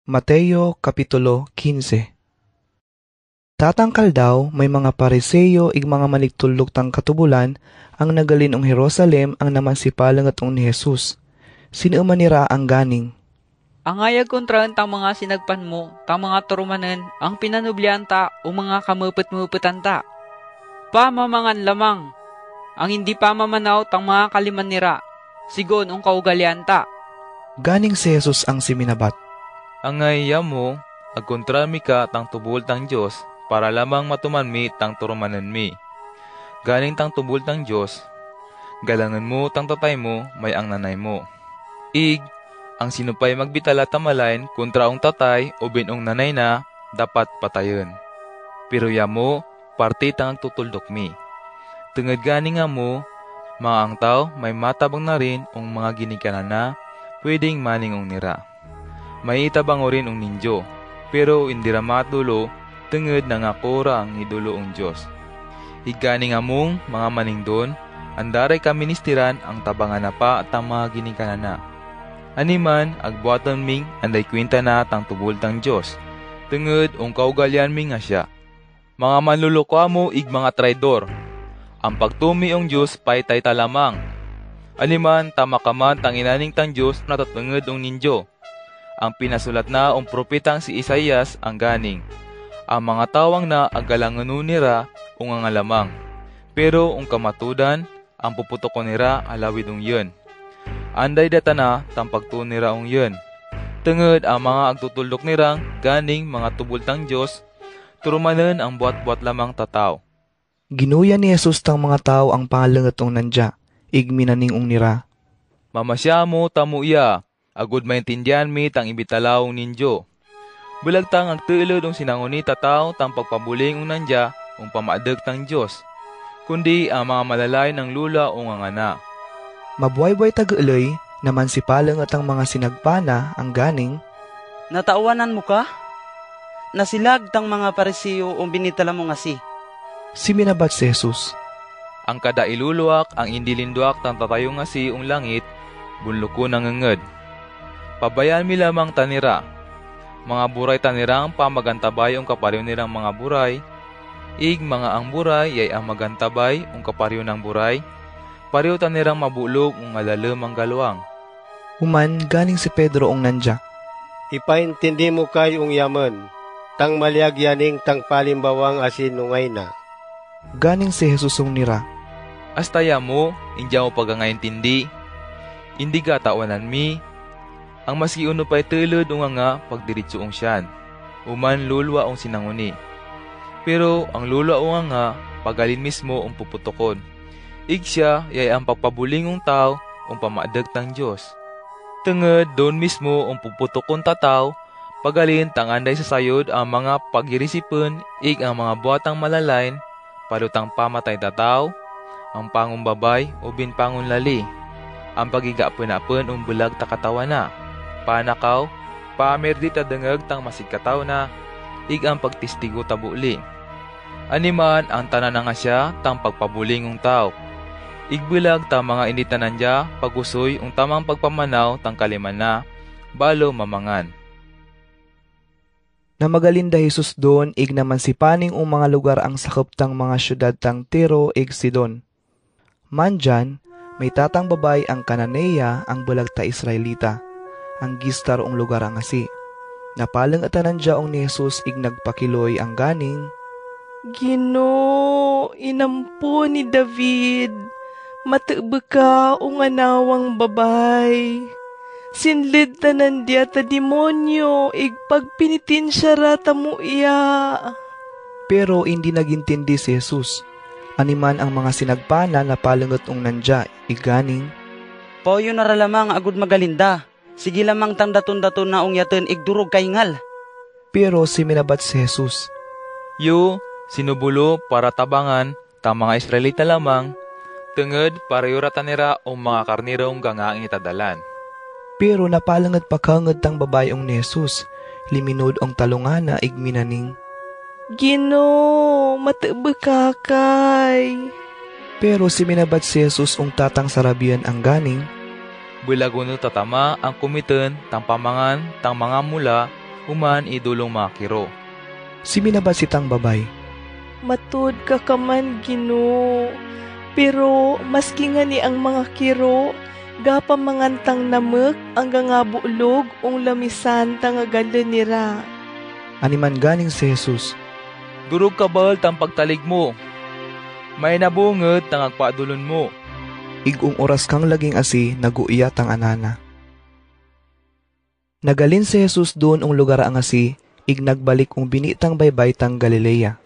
Mateo Kapitulo 15. Tatangkal daw may mga Pariseo ig mga maligtulog tang katubulan ang nagalin ong Jerusalem ang namansipalang atong ni Jesus. Sino man nira ang ganing. Ang ayag kontrahan tang mga sinagpan mo, tang mga turumanen, ang pinanublian ta o mga kamupet-mupetan ta. Pamamangan lamang, ang hindi pamamanaw tang mga kaliman nira, sigon ang kaugalian ta. Ganing si Jesus ang siminabat. Ang ngayya mo, agkontrami ka tang tubol tang Diyos, para lamang matuman mi tang turumanan mi. Galing tang tubol tang Diyos, galangan mo tang tatay mo, may ang nanay mo. Ang sinupay magbitala tamalain kontra ong tatay o binong nanay na, dapat patayon. Pero ya mo, parte tang tutuldok mi. Tungod gani nga mo, mga ang tao may matabang na rin ong mga ginikanan na, pwedeng maning ong nira. May itabang o rin ong ninjo, pero indira matulo, tungod na nga kora ang idulo ong Diyos. Higani nga mong mga maningdon, andaray ka ministiran ang tabangan na pa at ang mga ginikanan na. Animan, agbuaton ming anday kwenta na tang tubol tang Diyos, tungod ong kaugalyan ming nga siya. Mga manlulukwa mo ig mga traidor, ang pagtumi ong Diyos pay tay talamang. Animan, tamakaman tang inaning tang Diyos na tatungod ong ninjo. Ang pinasulat na ong propetang si Isaias ang ganing. Ang mga tawang na agalanganon nira ung ang alamang. Pero ung kamatudan, ang puputokon nira alawid ung yun. Anday data na tampagtun nira ung yun. Tungod ang mga agtutulok nirang ganing mga tubultang Diyos, turumanen ang buat-buat lamang tataw. Ginuya ni Jesus tang mga tao ang pangalangat ong nandya, ig minaning ong nira. Mamasya mo tamo iya, agud maintindihan mi tang ibitalaw ninjo. Bulag tang agtuilod ong sinanguni tataw tang pagpabuling ong nandya ong pamadag tang Diyos, kundi ang mga malalay ng lula o nga ngana. Mabuhay-buhay tagauloy, naman si palang at ang mga sinagpana ang ganing. Natauanan mo ka? Nasilag tang mga Pariseo o binitala mo nga si. Siminabat si Jesus. Ang kada iluluak ang indilinduak tang tatayo nga si ong langit, bunluko nangenged. Pabayaan mi lamang tanira. Mga buray tanirang pamagantabay ang kapariw nirang mga buray. Mga ang buray ay ang magantabay ang kapariw ng buray. Pariw tanirang mabulog ang alalem ang galwang. Human ganing si Pedro ong nandya. Ipaintindi mo kay ong yaman, tang maliagyaning tang palimbawang asin nungay na. Ganing si Jesus ong nira. Astaya mo, indya mo pagangayintindi. Indi ka tawanan mi. Ang maski uno pa'y tulod o nga pagdiritso ong siyan. Uman lulwa ong sinanguni. Pero ang lulwa o nga pagalin mismo ong puputokon. Siya yay ang pagpabuling ong tao ong pamadag tang Diyos. Tungod doon mismo ong puputokon tataw, pagalin tanganday sa sayod ang mga pagirisipon ang mga buhatang malalain, palutang pamatay tataw, ang pangumbabay o binpangunlali, ang pagigapon-apon ong bulag takatawa na. Panakaw, pamerdi tadengeg tang masigkataw na, ang pagtistigo tabuli. Animan ang tanan nga siya tang pagpabuling ong tao. Igbulag ta mga initanan niya, pagusoy ong tamang pagpamanaw tang kaliman na, balo mamangan. Namagalinda Jesus doon, ig naman si paning mga lugar ang sakop tang mga syudad tang Tiro ig Sidon. Mandyan, may tatang babay ang Cananeia ang bulag ta Israelita. Ang gistar ong lugar ang asi. Napalang atanan dyaong ni Jesus ig nagpakiloy ang ganing. Ginoo, inampo ni David, matebe ka o nga nawang babay. Sinlid tanan diya ta demonyo, ig pagpinitin siya rata mo iya. Pero hindi nagintindi si Jesus. Animan ang mga sinagpana na palangot ong nandya, ig ganing. Pauyo nara lamang agud magalinda. Sige lamang tang daton-daton na ong yaten igdurog kaingal. Pero siminabat si Jesus. Sinubulo para tabangan tang mga Israelita lamang, tungod para yuratan nira o mga karnirong gangaang itadalan. Pero napalangat pakangad tang babayong ni Jesus, liminod ang talungana ig minaning. Ginoo, matebe ka kay. Pero siminabat si Jesus ong tatang sarabian ang ganing. Bulaguno tatama ang kumiten tang pamangan tang mga mula Uman idulong makiro. Siminabat sitang babay. Matud ka kaman, Ginoo. Pero maski nga ni ang mga kiro, gapa mangantang nameg ang gangabulog ong lamisan tangagal nira. Animan ganing si Jesus. Durog kabal tang pagtalig mo. May nabungod tang agpadulon mo. Igong oras kang laging asi, naguiyat ang anana. Nagalin si Jesus doon ang lugar ang asi, nagbalik ong binitang baybay tang Galilea.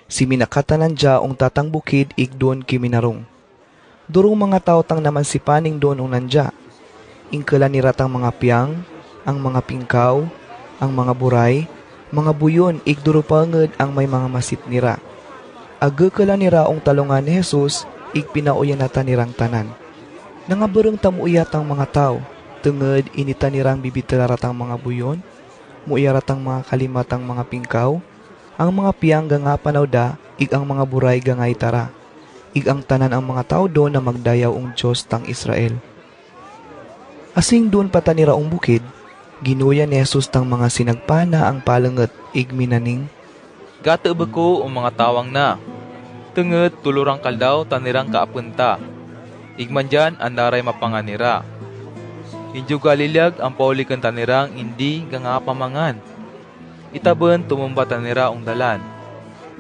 Si minakatanan dya ong tatang bukid doon kiminarong. Durong mga tao tang naman si paning doon ong nandya. Ingkala niratang mga piyang, ang mga pingkaw, ang mga buray, mga buyon duropanged ang may mga masit nira. Agkala nira ong talungan ni Jesus, pinauyanata nirang tanan. Nangabareng tamuyat ang mga tao, tungod inita nirang bibitararatang mga buyon, muiyaratang mga kalimatang mga pingkaw, ang mga piyang gangapanaw da, ang mga buray gangay tara. Ang tanan ang mga tao doon na magdayaw ang Diyos tang Israel. Asing doon patanira ang bukid, ginuya ni Jesus tang mga sinagpana ang palanget minaning. Gataub ko ang mga tawang na. Tungod tulurang kaldaw tanirang kaapunta. Igman dyan andaray mapanganira. Indyo galilag ang paulikan tanirang hindi gangapamangan. Itaben tumumba tanira ang dalan.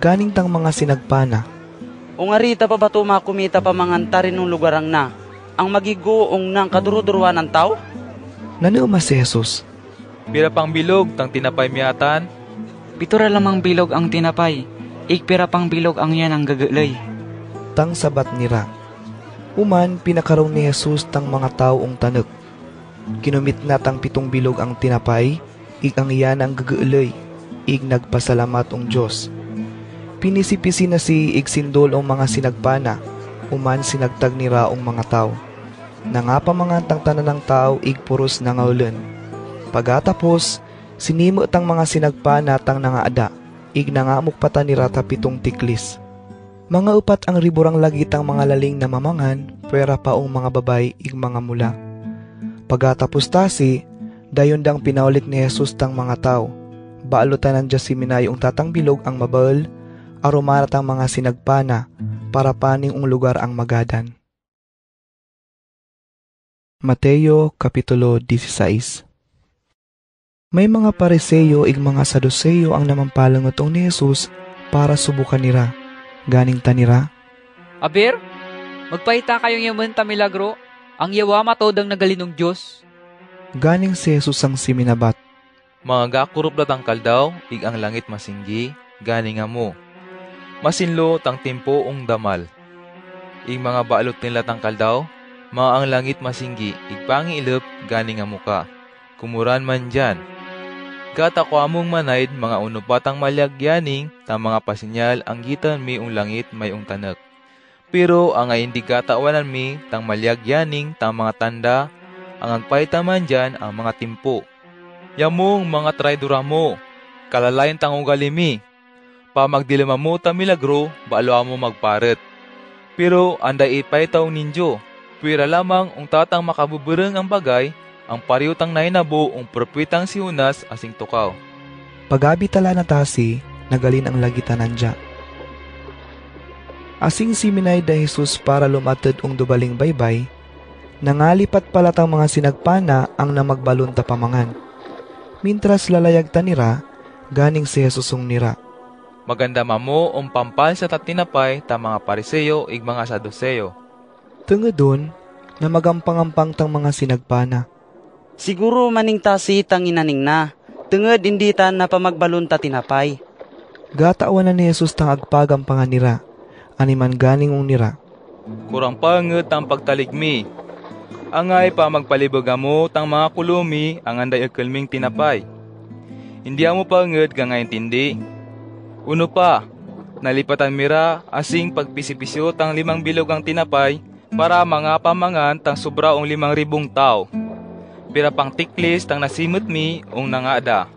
Ganing tang mga sinagpana. Ungarita pa ba tumakumita pa manganta rin ng lugarang na? Ang magiguong ng kaduruduruan ng tao? Nanuuma si Jesus. Pira pang bilog tang tinapay miyatan. Pitura lamang bilog ang tinapay. Pira pang bilog ang yan ang gagalay. Tang sabat nira. Uman pinakarong ni Jesus tang mga taong tanek. Kinumit na tang 7 bilog ang tinapay, ang iyan ang gagaalay, nagpasalamat ang Diyos. Pinisipisi na si sindol ang mga sinagpana, uman sinagtag ni raong mga tao. Nangapamangantang tanan ng tao, puros nangaulan. Pagkatapos, sinimot ang mga sinagpana tang nangaada, nangamuk pata ni rata 7 tiklis. Mga 4 ang riburang lagitang mga laling na mamangan, pwera paong mga babay, mga mula. Pagkatapos tasi, dayon dang pinaulit ni Jesus tang mga tao. Baalutan ng Diyos siminay ang tatang bilog ang mabal, arumarat ang mga sinagpana, para paning ang lugar ang magadan. Mateo Kapitulo 16. May mga Pariseo mga Saduceo ang namampalangot ni Jesus para subukan nira. Ganing tanira. Aber, magpahita kayong yaman ta milagro, ang yawa matodang nagalinong Diyos. Ganing si Jesus ang siminabat. Mga gakurup datang kaldaw, ang langit masinggi, gani nga mo. Masinlo tang timpo ong damal. Mga baalot nila tang kaldaw, mga ang langit masinggi, pangi ilip, gani nga muka. Kumuran man dyan. Gata ko among manayd, mga unupatang malyagyaning, tang mga pasinyal, ang gitan mi ung langit may ung tanak. Pero ang hindi gatawanan mi, tang malyagyaning, tang mga tanda, ang agpayta man dyan ang mga timpo. Yamong mga traidura mo, kalalayan tang ugalimi. Pamagdilima mo ta milagro, baalo mo magparet. Pero anday ipaytaw ninyo, pwera lamang ung tatang makabubureng ang bagay, ang pariutang nainabo ung propetang si Jonas asing tukaw. Pagabi tala na tasi, nagalin ang lagitanan dya. Asing siminay da Jesus para lumatid ung dubaling baybay, nangalipat pala tang mga sinagpana ang namagbalon ta pamangan. Mintras lalayag tanira, ganing si Jesus ung nira. Maganda mamo ung pampal sa tatinapay ta mga Pariseo mga Saduceo. Tungod na magampang-ampang tang mga sinagpana. Siguro maning tasi tang inaning na, tungod hindi ta na pamagbalon ta tinapay. Gatawan na ni Jesus tang agpagampangan nira, animan ganing ung nira. Kurang panget ang pagtaligmi. Angay pa magpalibog mo tang mga kulumi ang anday akelming tinapay. Hindi mo panget gangay tindi. Uno pa, nalipatan mira asing pagpisipisyo tang 5 bilog ang tinapay para mga pamangan tang sobra ong 5,000 tao. Pira pang tiklis tang nasimot mi ong nangaada.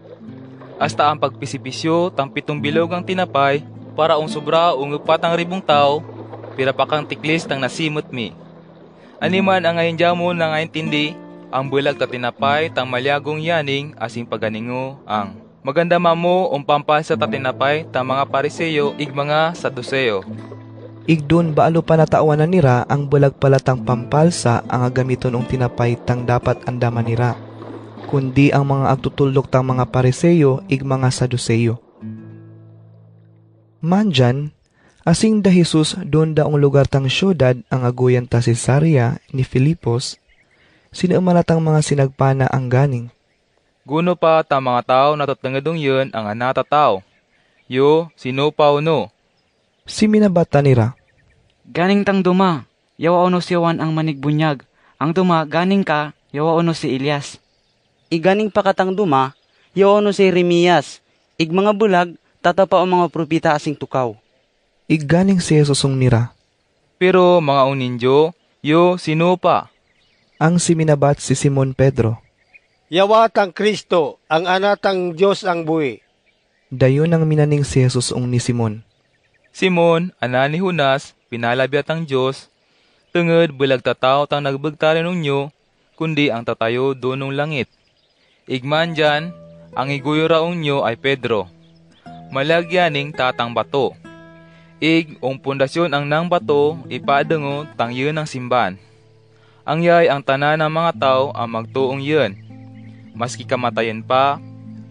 Hasta ang pagpisipisyo tang 7 bilog ang tinapay para ong sobra ong 4,000 tao, pira pa kang tiklis tang nasimot mi. Animan ang ngayon dyan mo na ngayon tindi, ang bulag ta tinapay tang malyagong yaning asing paganingo ang maganda mamo pampal sa tatinapay ta mga Pariseo ig mga Saduseo. Igdon baalo pa nataawanan nira ang bulag palatang pampalsa ang agamiton ong tinapay tang dapat andaman nira, kundi ang mga agtutulok tang mga Pariseo ig mga Saduseo. Manjan, asing da Jesus doon daong lugar tang syudad ang aguyan ta Cesarea ni Filipos, sinamalatang mga sinagpana ang ganing. Guno pa ta mga tao natatangedong yun ang anata tao. Yo, sinupaw no. Si minabata nira, Ganing tang duma, yawa ono si Juan ang manigbunyag. Ang duma, ganing ka, yawa ono si Elias. Iganing pakatang duma, yawa ono si Jeremias. Ig mga bulag, tatapa o mga propita asing tukaw. igganing si Jesus ong nira. Pero mga uninjo, yo, sinupa. Ang siminabat si Simon Pedro. Yawatang Kristo, ang anatang Diyos ang buhi. Dayon ang minaning si Jesus ong ni Simon. Simon, ana ni Hunas, pinalabyat ang Diyos, tungod bulag tataw tang nagbagtarin ninyo, kundi ang tatayo doon ng langit. Igman dyan, ang iguyuraong nyo ay Pedro. Malagyaning tatang bato. Ong pundasyon ang nang bato, ipadango tang yun ang simbahan. Ang yay ang tanan ng mga tao ang magtuong yun. Maski kamatayan pa,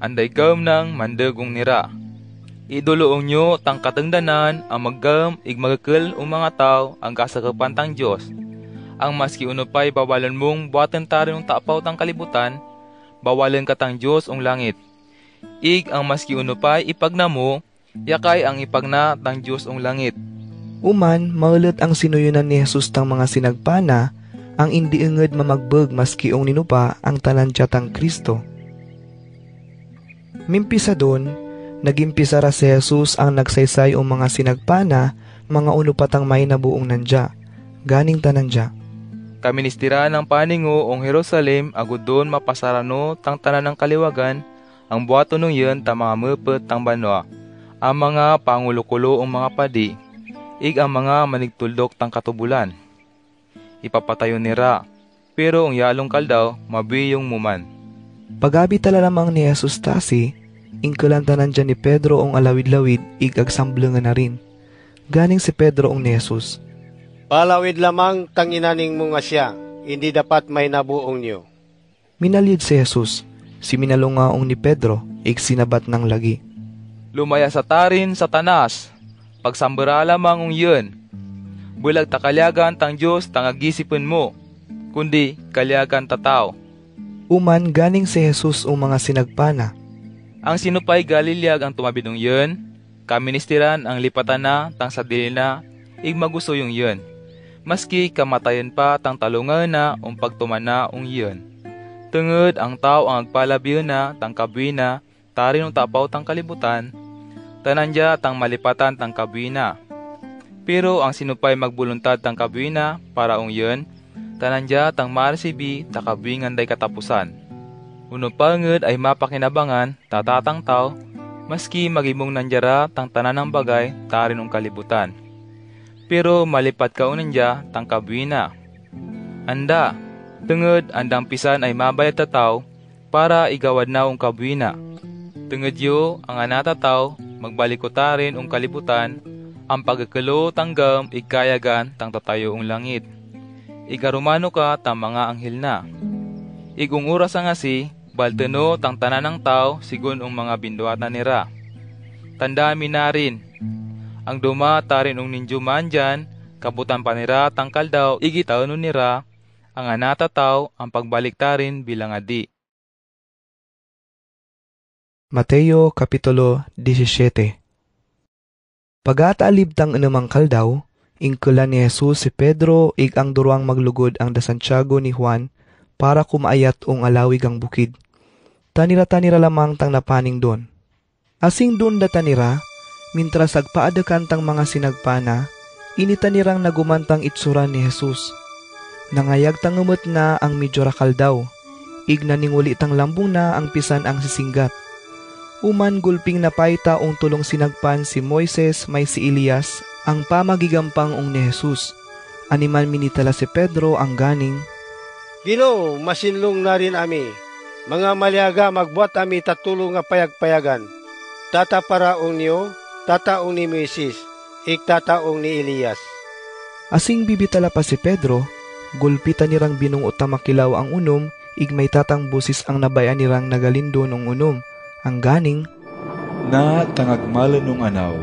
anday gam ng mandagong nira. Iduluong nyo tang katengdanan ang maggam igmagakil o mga tao ang kasagapan tang Diyos. Ang maski unupay bawalan mong buatan tarin ng taapaw tang kalibutan, bawalan ka tang Diyos ong langit. Ang maski unupay ipagnamo, yakay ang ipagna tang Diyos ong langit. Uman, maulit ang sinuyunan ni Jesus tang mga sinagpana, ang indi enged mamagbeg maski ong ninupa ang tanan tiyatang Kristo. Mimpisa doon, nagimpisa ra si Jesus ang nagsaysay o mga sinagpana, mga unupatang may nabuong nandya, ganing tanandya. Kaministira ng paningo ong Jerusalem agud doon mapasarano tang tanan ng kaliwagan, ang buhato nung yun ta mga mepet tang banwa, ang mga pangulukulo ong mga padi, ang mga manigtuldok tang katubulan. Ipapatayo nira, pero ang yalong kaldaw, mabiyong muman. Pagabi tala lamang ni Jesus tasi, ingkulantanan dyan ni Pedro ong alawid-lawid, agsamblungan na rin. Ganing si Pedro ong ni Jesus. Palawid lamang tang inaning mo nga siya, hindi dapat may nabuong niyo. Minalid si Jesus, si minalunga ong ni Pedro, sinabat ng lagi. Lumaya sa tarin Satanas, pagsambara lamang ong yun. Bulag takalyagan tang Diyos tang agisipin mo, kundi kalyagan tataw. Uman ganing si Jesus ong mga sinagpana. Ang sinupay Galileag ang tumabidong yun, kaministiran ang lipatan na tang sadili na, maguso yung yun. Maski kamatayan pa tang talungan na pagtuman na yun. Tungod ang tao ang agpalabyo na tang kabwi na, tarin ng tapaw tang kalibutan, tanandya tang malipatan tang kabwi na. Pero ang sinupay magbuluntad tang kabwi na para yun, tanandya tang marisibi ta kabwi nganday katapusan. Uno pangod ay mapakinabangan tatatang tao, maski magimong nandyara tang tanan ng bagay tarin ng kalibutan. Pero malipat ka unandya tang kabwi na. Anda, tungod andang pisan ay mabayad ta tao para igawad na kabwi na. Tungod yo ang anata tao magbalik ko tarin kalibutan, ang pagkakalo tanggam ikayagan tang tatayo langit. Igarumano ka tang mga anghel na. Igong oras ang asi, balteno tang tanan ng tao sigun mga binduatan nira. Tandami na rin, ang duma tarin ninjo man dyan, kabutan pa nira tang kaldaw igitaw nira, ang anata tao ang pagbalik tarin bilang adi. Mateo Kapitulo 17. Pagata alibtang anumang kaldaw, ingkulan ni Jesus si Pedro ang duruang maglugod ang da Santiago ni Juan para kumaayat alawig ang bukid. Tanira-tanira lamang tang napaning doon. Asing doon da tanira, mintras agpaadakan tang mga sinagpana, initanirang nagumantang itsuran ni Jesus. Nangayag tang umot na ang medyo rakal daw, naninguli tang lambong na ang pisan ang sisinggat. Uman gulping napayta tulong sinagpan si Moises may si Elias, ang pamagigampang ni Jesus. Animan minitala si Pedro ang ganing. Ginoo, masinlong na rin ami. Mga malyaga magbuat ami tatulo nga payag-payagan. Tataparaong niyo, tataong ni Moises, tataong ni Elias. Asing bibitala pa si Pedro, gulpitan nirang binungot ta makilaw ang unom, igmay tatang busis ang nabayan nirang nagalindo ng unom. Ang ganing, Na tangagmalan nung anaw,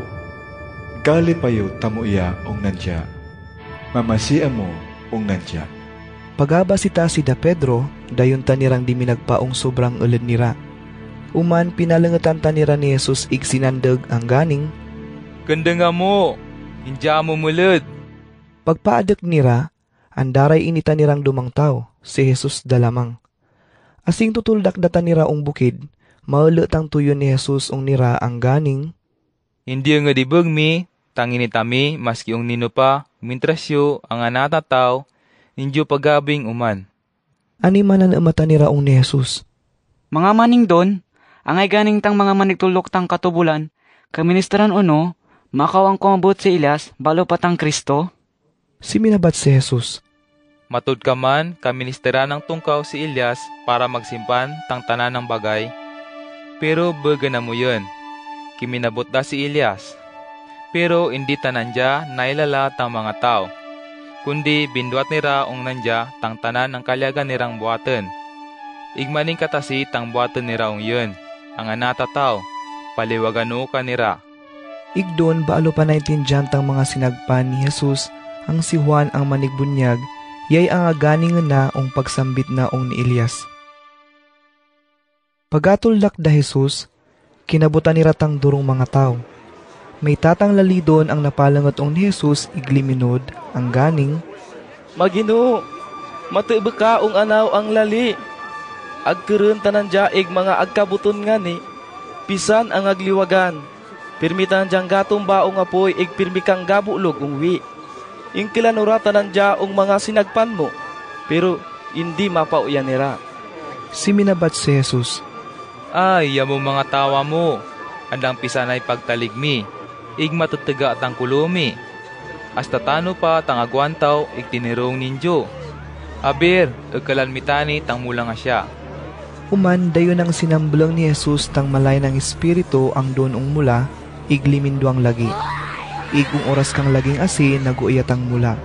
gali payo tamo iya ong nandya. Mamasiya mo ong nandya. pagabasita si da Pedro, dayon ta nirang di minagpaong sobrang ulid nira. Uman pinalangatan ta nira ni Jesus igsinandeg ang ganing, Ganda nga mo, hindi mo mulod. pagpaadek nira, andaray inita nirang dumangtaw, si Jesus dalamang. Asing tutuldak data nira ong bukid, maulit ang tuyo ni Jesus ong nira ang ganing, Hindi nga dibag mi, tangini tami, maski ong nino pa, mintrasyo, ang anatataw, hindi pagabing uman. ani manan amata nira ong ni Jesus. Mga maning don, angay ganing tang mga manigtulok tang katubulan, kaministeran uno, makawang kumabot si Elias, balo patang Kristo. Siminabat si Jesus, Matud ka man, kaministera ng tungkaw si Elias para magsimpan tang tanan ng bagay. Pero baga na mo yun, kiminabot da si Elias. Pero hindi tanandya nailala tang mga tao, kundi binduat nira ong nandya tang tanan ng kalyagan nirang buhaten. Igmaning katasi tang buhaten nira ong yun, ang anata tao, paliwagano ka nira. igdon baalo pa naintindihan tang mga sinagpan ni Jesus, ang si Juan ang manigbunyag, yay ang aganing na ong pagsambit na ong ni Elias. Pagatuldak da Jesus, kinabutan ni ratang durong mga tao. May tatang lalidon ang napalangot ong ni Jesus igliminod, ang ganing, Magino, matiba ka ong anaw ang lali. Agkaroon tanan jaig mga agkabuton nga ni, pisan ang agliwagan. Pirmitan diyang gatong baong apoy igpirmi kang gabulog ungwi. Ingkilanura tanan jaong mga sinagpan mo, pero hindi mapauyan nira. siminabat si Jesus, Ay, yamo mga tawa mo, andang pisanay pagtaligmi, igmatutega at ang kulumi. Hasta tano pa tang agwantaw, igtinirong ninjo. Aber, agkalanmitani tang mula nga siya. uman dayon ang sinamblang ni Jesus tang malay ng espiritu ang donong mula, igliminduang lagi. Igong oras kang laging asin, naguiyatang mula.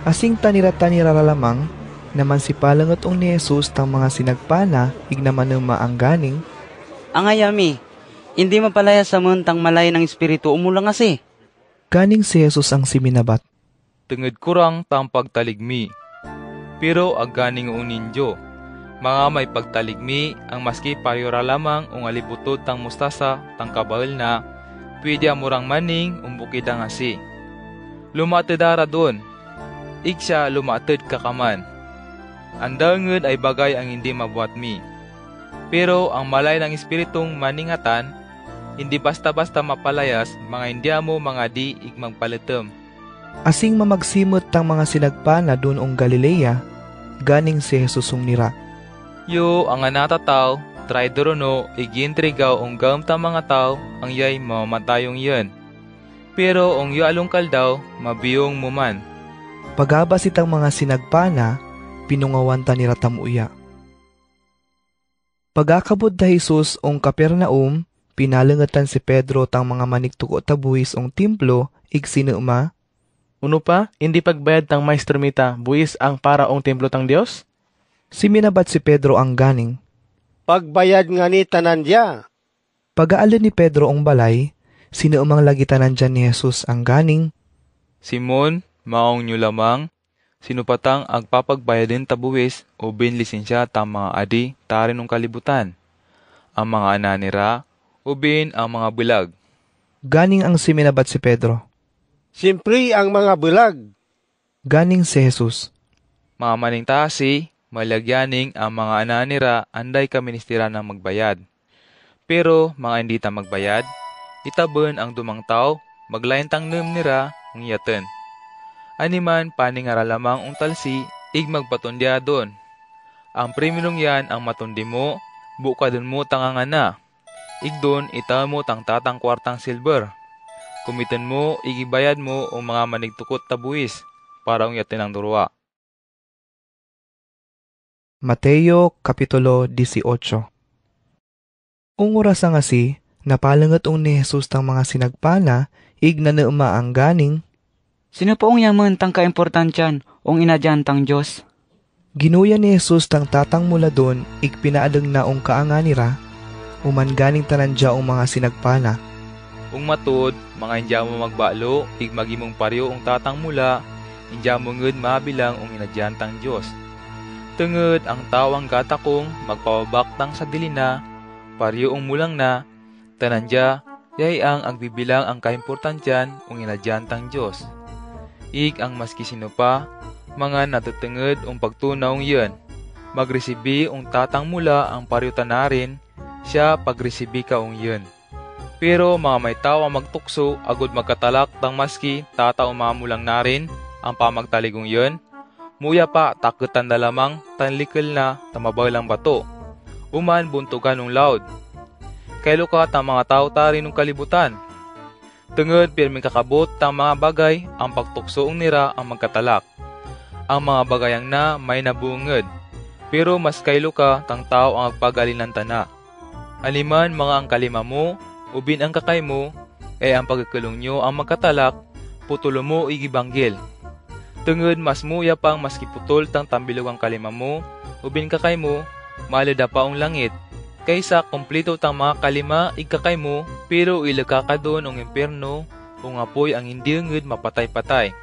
Asing tanira-tanira lamang, naman si palangot ong ni Jesus tang mga sinagpana, ignamanuma ang ganing, Angayami, hindi mapalaya sa tang malay ng espiritu umulang asi. ganing si Jesus ang siminabat. Tungod kurang tang pagtaligmi. Pero aganing uninjo, mga may pagtaligmi ang maski payora lamang ung alibutod tang mustasa tang kabael na, pwede amurang maning umbukid ang asi. Lumatedara doon, iksya lumated kakaman. Andangod ay bagay ang hindi mabuhat mi. Pero ang malay ng espiritong maningatan, hindi basta-basta mapalayas mga hindi mo mga di igmagpalitem. Asing mamagsimot tang mga sinagpana donong Galilea, ganing si Jesus ung nira. Yo, ang anatataw, traidor no, igintrigaw ang gamta mga tao, ang yay mamamatayong yun. Pero ang yo alungkal daw, mabiyong muman. Pagabasit ang mga sinagpana, pinungawan ta ni ratamuya. Pagakabod da Jesus ong Kapernaum, pinalangatan si Pedro tang mga maniktuko tabuhis ong templo, igsinuuma, Uno pa, hindi pagbayad tang maestro mita, buwis ang para ong templo tang Dios? siminabat si Pedro ang ganing. Pagbayad nga ni tanandya. Pagaalin ni Pedro ong balay, sinuumang lagitanan dyan ni Jesus ang ganing, Simon, maong nyo lamang, sinupatang agpapagbayadin tabuwis o binlisensya tang mga adi tarin ng kalibutan. Ang mga ananira, ubin ang mga bulag. ganing ang siminabat si Pedro. Simpre ang mga bulag. Ganing si Jesus. Mga maning tasi, malagyaning ang mga ananira anday ka ministira ng magbayad. Pero mga hindi ta magbayad, itaben ang dumang tao, maglain tang nem nira ng yaten. Animan paningara lamang ang talsi, ig magpatundya doon. Ang priminong yan ang matundi mo, bukadon mo tangangan na. Igdon ita mo tang tatang kwartang silver. Kumitan mo, igibayad mo ang mga manigtukot tabuis, para ang yatin ang durwa. Mateo Kapitulo 18. Ung oras nga si, napalangat ni Jesus tang mga sinagpala, ig naneuma ang ganing. Sino po ang yaman tang kaimportansyan ong inadyan tang Diyos? Ginuya ni Jesus tang tatang mula doon, ig pinaadag na ong kaanganira, uman ganing tanandya ong mga sinagpala. Ung matod, mga indya mo magbalo, ig magimong paryo ung tatang mula, indya mo ngud mabilang ung inadyan tang Diyos. Tungod ang tawang gatakong magpawabaktang sa dilina, paryo ung mulang na, tanandya, yay ang agbibilang ang kaimportansyan ung inadyan tang Diyos. Ig ang maski sino pa, mga natutungod ung pagtunaw yun, magresibi ung tatang mula ang paryo tanarin, siya pagresibi ka ung yun. Pero mga may tao ang magtukso, agud magkatalak tang maski tata umamulang na rin ang pamagtaligong yun. Muya pa takutan na lamang tanlikil na tamabalang bato. Uman buntugan ng laod. Kailo ka tang mga tao tarin ng kalibutan. Tungod pirming kakabot tang mga bagay ang pagtuksoong nira ang magkatalak. Ang mga bagayang na may nabungod. Pero mas kailo ka tang tao ang agpagalinan tana. Aliman mga ang kalima mo, ubin ang kakay mo, ang pagkakulong nyo ang magkatalak, putulo mo igibanggil. Tungod mas muya pang maski putol tang tambilog ang kalima mo, ubin kakay mo, malada pa ang langit. Kaysa kompleto tang mga kalima igkakay mo, pero ilagaka doon ang impyerno, ung apoy ang hindi ngud mapatay-patay.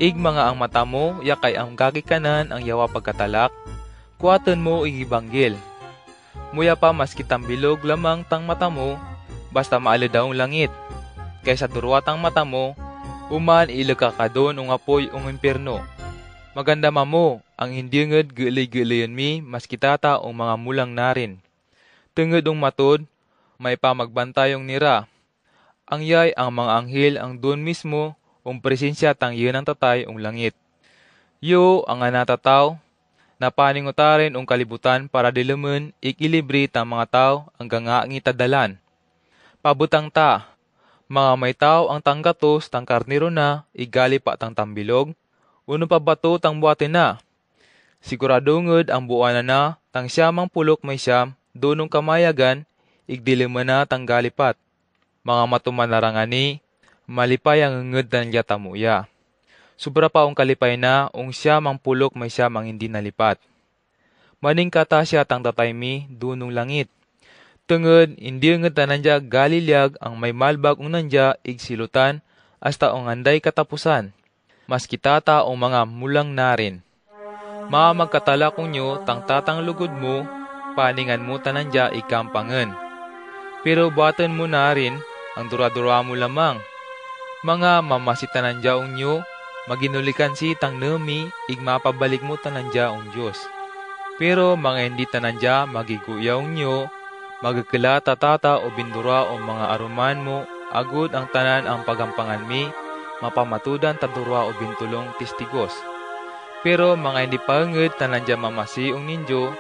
Ig mga ang mata mo, yakay ang gagikanan ang yawa pagkatalak, kuwatan mo igibanggil. Muya pa maski tambilog lamang tang mata mo, basta maalad daw ang langit. Kaysa durwatang mata mo, uman ilagka ka doon ang apoy ang impyerno. Maganda mo, ang hindi ngad gilay-gilayan mi, maski tata o mga mulang narin. Tungod ang matod, may pamagbantayong nira. Ang yay ang mga anghel ang doon mismo, ang presensya tang yun ang tatay ang langit. Yo, ang anatataw, napaningutarin ang kalibutan para dilaman, ikilibri tang mga tao ang gangaang itadalan. Pabutang ta, mga may tao ang tanggatos tang karniro na, igali pa tang tambilog, uno pa bato tang buhatin na. Sigurado ngud ang buwana na, tang siyamang pulok may siyam, dunong kamayagan, igdiliman na tang galipat. Mga matumanarangani, malipay ang ngud tan yatamuya. Sobra pa ang kalipay na, ung siyamang pulok may siyamang hindi nalipat. Maning kata siya tang tatay mi, dunong langit. Tungod, hindi nga tanandya galilyag ang may malbag ang nandya igsilutan hasta ang anday katapusan. Mas kitata o mga mulang narin. Mga magkatala kong nyo tang tatang lugod mo, paningan mo tanandya ikampangan. Pero buhatan mo na rin ang duradura mo lamang. Mga mamasi tanandya ang nyo, maginulikan si tang nami, igmapabalik mo tanandya ang Diyos. Pero mga hindi tanandya magiguyaw nyo, magkila tatata o bindura o mga aruman mo, agud ang tanan ang pagampangan mi, mapamatudan tadura o bintulong tistigos. Pero mga hindi pangit tanandya mamasi ong ninjo,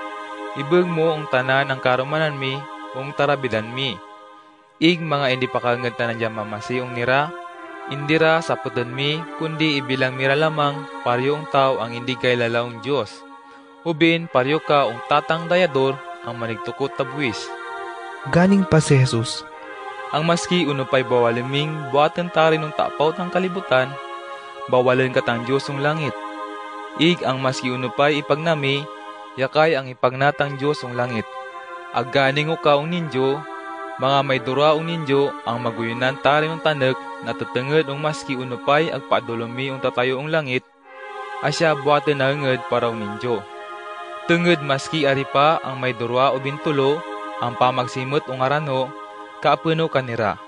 ibig mo ang tanan ang karumanan mi, ong tarabidan mi. Ig mga hindi pakangit tanandya mamasi ong nira, indira sa putan mi, kundi ibilang mira lamang, paryo ang tao ang hindi kay lalaong Diyos. Ubin, paryo ka ong tatang dayador, ang manigtukot tabuis. Ganing pa si Jesus. Ang maski uno pa'y bawaliming, buhatan tarin ng tapaw ng kalibutan, bawalan ka tang Diyos ng langit. Ig ang maski uno pa'y ipagnami, yakay ang ipagnatang Diyos ng langit. Agganing o kaong ninyo, mga may duraong ninyo, ang maguyunan tarin ng tanek, natutungod ang maski uno pa'y agpadulumi ang tatayo ng langit, asya buhatan na ngad paraw ninyo. Tungod maski ari pa ang may durwa o bintulo, ang pamagsimot o ngarano, kaapuno kanira.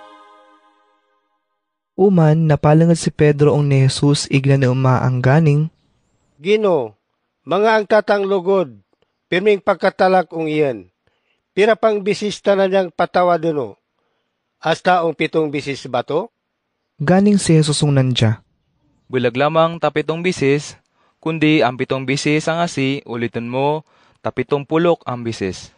Uman, napalangad si Pedro ong ni Jesus igna na ang ganing. Gino, mga ang tatang lugod, pirming pagkatalak ong iyan. Pira pang bisista na niyang patawa dino. Hasta ong 7 bisis bato? Ganing si Jesus ong nandya. Bulag lamang tapitong bisis, kundi ang 7 bisis ang asi, ulitin mo, 70 ang bisis.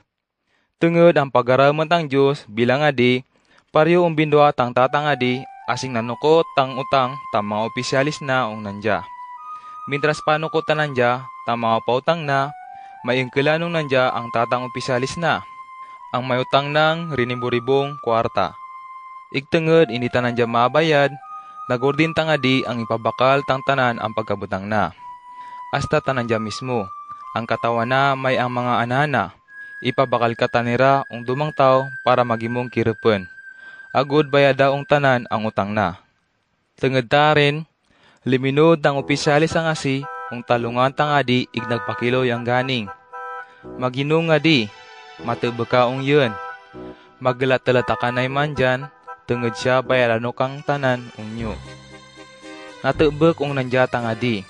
Tungod ang pag-araman tang Diyos bilang adi, paryo ang bindua tang tatang adi, asing nanukot tang utang tang mga opisyalis na ong nandya. Mintras panukot ta nandya, tang mga pautang na, may ingkelanong nandya ang tatang opisyalis na. Ang may utang ng rinibo-ribong kwarta. Igtenged hindi tanan dya mabayad, nagordin tangadi ang ipabakal tang tanan ang pagkabutang na. Hasta tanan dya mismo, ang katawan na may ang mga anana, ipabakal ka tanira ang dumang tao para magimong kirepen. Agud bayada ang tanan ang utang na. Tenged ta rin, liminod ng opisyalis ang asi, ang talungan tangadi ig nagpakiloy ang ganing. Maginong nga di, matebekaong yun. Maglatalata ka na man dyan, tenged siya bayarano kang tanan unyo. Natebek ong nandyata nga di.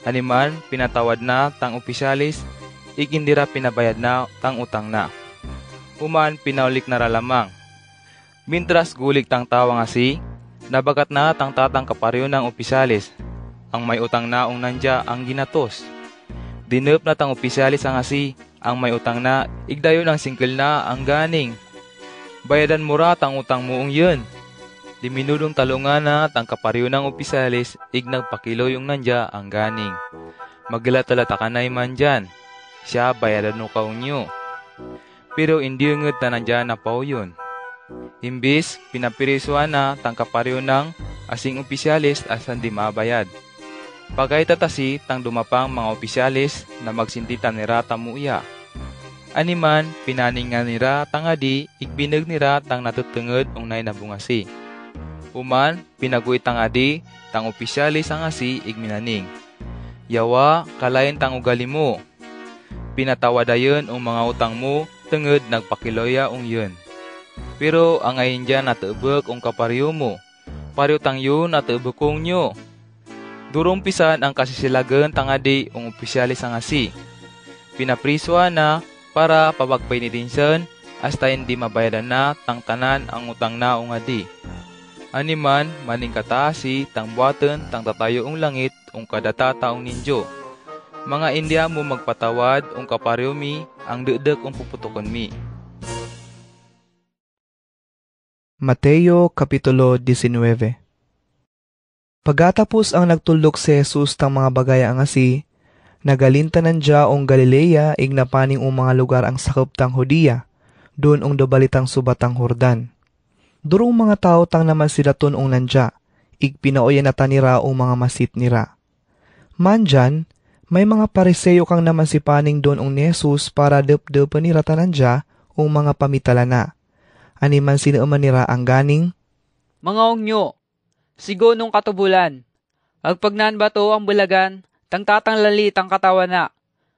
Haniman, pinatawad na tang opisyalis, ikindira pinabayad na tang utang na. Uman, pinaulik na ralamang. Mintras gulik tang tawa nga si, nabagat na tang tatang kaparyo ng opisyalis. Ang may utang na ong nandya ang ginatos. Dinep na tang opisyalis ang asi, ang may utang na, igdayon ang singkel na ang ganing. Bayadan mo ra tang utang mo yun. Diminudong talungan na tang kaparyo ng opisyalis, ig nagpakilo yung nandya ang ganing. Maglatalata ka na man dyan. Siya bayadan no kaunyo. Pero hindi yung na nandya na pao yun. Imbis, pinapirisuan na tang kaparyo ng asing opisyalis asan di mabayad. Pagay tatasi tang dumapang mga opisyalis na magsintitan nira tamuya. Animan, pinaningan nira tangadi, igbinag nira tang natutenged ong nay nabungasi. Uman, pinaguit tangadi, tang opisyalis ang asi igminaning. Yawa, kalayan tang ugali mo. Pinatawadayon ang mga utang mo, tenged nagpakiloya ong yun. Pero ang ayin dyan natebek ang kaparyo mo. Paryo tang yun natebek kong nyo. Durong pisan ang kasisilagan tangadi ang opisyalis ang asi. Pinapriswa na para pabagpainitinsan hasta hindi mabayadan na tang tanan ang utang na ang adi. Animan, maning kataasi, tang buwatan, tang tatayo ang langit, ang kadatataong ninjo. Mga India mo magpatawad, ang kaparyo mi, ang dedek ang puputukon mi. Mateo Kapitulo 19. Pagkatapos ang nagtulok si Jesus tang mga bagay ang asi, nagalintanan dya ong Galilea ig napaning ong mga lugar ang sakop tang Hudiya, doon ong dobalitang subatang Hordan. Durong mga tao tang naman sila tunong nandya, ig pinaoyan na tanira o mga masit nira. Mandyan, may mga pariseyo kang naman si paning doon ong ni Jesus para dep-depan nira tanandya o mga pamitala na. Animan sinaaman nira ang ganing, Mga ongyo, sigo nung katubulan. Agpagnan ba to ang bulagan, tang tatang lalit ang katawan na.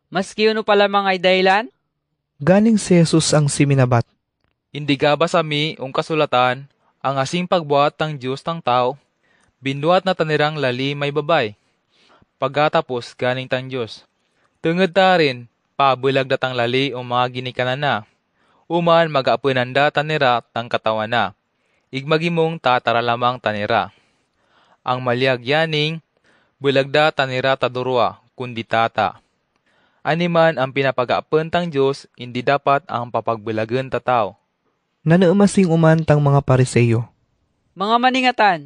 Maski ano pala mga dahilan? ganing si Jesus ang siminabat. Hindi ka ba sami ang kasulatan, ang asing pagbuhat tang Diyos tang tao, binuat na tanirang lali may babay. Pagkatapos ganing tang Diyos. Tenged ta rin, pabulag datang lali o mga ginikanan na. Uman mag-aapunanda tanira tang katawan na. Igmagimong tatara lamang tanira. Ang malyag yaning, bulagda tanira tadurwa, kundi tata. Animan ang pinapag-aapan tang Diyos, hindi dapat ang papagbulagan tataw. Nanaumasing umantang mga pariseyo. Mga maningatan,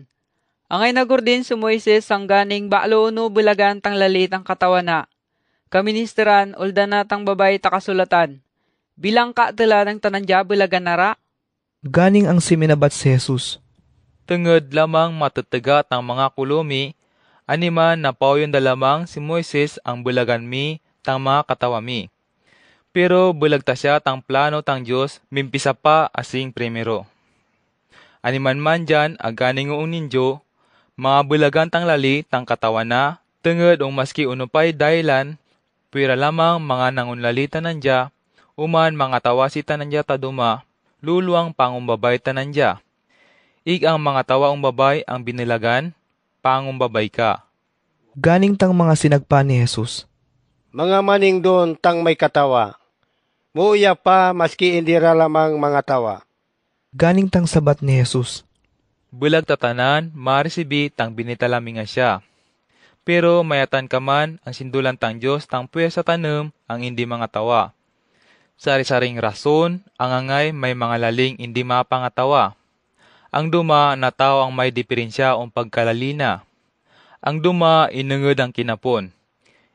angay nagurdin si Moises ang ganing baalo no bulagan tang lalit ang katawan na. Kaministeran ulda na tang babay takasulatan. Bilang kaatala ng tanandya bulagan nara. Ganing ang siminabat si Jesus. Tenged lamang matatagat ng mga kulomi, animan na pauyon da lamang si Moises ang bulagan mi tang mga katawa mi. Pero bulagta siya tang plano tang Diyos, mimpisa pa asing primero. Animan man dyan, aganing uong ninyo, mga bulagan tang lali tang katawan na, tenged o maski unupay dahilan, pwera lamang mga nangunlali tanandya, uman mga tawasi tanandya taduma, luluang pangumbabay tanandya. Ig ang mga tawaong babay ang binilagan, pangumbabay ka. Ganing tang mga sinagpa ni Jesus. Mga maning doon tang may katawa. Muuya pa maski indira lamang mga tawa. Ganing tang sabat ni Jesus. Bulag tatanan, marisibi tang binitalami nga siya. Pero mayatan ka man ang sindulan tang Diyos tang puya sa tanem ang hindi mga tawa. Sari-saring rason, ang angay may mga laling hindi mapangatawa. Ang duma na tao ang may diferensya o pagkalalina. Ang duma inungod ang kinapon.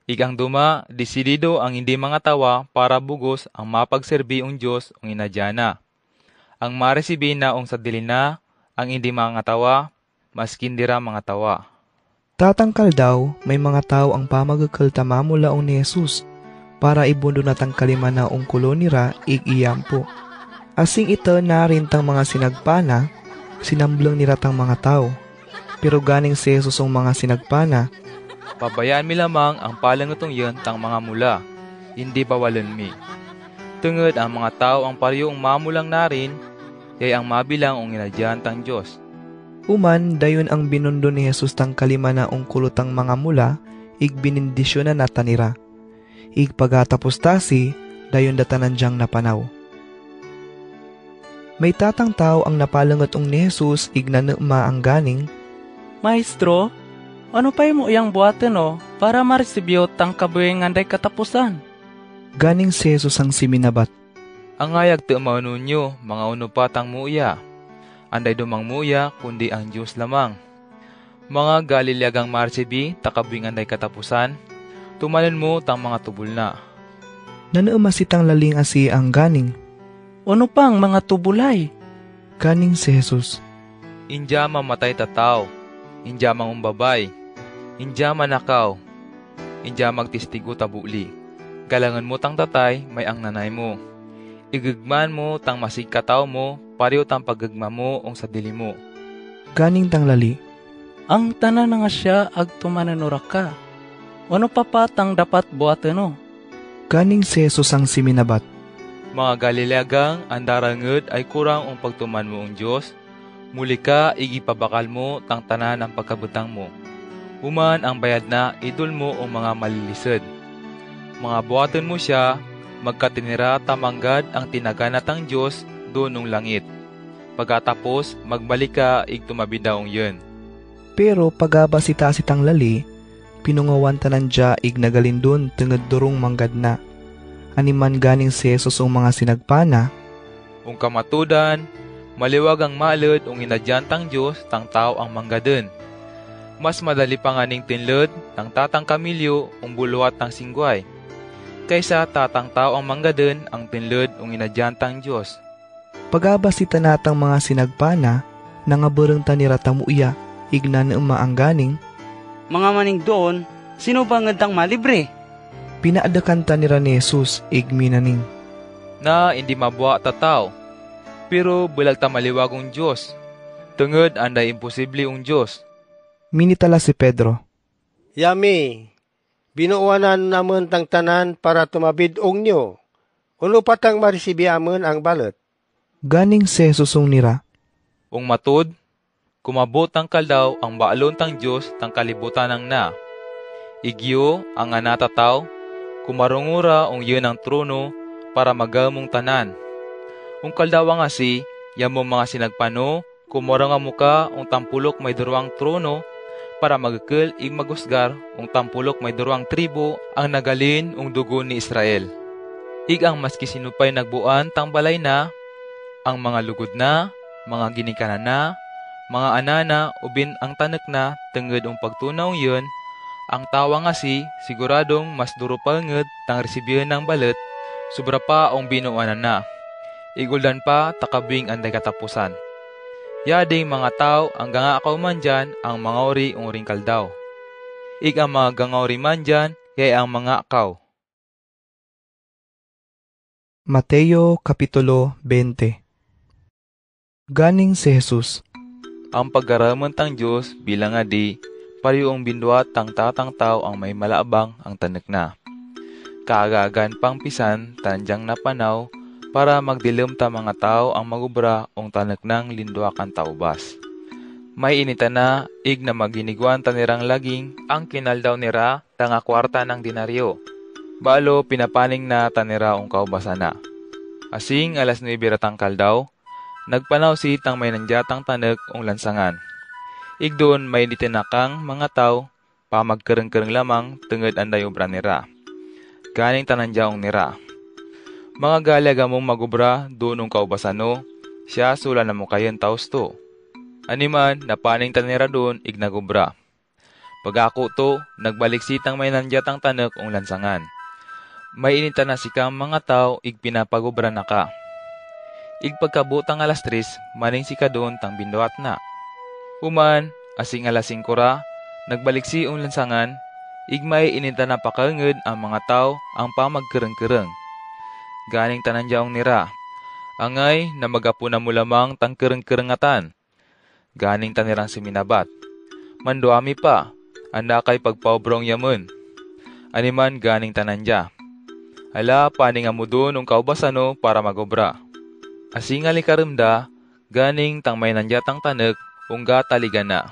Igang duma, desidido ang hindi mga tawa para bugos ang mapagserbi ang Diyos ang inadyana. Ang maresibi na ang sadili na, ang hindi mga tawa, maskin dira mga tawa. Tatangkal daw, may mga tao ang pamagakal tamamula ni Jesus, para ibundo natang kalima na ang kolonira ig-iyampo. Asing ito na rin tang mga sinagpana, sinamblang niratang mga tao. Pero ganing si Jesus ang mga sinagpana, Pabayaan mi lamang ang palangutong yun tang mga mula, hindi bawalan mi. Tungod ang mga tao ang pariyong mamulang narin, yay ang mabilang ang inadyan tang Diyos. uman dayon ang binundo ni Jesus tang kalima na ang kulotang mga mula, ig binindisyon na natanira. Ig pagatapos tasi, dayon datanan diyang napanaw. May tatang tao ang napalangot ni Jesus, ig nanema ang ganing, Maestro, ano pa mo iyang buhaten para maresibyo tang kabuhingan day katapusan? ganing si Jesus ang siminabat. Ang ayag te maununyo, mga unupatang muya. Anday dumang muya, kundi ang Diyos lamang. Mga galilagang marsibi, takabing anday katapusan, tumalan mo tang mga tubul na. Nanema sitang laling asi ang ganing, Ano pang mga tubulay? ganing si Jesus. Indya mamatay tataw, indya mangumbabay, indya manakaw, indya magtistigo tabuli. Galangan mo tang tatay, may ang nanay mo. Igagman mo tang masig kataw mo, pariw tang paggagma mo ong sa dili mo. Ganing tang lali, Ang tanan na nga siya ag tumananura ka. Ano pa patang dapat buhaten ganing si Jesus ang siminabat. Mga galilagang andaranged ay kurang ang pagtuman mo ang Diyos, muli ka igipabakal mo tang tanan ang pagkabutang mo. Human ang bayad na idol mo ang mga malilisod. Mga buhaton mo siya, magkatinira tamanggad ang tinaganatang Diyos doon ng langit. Pagkatapos, magbalik ka ig tumabidaong yun. Pero pagabasita sitang lali, pinungawan tanan dya ig nagalindon tenged durong manggad na. Animan ganing si Jesus ang mga sinagpana, Ung kamatudan, maliwag ang malod ung inadyantang Diyos tang tao ang manggaden. Mas madali pa nga ning tinlod tang tatang kamilyo ung buluwat tang singway. Kaysa tatang tao ang manggaden ang tinlod ung inadyantang Diyos. pagabasita natang mga sinagpana, nangabureng taniratang muya, ig nanema ang ganing, Mga maning doon, sino ba ngedang malibre? pinaadakan tanira ni Jesus, ig minaning. Na hindi mabuwa tataw. Pero bulag ta maliwagong Diyos. Tungod anday imposible ung Diyos. Minitala si Pedro, Yami, binuuanan naman tang tanan para tumabid ong nyo. Uno patang marisibi amon ang balot. ganing si Jesus ang nira, Ung matud, kumabot ang kaldaw ang baalon tang Diyos tang kalibutan ng na. Igyo ang anatataw, kumarungura ung yun ang trono para magamong tanan. Ung kaldaw nga si, yamo mga sinagpano, kumara nga muka ung tampulok may duruang trono para magakil ig magusgar ung tampulok may duruang tribo ang nagalin ung dugo ni Israel. Ig ang maski sinupay nagbuan tang balay na, ang mga lugod na, mga ginikanan na, mga anana ubin ang tanek na tenged ung pagtunaw yun, ang tawa nga si siguradong mas duro pa nged tang resibyon ng balet, sobra pa ong binuanan na. Iguldan pa takabing anday katapusan. Yading mga tao ang ganga akaw man dyan ang mga ori ung ringkal daw. Ig ang mga gangauri man dyan, yay ang mga akaw. Mateo Kapitulo 20. Ganing si Jesus, Ang paggaraman tang Diyos bilang nga di, pariyong binduat tang tatang tao ang may malabang ang tanek na. Kaagagan pang pisan tanjang napanaw para magdilim ta mga tao ang magubra ong tanek ng linduakan taubas. May inita na, ig na maginiguan tanirang laging ang kinaldaw nira tanga kwarta ng dinaryo. Balo pinapaning na tanira ong kaubasan na. Asing alas 9 ratang kaldaw, nagpanaw si tang may nandyatang tanek ong lansangan. Ig doon may nitinakang mga tao, pamagkereng-kereng lamang tenged anday obra nira. Ganing tanandyaong nira. Mga galaga mong magubra doon ong kaubasano, siya sula na mo kayan taos to. Animan, napaning tanira doon, ig nagubra. Pag-ako to, nagbalik sitang may nandiatang tanek ong lansangan. May inita na si kang mga tao, ig pinapagobra na ka. Ig pagkabutang alas 3, maning si ka doon tang binduat na. Uman, asing alas 5 ra, nagbalik si ong lansangan, ig may inita na pakanged ang mga tao ang pamagkereng-kereng. Ganing tanandyaong nira, angay na magapu na mo lamang tang kereng-kerengatan. Ganing tanirang siminabat. Manduami pa, anda kay pagpaubrong yamun. Animan ganing tanandya. Ala, paning mo doon ang kaubasano para magobra. Asing alikarimda, ganing tang may nandyatang tanek, ungga taligan na.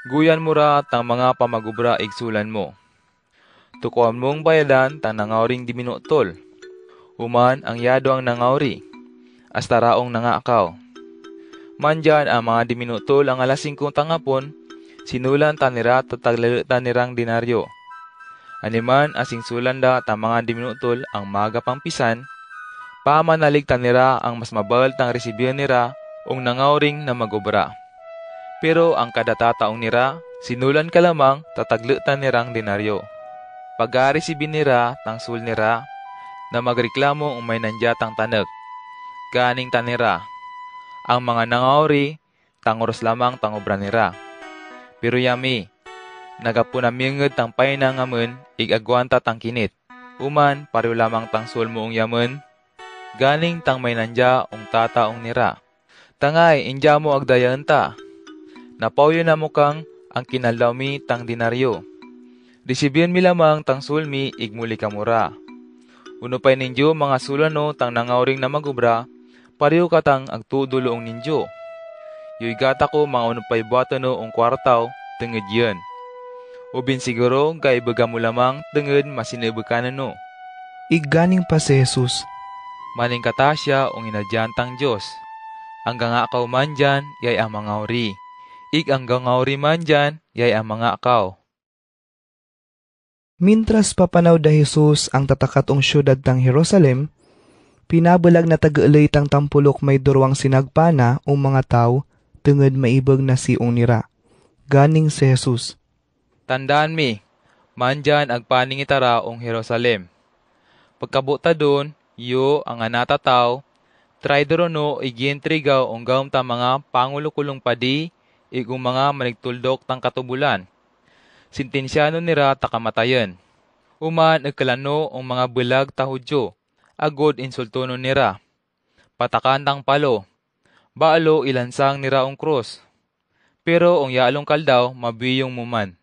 Guyan mo ra tang mga pamagubra igsulan mo. Tukuan mong bayadan tang nangawring diminutol. Uman ang yado ang nangawri, hasta raong nangaakaw. Mandyan ang mga diminutol ang alas 5 tangapon, sinulan tanira tataglalita nirang dinaryo. Animan asing sulanda tang mga diminutol ang maga pampisan, pamanalig tanira ang mas mabal tang resibyo nira ong nangawring na magubra. Pero ang kadatataong nira, sinulan ka lamang tataglutan nirang dinaryo. Pag-aresibin nira tang sul nira, na magreklamo may nandyatang tanek. Ganing tanira, ang mga nangawri, tangoros lamang tangobra nira. Pero yami, nagapunaminged tang painang amun, igagwanta tang kinit. Uman, pareho lamang tang sul moong yamun, ganing tang may nandya ong tataong nira. Tangay, indya mo agdayan ta. Napauyo na mo kang ang kinalaw mi tang dinaryo. Resibiyan mi lamang tang sulmi igmuli kamura. Unupay ninyo mga sulano tang nangawring na magubra, pareho katang agtuduloong ninyo. Yoy gata ko mga unupay buwatano ong kwartaw, tenged yan. Ubin siguro, gaibaga mo lamang tenged masinibakanan no. Igganing pa si Jesus. Maning katasya ong inadyantang Diyos. Ang gangakaw man dyan, yay ang mga uri. Ig ang gangawri man dyan, yay ang mga akaw. Mintras papanaw da Jesus ang tatakatong syudad tang Jerusalem, pinabulag na tagaalay tang tampulok may durwang sinagpana o mga tao, tenged maibag na siong nira. Ganing si Jesus. Tandaan mi, mandyan agpaning itara ong Jerusalem. Pagkabuta doon, yo ang anata tao, traidoro no igientrigaw ong gawm ta mga pangulukulong padi, igong mga manigtuldok tang katubulan. Sintensyano nira takamatayan. Uman agkalano ang mga bulag ta Hudyo, agod insultono nira. Patakan tang palo, baalo ilansang nira ang krus. Pero ang yaalong kaldaw, mabiyong muman.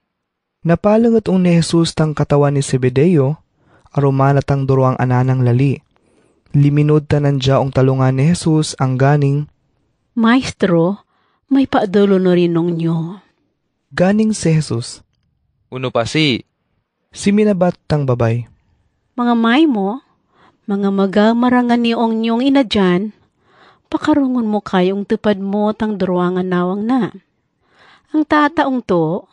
Napalangot ni Jesus tang katawan ni Zebedeo, arumana tang durwang ananang lali. Liminod tanandya ong talungan ni Jesus ang ganing, Maestro, may paadulo na rin nyo. Ganing si Jesus. Uno pa si Minabat tang babay. Mga may mo, mga magamarangan niong nyong inadyan, pakarungon mo kayong tupad mo tang durwangan nawang na. Ang tataong to,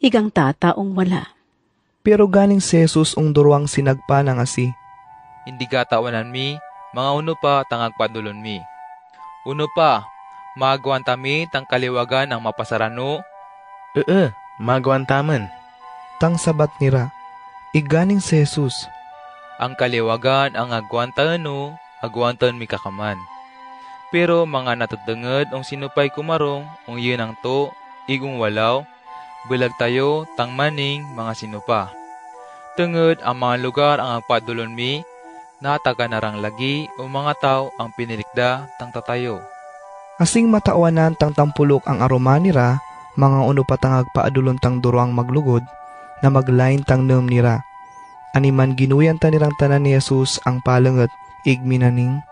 igang tataong wala. Pero ganing si Jesus ong durwang sinagpa ng asi. hindi katawanan mi, mga uno pa tangagpadulon mi. Uno pa, magawan tami tang kaliwagan ang mapasarano. Magawan taman. Tang sabat nira, iganing si Jesus. Ang kaliwagan ang agwantan agwantan mi kakaman. Pero mga natutungod ong sinupay kumarong, ong yun ang to, igong walaw, bulag tayo, tang maning, mga sinupa. Tungod ang mga lugar ang agpadulon mi, nataga narang lagi, o mga tao ang pinilikda, tang tatayo. Asing mataawanan tang tampulok ang aroma nira, mga uno patang agpaadulon tang duruang maglugod, na maglain tang nem nira. Animan ginuyan ta nirang tanan ni Jesus ang palanget, igminaning.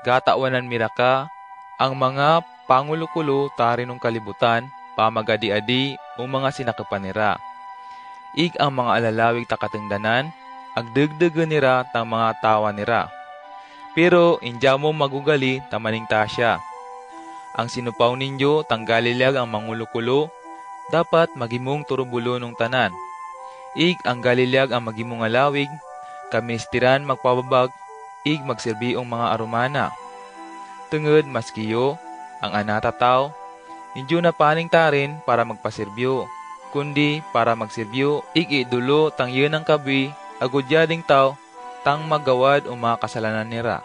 Gatawanan miraka, ang mga pangulukulo tarinong kalibutan, pamagadi-adi o mga sinakapanira. Ig ang mga alalawig takatengdanan, agdegdegen nira tang mga tawa nira. Pero indya mo magugali tamaning tasya. Ang sinupaw ninyo tanggalilag ang mangulukulo, dapat magimong turubulo nung tanan. Ig ang galilag ang magimong alawig, kamistiran magpababag, ig magserbiong mga aromana. Tungod maskiyo, ang anata tao, indyo na paning tarin para magpaserbyo. kundi para magsirbyo, ikidulo tang yun ang kabi, agudyading tao, tang magawad o mga kasalanan nira.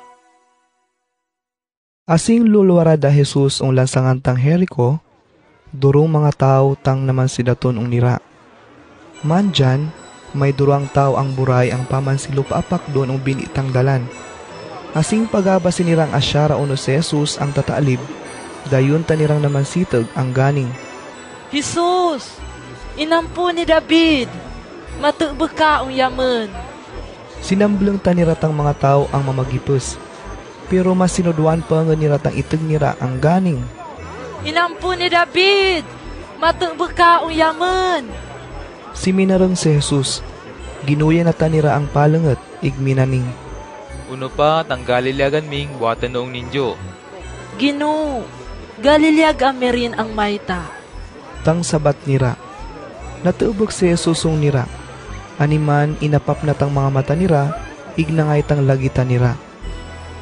Asing luluwara da Jesus ang lansangan tang Jericho, durong mga tao tang naman sidaton ang nira. Mandyan, may durang tao ang buray ang pamansilup apak doon ang binitang dalan. Asing pagaba sinirang asyara uno si Jesus ang tataalib, dayon tanirang naman sitag ang ganing. Jesus! Inampo ni David! Matubag ka ang yaman! Sinambleng taniratang mga tao ang mamagipos, pero mas sinuduan pa nga niratang itag nira ang ganing. Inampo ni David! Matubag ka ang yaman! Siminarang si Jesus, ginuya na tanira ang palangat, igminaning. Uno pa, tang Galileagan ming buhatan noong ninyo. Ginoo, Galileag amerin ang mayta. Tang sabat nira. Natuubog si Jesus ang nira. Animan inapap na tang mga mata nira, ignangay tang lagita nira.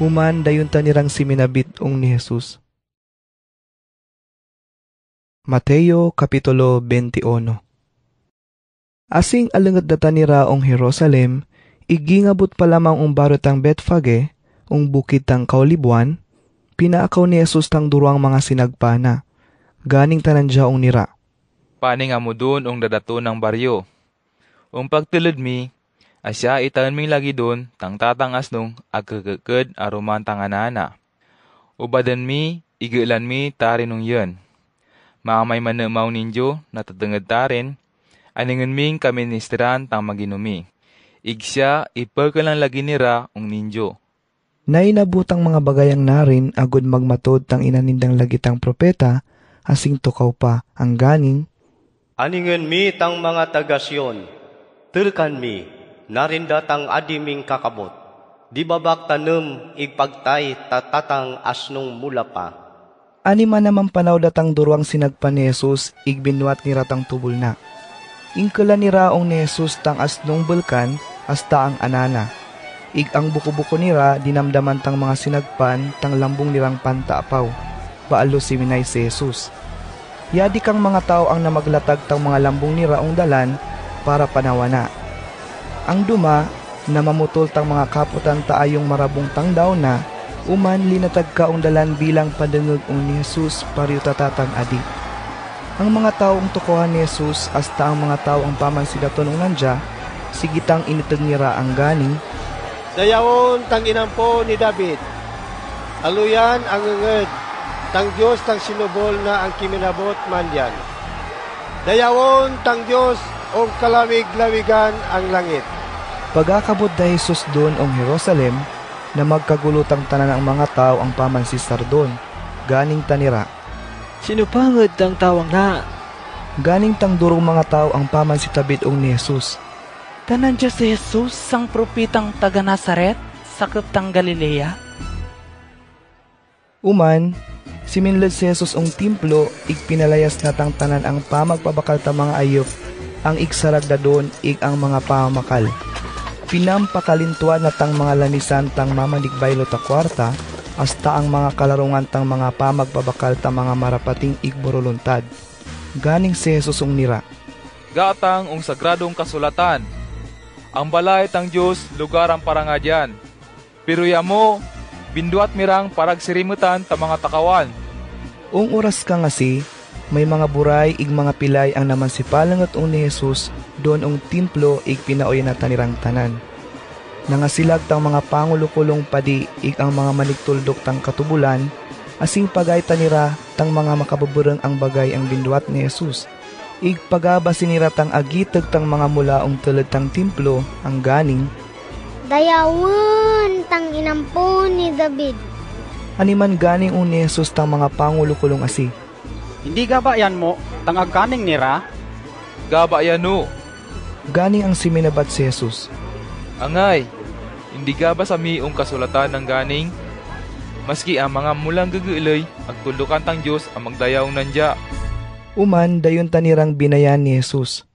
Human dayon tanirang siminabit ong ni Jesus. Mateo Kapitulo 21. Asing alangad data nira ong Jerusalem, igingabot pa lamang ong barotang Betfage, ong bukid tang Kaulibuan, pinaakaw ni Jesus tang duruang mga sinagpana, ganing tanandya ong nira. Paning amo doon ong dadato ng baryo. Ong pagtulad mi, asya itaan ming lagi doon, tang tatangas nung agkakakad aruman tang anana. Ubadan mi, igilan mi tarin nung yun. Maamay manamaw ninyo, natatangad tarin, aningan ming kaministeran tang maginumi. Igsya, ipagkalang lagi nira ong ninyo. Nainabutang mga bagayang narin agud magmatod tang inanindang lagitang propeta, asing tukaw pa ang ganing. Aningan mi tang mga tagasyon, tulkan mi, narinda tang adiming kakabot. Di babak tanem, igpagtay tatatang asnong mula pa. Anima naman panaw datang duruang sinagpan ni Jesus, igbinwat ni ratang tubol na. Ingkala ni raong ni Jesus tang asnong bulkan, hasta ang anana. Ig ang buko-buko nira, dinamdaman tang mga sinagpan, tang lambong nirang pantaapaw. Paalo si minay si Jesus. Yadi kang mga tao ang namaglatag tang mga lambong nira ong dalan, para panawana. Ang duma, na mamutol tang mga kaputan taayong marabong tang daw na, uman linatag ka ong dalan bilang padangag ni Jesus pariyo tatatang adi. Ang mga taong tukuhan ni Jesus hasta ang mga tao ang pamansidaton ng nandya, sigitang initag nira ang ganing. Dayawon tang inampo ni David. Aluyan ang nged, tang Diyos tang sinubol na ang kiminabot mandyan. Dayawon tang Diyos o kalamig-lawigan ang langit. Pagakabot da Jesus doon ong Jerusalem, na magkagulutang tanan ang mga tao ang pamansisar doon, ganing tanira. Sinupangad tang tawang na. Ganing tang durong mga tao ang pamansitabit ong ni Jesus. Tanan dya si Jesus, sang propitang taga Nazaret, sakop tang Galilea. Uman, siminlad si Jesus ong templo, igpinalayas na tang tanan ang pamagpabakal ta mga ayop, ang igsarag da doon, ang mga pamakal. Pinampakalintuan na tang mga lanisan tang mamaligbaylo ta kwarta, hasta ang mga kalarungan tang mga pamagpabakal ta mga marapating igboroluntad. Ganing si Jesus ong nira. Gatang ong sagradong kasulatan. Ang balay tang Diyos, lugar ang parangadyan. Pero yamo, binduat mirang paragsirimutan ta mga takawan. Ung oras ka nga si, may mga buray ig mga pilay ang naman si palangat ong ni Jesus, doon ong templo ig pinaoy na tanirang tanan. Nangasilag tang mga pangulo-kulong padi ig ang mga maligtuldok tang katubulan, asing pagay tanira tang mga makababurang ang bagay ang binduat ni Jesus. Ig pagaba sinira tang agitag tang mga mulaong tulad tang templo ang ganing. Dayawon tang inampo ni David. Animan ganing ung ni Jesus tang mga pangulo-kulong asi. Hindi gabayan mo, tang agganing nira? Gabayan no. Ganing ang siminabat si Jesus. Angay, hindi ga ba sa miong kasulatan ng ganing? Maski ang mga mulang gagulay, agtulukan tang Diyos ang magdayaw nandya. Uman, dayon tanirang binayan ni Jesus.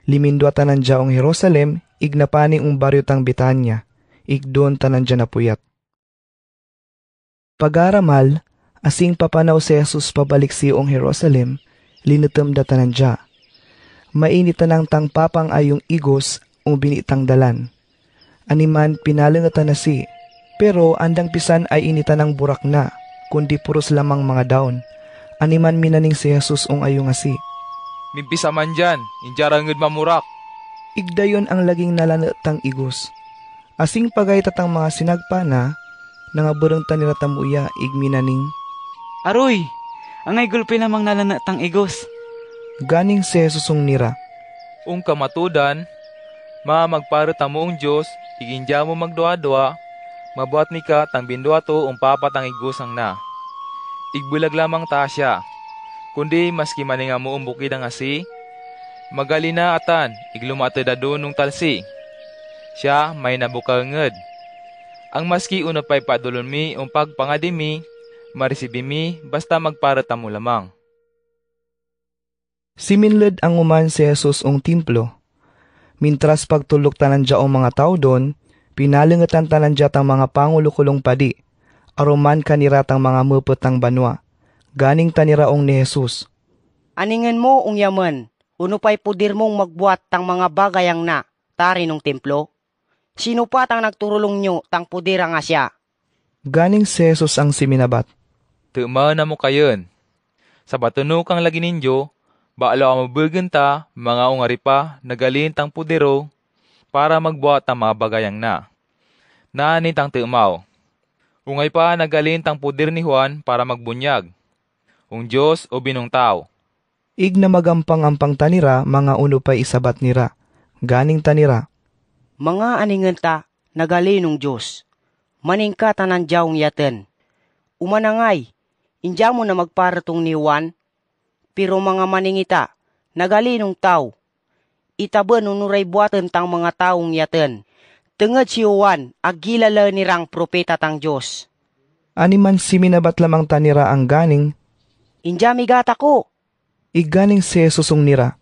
Limindwa tanandya ong Jerusalem, ignapani ong baryo tang Betania, igdoon tanandya na puyat. Pagaramal, asing papanaw si Jesus pabalik si ong Jerusalem, linutom da tanandya. Mainitan ng tang papang ayong igos o binitang dalan. Animan pinalangatan na si, pero andang pisan ay initan ng burak na, kundi puros lamang mga daon. Animan minaning si Jesus ong ayong asi. Mimpisa man dyan, injarangid mamurak. Igdayon ang laging nalanatang igos. Asing pagaytatang mga sinagpa na, nangaburang taniratamuya igminaning. Aroy, angay gulpi lamang nalanatang igos. Ganing si Jesus ong nira. Ung kamatudan, magparata mo ang Diyos, iginja mo magdua-dua, mabuhat ni ka tang bindua to patang igusang na. Igbulag lamang ta siya, kundi maski maninga mo bukid ang asi, magali na atan, iglumate da doon nung talsi. Siya may nabukanged. Ang maski uno pa'y padulon mi pagpangadimi, marisibi mi, basta magparata mo lamang. Siminled ang uman si Jesus ong templo. Mintras pagtulok tanan dya ang mga tao doon, pinalingatan tanan dya tang mga pangulukulong padi, aruman kaniratang mga muputang banwa. Ganing taniraong ni Jesus. Aningan mo ung yaman, uno pa'y pudir mong magbuat tang mga bagayang na, tari nung templo? Sino pa tang nagturulong nyo tang pudir nga siya? Ganing si Jesus ang siminabat. Tuma na mo kayon. Sa batuno kang lagi ninyo, baalo ang mabugan ta, mga ungari pa, nagalin tang pudero, para magbuhat ang mga bagayang na. Naanit ang tumaw. Ungay pa nagalin tang puder ni Juan para magbunyag. Ung Diyos o binong tao. Ig na magampang-ampang tanira, mga uno pa'y isabat nira. Ganing tanira. Mga aningan ta, nagalin ng Diyos. Maning ka tanan jawng yaten. Umanangay, inja mo na magparatong ni Juan, pero mga maningita, nagalinong tao. Itaban unuray buatan tang mga taong yaten. Tengad si Juan, agilala nirang propeta tang Diyos. Animan siminabat lamang tanira ang ganing. Injami gata ko. Iganing si Jesus ong nira.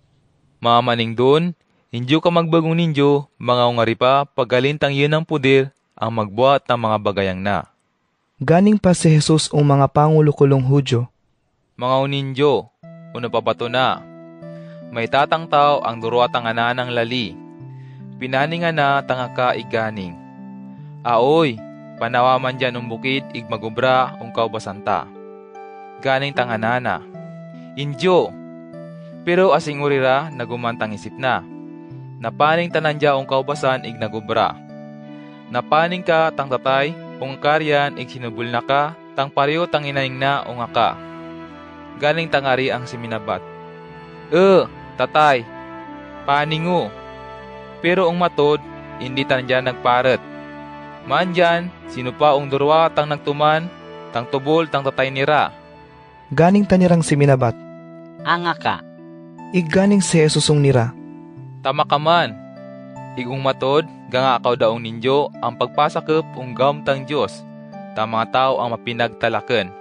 Mga maning doon, injo ka magbagong ninyo, mga ungari pa, paggalintang yun ang pudir, ang magbuhat ng mga bagayang na. Ganing pa si Jesus ong mga pangulukulong Hudyo. Mga uninjo, uno pa bato na. May tatang tao ang duruatang ananang lali. Pinaninga na tangaka iganing. Aoy, panawaman dyan bukid igmagubra kaubasanta. Ganing tanganana. Injo, pero asing urira nagumantang isip na. Napaning tanandya kaubasan ignagubra. Napaning ka tang tatay, karyan sinubul na ka, tang pareho tang inaning na aka. Galing tangari ang siminabat. Tatay, paningo. Pero matod, hindi tanandya nagparet. Mandyan, sino pa durwa tang nagtuman, tang tubol tang tatay nira. Ganing tanirang siminabat. Angaka. Iganing si Jesus ong nira. Tama ka man. Igong matod, gangakaw daong ninyo ang pagpasakop gam tang Diyos. Tang mga tao ang mapinagtalaken.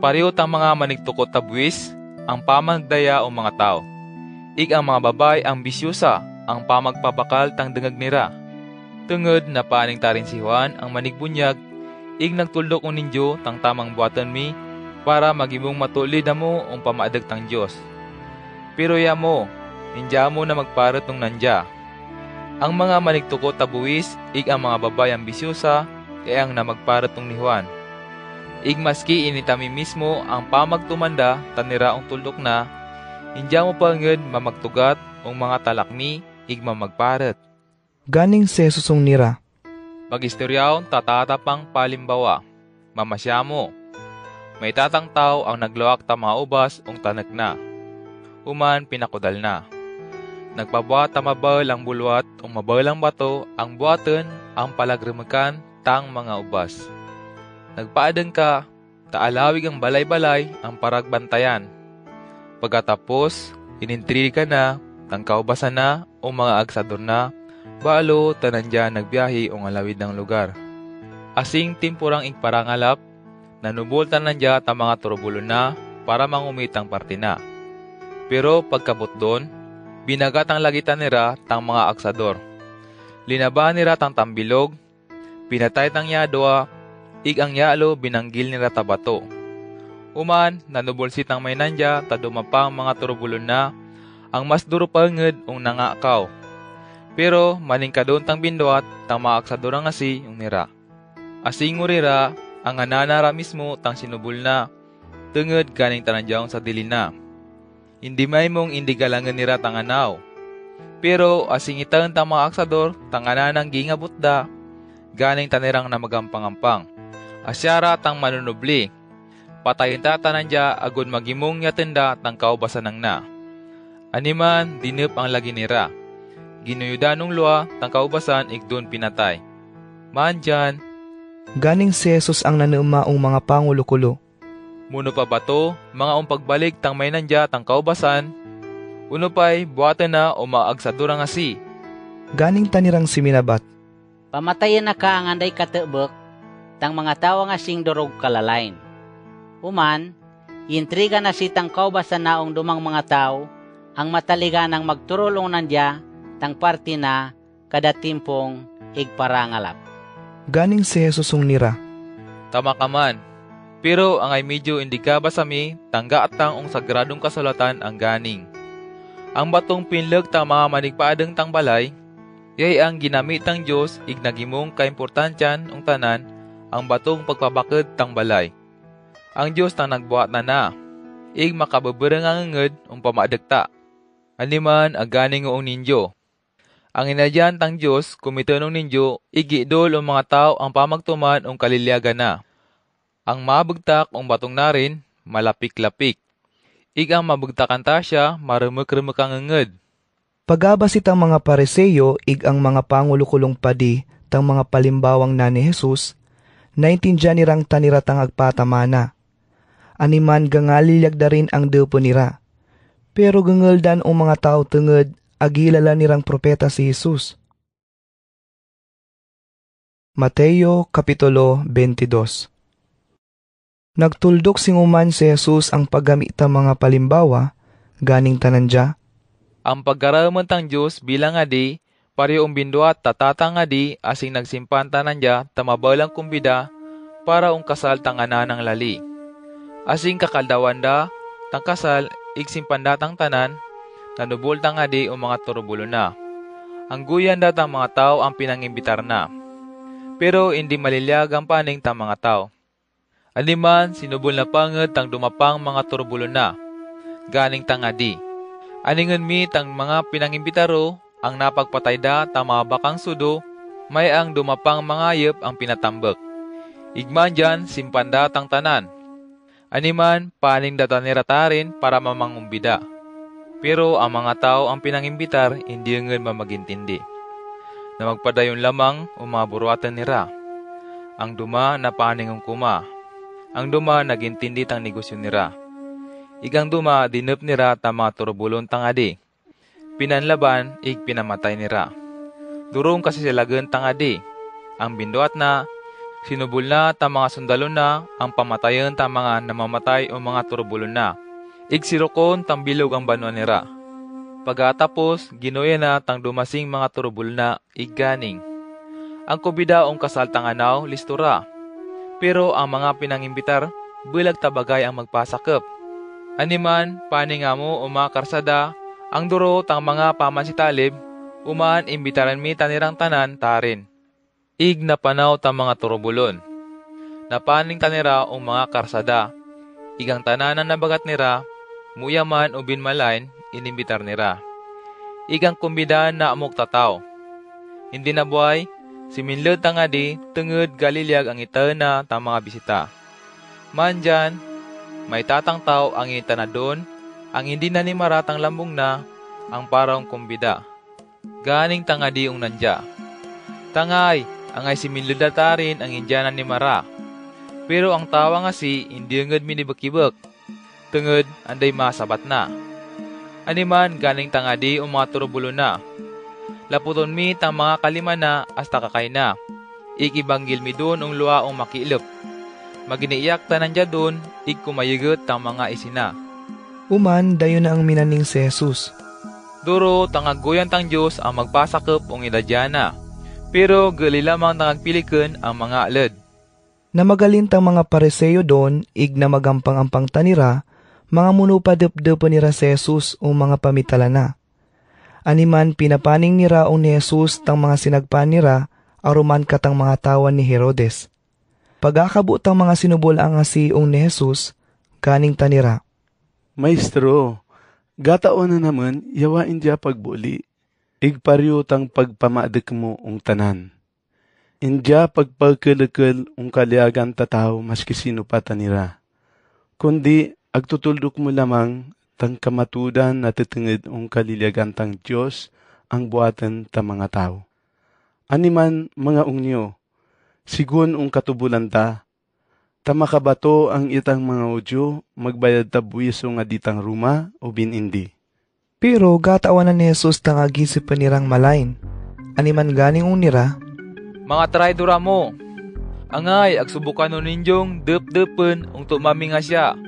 Pareho tang mga manigtukot na buwis, ang pamagdaya o mga tao. Ig ang mga babay ang bisyusa, ang pamagpabakal tang dengag nira. Tungod na paning tarin si Juan ang manigbunyag, ig nagtuldok ninyo tang tamang buatan mi, para magibong matulid na mo pamaadag tang Diyos. Pero ya mo, indya mo na magparat nung nandya. Ang mga manigtukot na buwis, ig ang mga babay ang bisyusa, ang na magparat nung ni Juan. Ig maski initami mismo ang pamagtumanda taniraong tuldok na, indya mo pangad mamagtugat mga talakmi, ig mamagparat. Ganing si Jesus ong nira. Mag-istoryaon tatatapang palimbawa, mamasya mo. May tatang tao ang nagluwak ta mga ubas tanak na. Uman pinakudal na. Nagpabuhat ta mabal ang bulwat mabal ang bato, ang buhaten ang palagrimakan tang mga ubas. Nagpaadeng ka, taalawig ang balay-balay ang paragbantayan. Pagkatapos, inintri ka na, tang kaubasan na mga agsador na, balo tanandya nagbiyahe alawid ng lugar. Asing timpurang igparangalap, nanubultan nandya ta mga turbulo na para mangumitang parte na. Pero pagkabot doon, binagatang lagitan nira tang mga aksador. Linabahan nira tang tambilog, pinatay tang yadwa, ig ang yalo binanggil nira tabato. Uman, nanubulsit ang may nandya ta dumapang mga turbulo na, ang mas duro panged ung nangakaw. Pero maning kadon tang binduat tang maaksadura nga si yung nira. Asing urira ang ananara mismo tang sinubol na, tungod ganing tananjawng sa dilina. Hindi may mong indi galangan nira tang anaw. Pero asing itan tang mga aksador tang ananang gingabot da, ganing tanirang na magampang-ampang. Asyara tang manunubli. Patayin ta tananja agud magimong yatenda tang kaubasan nang na. Animan dinep ang lagi nira. Ginuyudan nung lua tang kaubasan igdon pinatay. Manjan, ganing si Jesus ang nanumaong mga pangulukulo. Muno pa bato, mga pagbalik tang may nandya tang kaubasan, uno pa'y buwatan na o maagsadura nga si. Ganing tanirang siminabat. Pamatayan na ka ang anday katebek, tang mga tawa nga sing durog kalalain. Uman, intriga na si tang kaubasan naong dumang mga tao, ang mataliga ng magturulong nandya, tang parti na kada timpong igparangalap. Ganing si Jesus ung nira. Tama ka man. Pero ang ay medyo hindi ka ba sami, tangga at tang sagradong kasulatan ang ganing. Ang batong pinleg tang mga manigpaadeng tang balay, yay ang ginamit tang Diyos ignagimong kaimportansyan ung tanan ang batong pagpabaked tang balay. Ang Diyos tang nagbuhat na ig makababereng ang nged ung pamadagta. Animan ang ganing ung ninyo. Ang inadyan tang Diyos kumitunong ninyo igidol ang mga tao ang pamagtuman ung kalilyagan na. Ang mabagtak ung batong narin malapik-lapik. Ig ang mabagtakan ta siya marumuk-rumuk ang nged. Pagabasit ang mga Pariseo ig ang mga pangulukulong padi tang mga palimbawang na ni Jesus, naintindihan nirang taniratang agpatamana. Animan gangalilyag da rin ang depo nira. Pero gangaldan ang mga tao tungod agilala nirang propeta si Jesus. Mateo Kapitulo 22. Nagtuldok singuman si Jesus ang paggamit ng mga palimbawa, ganing tanandya. Ang pagkaraman tang Diyos bilang adi, parehong binduat tatatang adi asing nagsimpan tanandya tamabalang kumbida para ung kasal tang ananang lali. Asing kakaldawanda, tang kasal, igsimpan datang tanan, nanubol tang adi o mga turubulo na. Ang guyan datang mga tao ang pinangimbitar na. Pero hindi maliliag ang paning tang mga tao. Aliman, sinubol na panged tang dumapang mga turubulo na. Ganing tang adi. Aningan mi tang mga pinangimbitaro, ang napagpatay da tang mga bakang sudo, may ang dumapang mga ayep ang pinatambak. Igman dyan, simpan datang tanan. Animan, paning dataniratarin para mamangumbida. Pero ang mga tao ang pinangimbitar, hindi ngeen mamagintindi. Na magpadayon lamang o mga buruatan nira. Ang duma na paning kuma. Ang duma nagintindi tang negosyo nira. Igang duma dinep nira ta mga turbulon tang adi. Pinanlaban, ig pinamatay nira. Durong kasi silagan tang adi. Ang binduat na, sinubol na ta mga sundalo na, ang pamatayan ta mga namamatay o mga turbulon na. Igsirokon tang bilog ang banwa nira. Pagkatapos, ginoya na tang dumasing mga turbulon na igganing. Ang kubida ong kasal tang anaw, listura. Pero ang mga pinangimbitar, bulag tabagay ang magpasakop. Animan, paning mo o mga karsada, ang duro tang mga pamansitalib, umaan imbitaran mi tanirang tanan tarin. Ig na panaw tang mga turbulon. Napaning tanira o mga karsada, igang tananan na bagat nira, muyaman o binmalain, inimbitar nira. Igang kumbidaan na amok tataw. Hindi na buhay, si minlod tangadi, tungod galilyag ang itana tang mga bisita. Mandyan, may tatang tao ang itana doon, ang hindi na ni maratang lambong na, ang parang kumbida. Ganing tangadi ang nandya. Tangay, angay si minlod datarin ang indyanan ni Mara. Pero ang tawa nga si, hindi ngad minibakibak. Tungod, anday masabat na. Animan, ganing tangadi o mga turubulo na. Laputon mi tang mga kalima na hasta kakay na. Ikibanggil mi doon ang luwa ang makiilap. Maginiiyak tanan dya doon, kumayigot tang mga isina. Uman, dayo na ang minaning si Jesus. Duro, tangagoyan tang Diyos ang magpasakop ang idadyana. Pero gali lamang tangagpilikan ang mga alad. Na magalintang mga Pariseo doon, ig na magampang-ampang tanira, Mga muno pa depdepo nira si Jesus o mga pamitala na. Animan pinapaning nira o ni Jesus tang mga sinagpan nira, aruman katang mga tawan ni Herodes. Pagakabutang mga sinubol ang asiong ni Jesus, ganing tanira. Maestro, gataon na naman, yawa indya pagbuli. Igparyo tang pagpamadik mo ung tanan. Indya pagpagkalakal ung kaliagan tataw maski sino pa tanira. Kundi agtutuldok mo lamang tang kamatudan na titenged ung kaliliagan tang Diyos ang buatan ta mga tao. Animan mga ungniyo, sigun ung katubulan ta, tamakabato ang itang mga udyo, magbayad ta buwiso nga ditang ruma o binindi. Pero gatawanan ni Jesus tang agisip nirang malain. Animan ganing unira, Mga traidora mo, angay agsubukan no ninyong dep-depen ung tumami nga siya.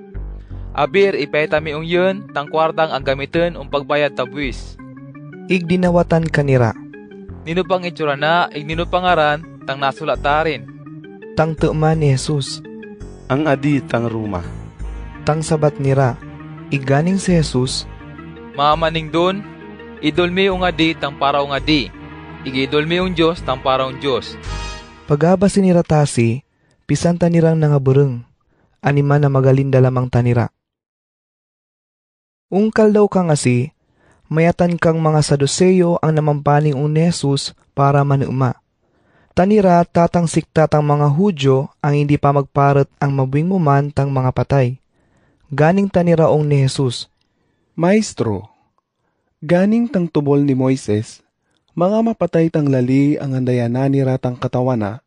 Abir ipaytami ung yun, tang kwartang ang gamitin ung pagbayad ta buwis. Igdinawatan kanira. Nino pang itsura na, nino pangaran, tang nasulat ta rin. Tang tuman ni Jesus. Ang adi tang ruma. Tang sabat nira, iganing si Jesus. Mamaning dun, idolmi ung adi tang para ung adi. Igidolmi ung Diyos tang para ung Diyos. Pagaba siniratasi, pisan tanirang nangabureng. Anima na magalinda lamang tanira. Ungkal daw kang asi, mayatan kang mga Saduseyo ang namampaning ung ni Jesus para manuma. Tanira tatang siktatang mga Hudyo ang hindi pa magparet ang mabuing muman tang mga patay. Ganing tanira ong ni Jesus. Maestro, ganing tang tubol ni Moises, mga mapatay tang lali ang andayanan ni ratang katawana,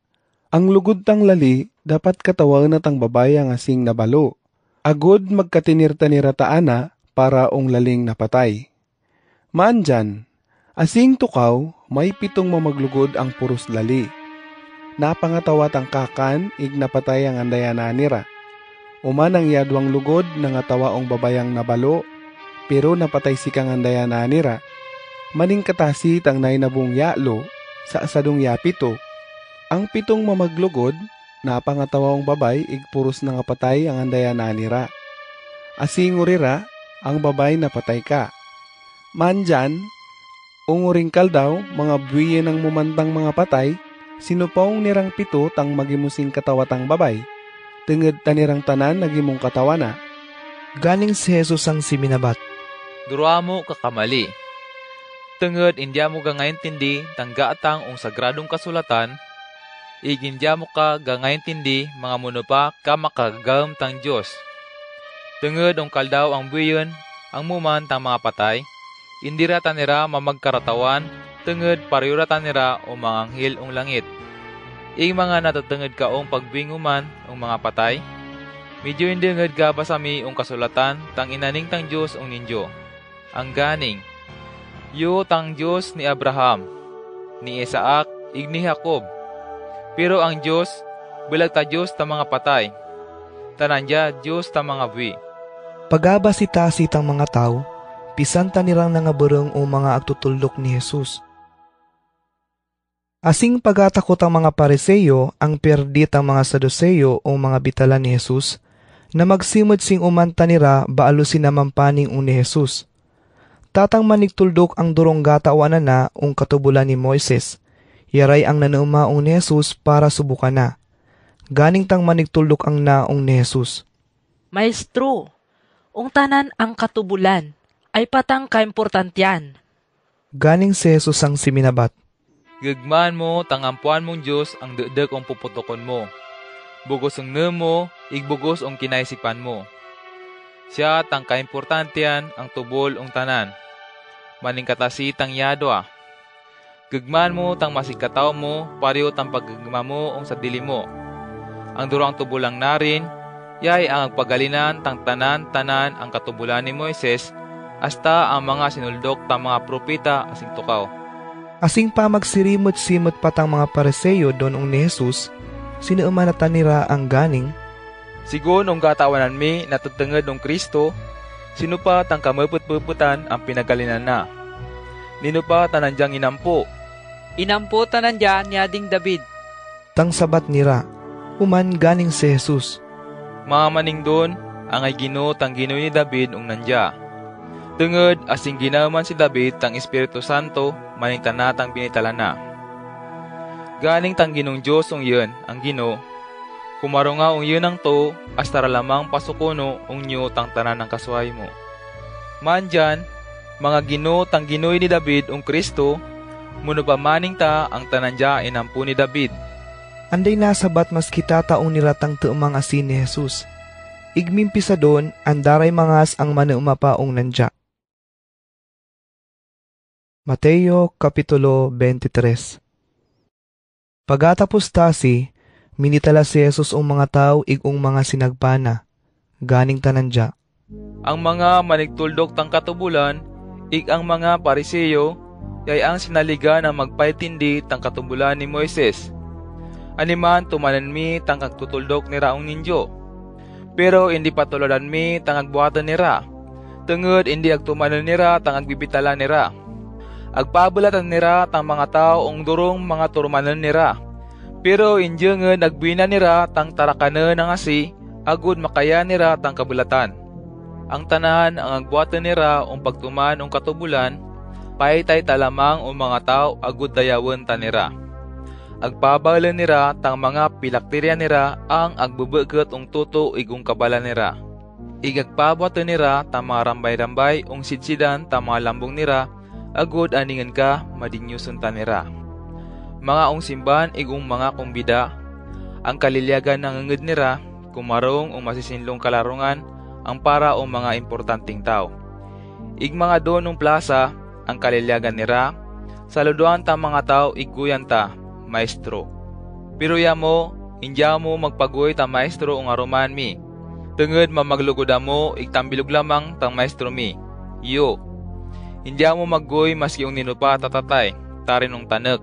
ang lugod tang lali dapat katawag na tang babae ang asing nabalo. Agod magkatinirta ni rataana para ong laling napatay. Maandyan, asing tukaw, may 7 mamaglugod ang puros lali. Napangatawat ang kakan, ignapatay ang andayanan nira. Uman ang yadwang lugod, nangatawa ong babayang nabalo, pero napatay si kang andayanan nira. Maning katasi tang nainabong yalo, sa asadong yapito. Ang 7 mamaglugod, napangatawa ong babay, igpuros na nga patay ang andayanan nira. Asingurira, ang babay napatay ka. Mandyan, unguring kaldaw, mga buwiye ng mumantang mga patay, sinupaong nirang 7 tang magimusing katawatang babay, tenged tanirang tanan nagimong katawana. Ganing si Jesus ang siminabat. Durwa mo kakamali. Tenged indya mo gangayintindi tanggaatang ung sagradong kasulatan, igindya mo ka gangayintindi mga muno pa ka makagagam tang Diyos. Tenged ung kaldaw ang buyon, ang muman tang mga patay, indira tanira mamagkaratawan, tenged pariyura tanira o mga anghel ung langit. Ing mga natatenged ka ung pagbinguman ung mga patay, medyo indenged ka basami ung kasulatan tang inaning tang Diyos ung ninyo. Ang ganing, yu tang Diyos ni Abraham, ni Isaac, ig ni Jacob. Pero ang Diyos, bilag ta Diyos ta mga patay, tanandya Diyos ta mga buwi. Pagaba si tasi tang mga tao, pisan tanirang nangabureng o mga agtutulok ni Jesus. Asing pagatakot ang mga Pariseyo, ang perdit ang mga Saduseyo o mga bitala ni Jesus, na magsimod sing umanta nira baalo sinamampaning ni Jesus. Tatang manigtuldok ang durong gatawanan na ung katubulan ni Moises, yaray ang nanumaong ni Jesus para subukan na. Ganing tang manigtuldok ang naong ni Jesus. Maestro, ung tanan ang katubulan, ay patang kaimportantyan. Ganing si Jesus ang siminabat. Gagmaan mo, tangampuan mong Diyos ang degdeg ang puputokon mo. Bugos ang mo, igbugos ang kinaisipan mo. Siya tang kaimportantyan ang tubol ang tanan. Maning katasi tang yadwa. Gagmaan mo tang masikataw mo, pariyo tang paggagma mo ang sa dili mo. Ang durang tubulang narin, yay ang agpagalinan tang tanan-tanan ang katubulan ni Moises, hasta ang mga sinuldok tang mga propeta asing tukaw. Asing pa magsirimot-simot patang mga Pariseyo doon ni Jesus, sinuumanatan nira ang ganing. Sigun ang gatawanan mi natutenged ng Kristo, sino pa tang kamaput-puputan ang pinagalinan na. Nino pa tanandyang inampo. Inampo tanandya ni Ading David. Tang sabat nira, uman ganing si Jesus. Mga maning doon, ang ay Ginoo tang Ginoo ni David ung nandya. Tungod asing ginaman si David tang Espiritu Santo maning tanatang binitala na. Galing tang Ginong Diyos ung yun ang Ginoo, kumaro nga ung yun ang to astara lamang pasukuno ung nyo tang tanan ng kasway mo. Mandyan, mga Ginoo tang Ginoo ni David ung Kristo, muno pa maning ta ang tanandya inampu ni David. Anday nasabat mas kita taong niratang teumang asin ni Jesus. Igmimpi sa doon, andaray mangas ang manuumapaong nandya. Mateo Kapitulo 23. Pagkatapos tasi, minitala si Jesus ang mga tao igong mga sinagpana, ganing tanandya. Ang mga manigtuldok tang katubulan, ang mga Pariseyo, yay ang sinaligan ang magpaitindi tang katubulan ni Moises. Animan tumanan mi tang kagtutuldok ni raong ninyo. Pero hindi patuladan mi tang agbuhatan nira. Tungod hindi agtumanan nira tang agbibitala nira. Agpabulatan nira tang mga tao ong durong mga turumanan nira. Pero indyenged agbina nira tang tarakanen ng asi, agud makaya nira tang kabulatan. Ang tanan ang agbuhatan nira ong pagtuman ong katubulan, paitay talamang ong mga tao agud dayawen ta nira. Agpabalan nira tang mga pilakterya nira ang agbebeket ong tuto igong kabalan nira. Igagpabuhatan nira tang mga rambay-rambay ong sidsidan tang mga lambong nira, agud aningan ka madinyuson ta nira. Mga ong simban igong mga kumbida, ang kalilyagan ng nged nira, kumarong ong masisinlong kalarungan, ang para ong mga importanteng tao. Ig mga doon ong plaza, ang kalilyagan nira, saludoan ta mga tao iguyan ta, maestro. Pero ya mo, indya mo magpagoy ta maestro ong aruman mi. Tungod mamaglugoda mo, igtambilog lamang tang maestro mi. Yo. Indya mo maggoy maski ung ninupa tatatay, tarin ung tanek.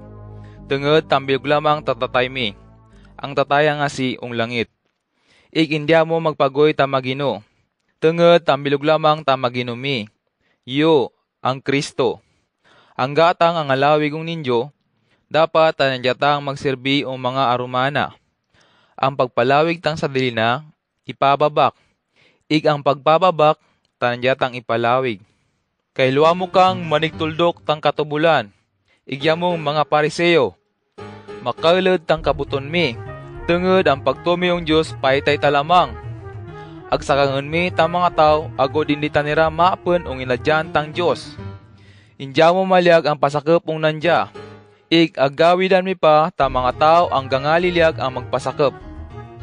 Tungod tambilog lamang tatatay mi. Ang tataya nga si ung langit. Indya mo magpagoy ta magino. Tungod tambilog lamang ta magino mi. Yo, ang Kristo. Ang gatang ang alawig ung ninyo, dapat tanandyatang magserbi ung mga arumana. Ang pagpalawig tang sadili na, ipababak. Ang pagpababak, tanandyatang ipalawig. Kay luwa mo kang manigtuldok tang katubulan, igya mong mga Pariseyo. Makaulod tang kabuton mi, tungod ang pagtumiong Diyos paitay talamang. Agsakangan mi tang mga tao, agod hindi tanira maapon ong inadyan tang Diyos. Indya mo malyag ang pasakop ong nandya. Agawidan mi pa tang mga tao ang gangalilyag ang magpasakop.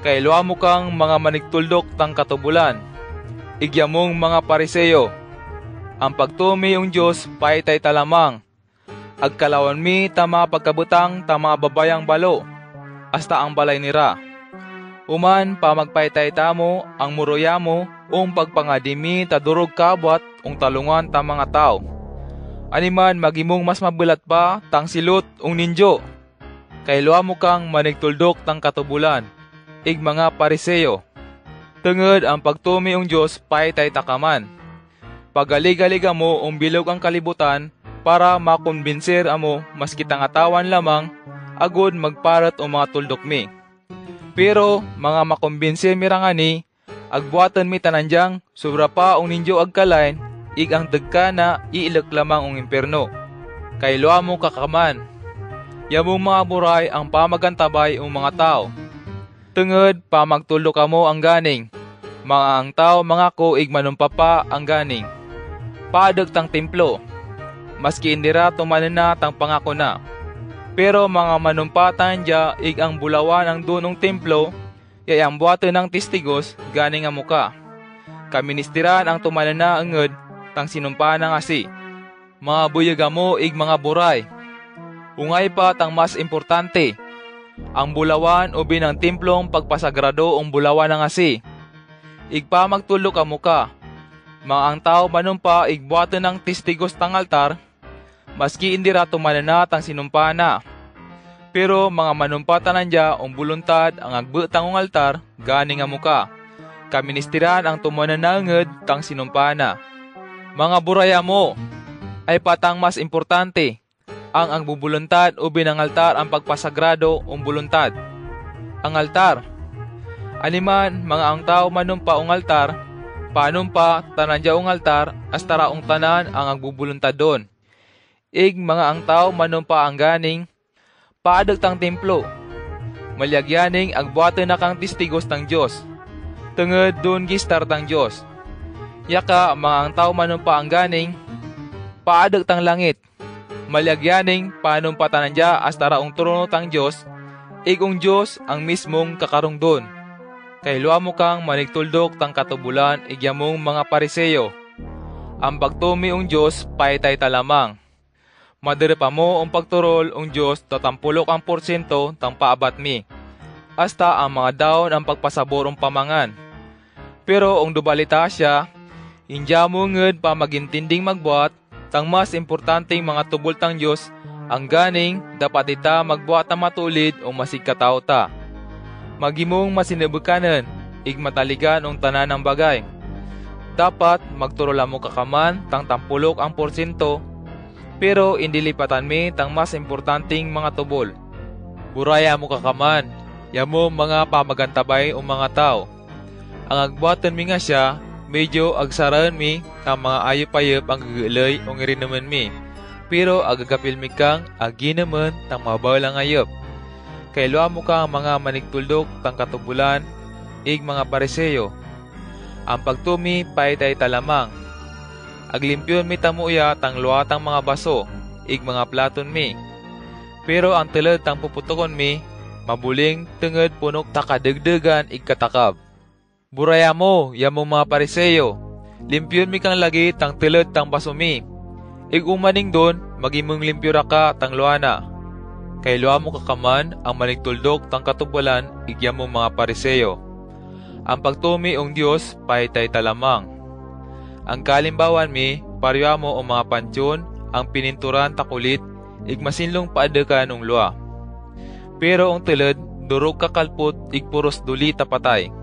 Kay luwa mo kang mga manigtuldok tang katubulan, igya mong mga Pariseyo. Ang pagtumi yung Diyos paitay talamang. Agkalawan mi tama pagkabutang tama babayang balo, hasta ang balay nira. Uman pa magpaitay tamo ang muroya mo ung pagpangadimi tadurog kabwat ung talungan ta mga tao. Animan magimong mas mabulat pa tang silot ung ninjo. Kay luwa mo kang manigtuldok tang katubulan, mga Pariseyo. Tungod ang pagtumi yung Diyos paitay takaman. Pagalig-aliga mo bilog ang kalibutan para makumbinser amo maski tangatawan lamang agud magparat o mga tuldok mi. Pero mga makumbinser mirangani, agbuatan mi tanandyang sobra pa ong ninyo agkalain, ang dagka na iilak lamang ong imperno. Kay luwa mo kakaman. Yamong mga buray ang pamagantabay ong mga tao. Tungod pamagtuldok amo ang ganing. Mga ang tao mga ko manumpapa ang ganing. Padag tang templo, maski indira tumanan na tang pangako na. Pero mga manumpatan dya ang bulawan ang dunong templo, ang buhaton ng testigos ganing ang muka. Kaministiran ang tumanan na angod tang sinumpa ng asi. Mga buyaga mo mga buray. Ungay pa tang mas importante, ang bulawan o binang templong pagpasagrado ang bulawan ng asi. Igpa magtulok ang muka. Mga ang tao manumpa igbuhaton ng testigos tang altar, maski indira tumanan tang sinumpa na. Pero mga manumpa tanandya ang buluntad ang agbutang ng altar ganing ang muka. Kaministiran ang tumanan na anged tang sinumpa na. Mga buraya mo ay patang mas importante, ang bubuluntad o binang altar ang pagpasagrado ang buluntad. Ang altar. Aliman mga ang tao manumpa ang altar, Paanong pa tanan jaong altar as taraong tanan ang agbubuluntad doon. Ig mga ang tao manumpa ang ganing paadag tang templo. Malyagyaning agbuhaten na kang testigos tang Diyos. Tungod doon gistar tang Diyos. Yaka mga ang tao manumpa ang ganing paadag tang langit. Malyagyaning panumpa tanan ja as taraong trono tang Diyos. Igong Diyos ang mismong kakarong doon. Kay luwa mo kang manigtuldok tang katubulan igyamong mga pariseyo. Ang pagtumi ong Diyos paitay talamang. Madere pa mo ang pagturol ong Diyos tatampulok ang porsyento tang paabat mi. Hasta ang mga daon ang pagpasabor ong pamangan. Pero ong dubalita siya, indya mo nged pa magintinding magbuhat tang mas importanteng mga tubol tang Diyos ang ganing dapat ita magbuhat na matulid o masigkatao ta. Magimong masinabakanan, igmataligan ang tanan ng bagay. Dapat magturula mo kakaman, tang tampulok ang porsyento, pero indilipatan mi tang mas importanteng mga tubol. Buraya mo kakaman, yamo mga pamagantabay o mga tao. Ang agbuatan mi nga siya, medyo agsarahan mi, tang mga ayop-ayop ang gagulay o ngirinaman mi. Pero agagapil mi kang aginaman tang mabaw lang ayop. Kay luwa mo kang mga manigtuldok tang katubulan, ig mga pariseyo. Ang pagtumi paitay talamang. Aglimpyon mi tamuya tang luwa tang mga baso, ig mga platon mi. Pero ang tilad tang puputokon mi, mabuling tungod punok takadagdagan ig katakab. Buraya mo, yamong mga pariseyo. Limpyon mi kang lagi tang tilad tang baso mi. Ig umaning doon, magimong limpyura ka tang luwa na. Kay luwa mo kakaman ang manigtuldok tang katubulan igyan mo mga pariseyo. Ang pagtumi ong Diyos paitay talamang. Ang kalimbawan mi, parya mo o mga pansyon, ang pininturan takulit, igmasinlong paadakan ong luwa. Pero ong tilad, durog kakalpot, igpuros duli tapatay.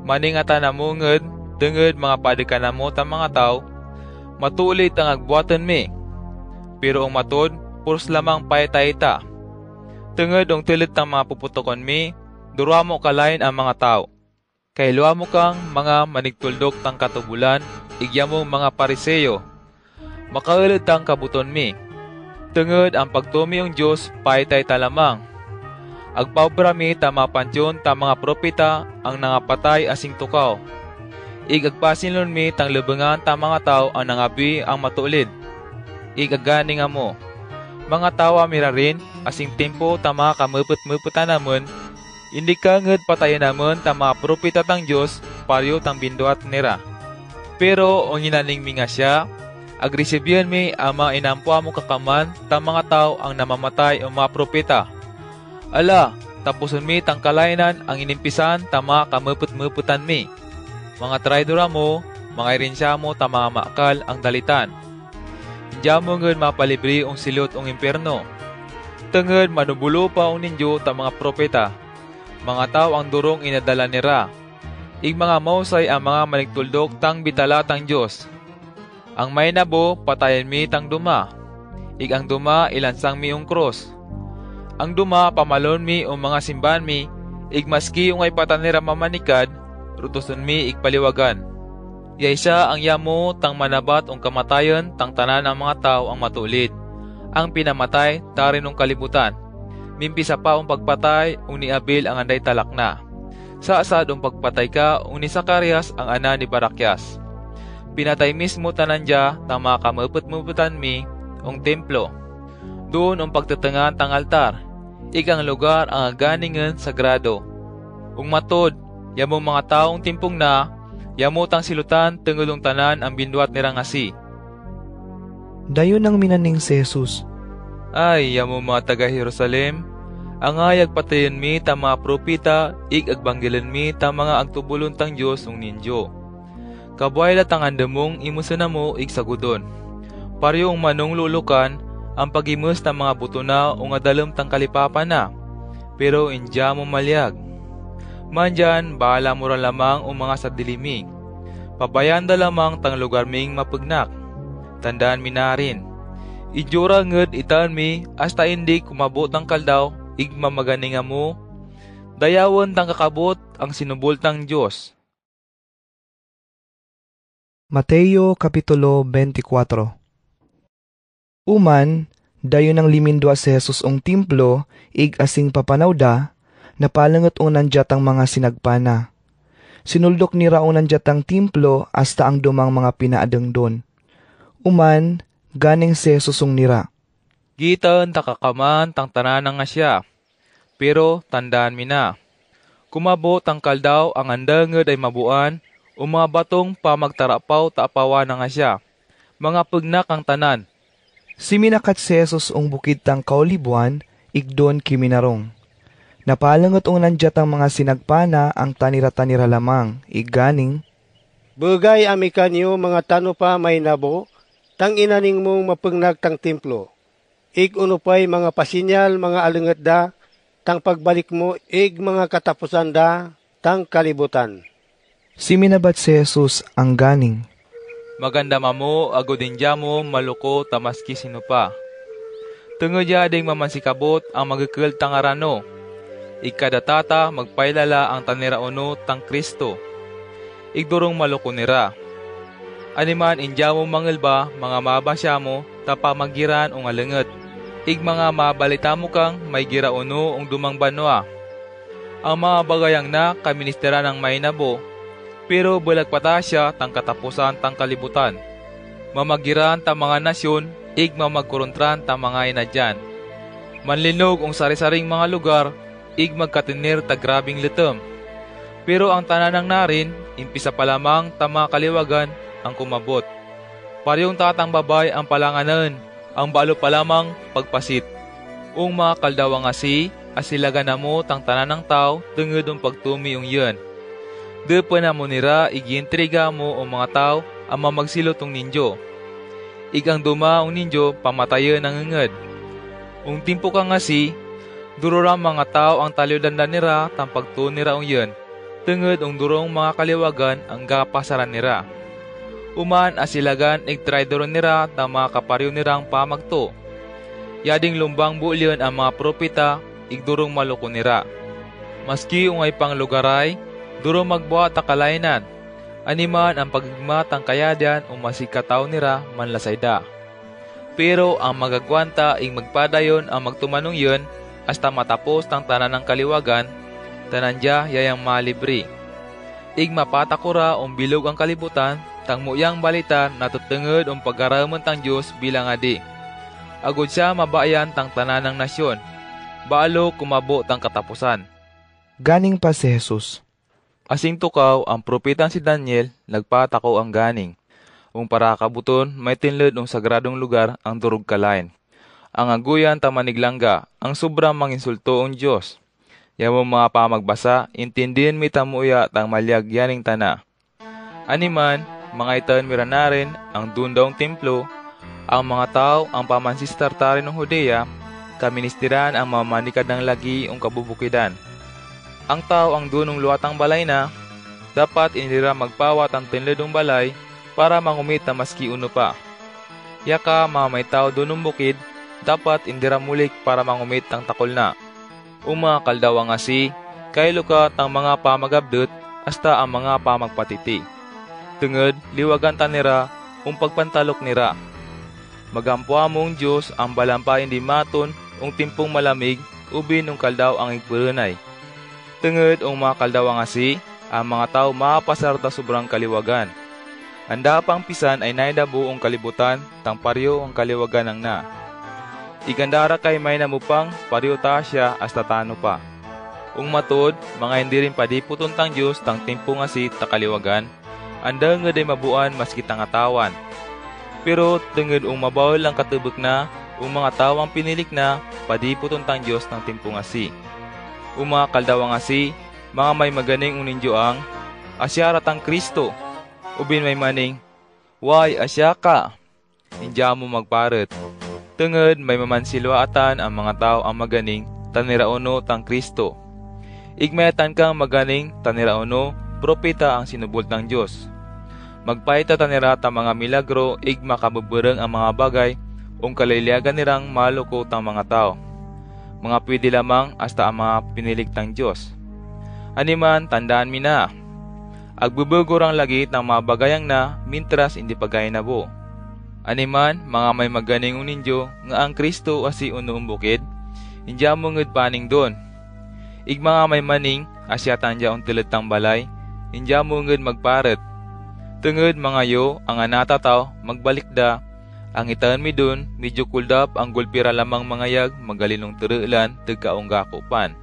Maningata na mo nged, tungod mga paadakan na mo tang mga tao, matulit ang agbuatan mi. Pero ang matod, puros lamang paitay ta. Tungod ang tilid tang mga puputokon mi, durwa mo kalain ang mga tao. Kay luwa mo kang mga manigtuldok tang katubulan, igya mo mga pariseyo. Makaulid tang kabuton mi. Tungod ang pagtumi ang Diyos, paitay talamang. Agpabra mi ta mga pansyon ta mga propeta ang nangapatay asing tukaw. Igagpasinlon mi tang lebengan ta mga tao ang nangabi ang matulid. Igagani nga mo. Mga tawa mira rin, asing tempo tama kamuput-muputan naman, hindi ka nged patayan naman tama propeta tang Diyos, paryo tang binduat nira. Pero ang inaning mi nga siya, agresibyan mi ang mga inampua mo kakaman tang mga tao ang namamatay o mga propeta. Ala, tapuson mi tang kalainan ang inimpisan tama kamuput-muputan mi. Mga traidora mo, mga irinsya mo tama makal ang dalitan. Diya mo ngud mapalibre ong silot ong imperno. Tungod manubulo pa ong ninyo ta mga propeta. Mga tao ang durong inadala nira. Ig mga mausay ang mga manigtuldok tang bitala tang Diyos. Ang may nabo patayan mi tang duma. Ig ang duma ilansang mi ong cross. Ang duma pamalon mi ong mga simbahan mi. Ig maski ong ay patanira mamanikad, rutuson mi ig paliwagan. Yay siya ang yamo tang manabat ong kamatayon tang tanan ang mga tao ang matulid. Ang pinamatay tarin ong kalibutan. Mimpisa pa ong pagpatay ong ni Abel ang anday talak na. Sa asad ong pagpatay ka ong ni Zacarias ang ana ni Barakyas. Pinatay mismo tanan dia tang mga kamuput-muputan mi ong templo. Doon ong pagtatangan tang altar. Ikang lugar ang aganingan sagrado. Ung matod, yamo mga taong timpong na, yamutang silutan tungod tanan ang binduat nirang asi. Dayon nang minaning si Jesus. Ay, yamo mga taga Jerusalem, ang ayag patayon mi ta mga propita, ig agbanggilan mi ta mga agtubulon tang Diyos ung ninyo. Kabuay latang andamong imusan na mo ig sagudon. Paryong manong lulukan, ang pagimus ng mga buto na o nga dalam tang kalipapan na, pero indya mo malyag. Mandyan, bahala mo rin lamang o mga sa dilimi. Pabayanda lamang tang lugar ming mapagnak. Tandaan mi na rin. Ijura nged itaan mi, hasta hindi kumabot ang kaldaw, igma maganinga mo. Dayawon tang kakabot ang sinubol tang Diyos. Mateo Kapitulo 24. Uman, dayon ang limindwa si Jesus ong templo, ig asing papanawda, napalangot unan jatang mga sinagpana. Sinuldok ni raunan jatang templo hasta ang dumang mga pinaadeng don. Uman, ganing si Jesus ong nira. Gitan takakaman tang tanan nga siya. Pero tandaan mi na. Kumabot ang kaldaw ang andanged ay mabuan, o mga batong pamagtarapaw taapawa na nga siya. Mga pagnak ang tanan. Siminakat si Jesus ong bukid tang kaulibuan, igdon kiminarong. Napalangot unan jatang mga sinagpana ang tanira-tanira lamang, iganing. Bugay amikanyo mga tano pa may nabo, tang inaning mong mapungnag tang templo. Ig unupay mga pasinyal, mga alenget da, tang pagbalik mo, ig mga katapusan da, tang kalibutan. Siminabat si Jesus ang ganing. Maganda mamo, agodin dya mo, maluko, tamaski sino pa. Tungo dya ding mamansikabot ang magikil tangarano. Ikadatata, magpailala ang tanirauno tang Kristo. Igdurong maluko nira. Animan indya mo mangilba, mga mabasya mo, tapamagiran o ngalenget. Ig mga mabalita mo kang may girauno ong dumang banwa. Ang mga bagayang na kaministera ng may nabo, pero bulag pata siya tang katapusan tang kalibutan. Mamagiran ta mga nasyon, ig mamagkuruntran ta mga inadyan. Manlinog ang sari-saring mga lugar, ig magkatinir ta grabing litem. Pero ang tananang narin, impisa pa lamang ta mga kaliwagan ang kumabot. Pariyong tatang babay ang palanganan, ang balo pa lamang pagpasit. Ung mga kaldawang asilaga na mo tang tananang tao, tungod pagtumi yung yun. Depo na mo nira, igintriga mo o mga tao ang mamagsilot ng ninyo. Igang duma ang ninyo, pamatayon ng nged. Ung timpo ka nga dururang mga tao ang talyodan nira, tang pagtunira ang yun. Tungod ang durong mga kaliwagan ang gapasaran nira. Uman asilagan, igtraidoron nira, tang mga kaparyo nirang pamagto. Yading lumbang builyon ang mga propeta, igdurong maloko nira. Maski ungay pang lugaray, duro magbuhat ta kalainan, animan ang pagigmat ang kayadyan o masikataw nira manlasayda. Pero ang magagwanta ing magpadayon ang magtumanong yun, hasta matapos tang tanan ng kaliwagan, tanandya yayang malibri. Ig mapatakura o bilog ang kalibutan, tang muyang balita natutungod o pag-araman tang Diyos bilang adi. Agud siya mabayan tang tanan ng nasyon, baalo kumabo tang katapusan. Ganing pa si Jesus. Asing tukaw, ang propetang si Daniel, nagpatakaw ang ganing. Para kabuton, may tinled ng sagradong lugar ang durog kalain. Ang aguyan tamaniglangga, ang sobrang manginsulto ang Diyos. Yamong mga pamagbasa, intindihin mi tamuya tang malyag yaning tana. Animan, mga itan miranarin, ang dundaong templo, ang mga tao, ang pamansistartarin ng Hodea, kaministiran ang mamanikad ng lagi ang kabubukidan. Ang tao ang dunong luwatang balay na, dapat inira magpawat ang tinledong balay para mangumit na maski uno pa. Yaka mga may tao dunong bukid, dapat indira mulik para mangumit ang takol na. Mga kaldawang kaylo ka tang mga pamagabdot, hasta ang mga pamagpatiti. Tungod, liwagan tanira, pagpantalok nira. Magampuha mong Diyos ang balampa hindi maton, timpong malamig, ubin kaldaw ang igpurunay. Tungod ang mga kaldawang ang mga tao makapasarta sobrang kaliwagan. Anda pang pisan ay naidabo ang kalibutan, tang paryo ang kaliwagan ng na. Igandara kay may namupang, paryo ta siya hasta tano pa. Ung matod, mga hindi rin padiputon tang Diyos tang timpo ta kaliwagan, anda nga day mabuan maski tang atawan. Pero tungod mabawal ang katubok na, mga tawang pinilik na, padiputon tang Diyos tang timpo mga kaldawang mga may maganing uninjo ang asya ratang Kristo. Ubin may maning, way asya ka, indya mo magparet. Tungod may mamansilwaatan ang mga tao ang maganing tanirauno tang Kristo. Igmayatan kang maganing tanirauno, propeta ang sinubol tang Diyos. Magpaita tanira ta mga milagro, ig makabubureng ang mga bagay, kalayliagan nirang maluko tang mga tao. Mga pwede lamang hasta ang mga pinilig tang Diyos. Animan, tandaan mi na. Agbubugor ang lagit ng mga bagayang na mintras hindi pagay na bo. Animan, mga may maganing ninyo nga ang Kristo asi unuong bukid, hindi mo ngud paning doon. Ig mga may maning asya tanja ang tilid tang balay, hindi mo ngud magparet. Tungod mga yo, ang anatataw, magbalik da, ang itaan mi doon, medyo kuldap ang gulpira lamang mga yag, magalinong turulan, tagkaong gakupan.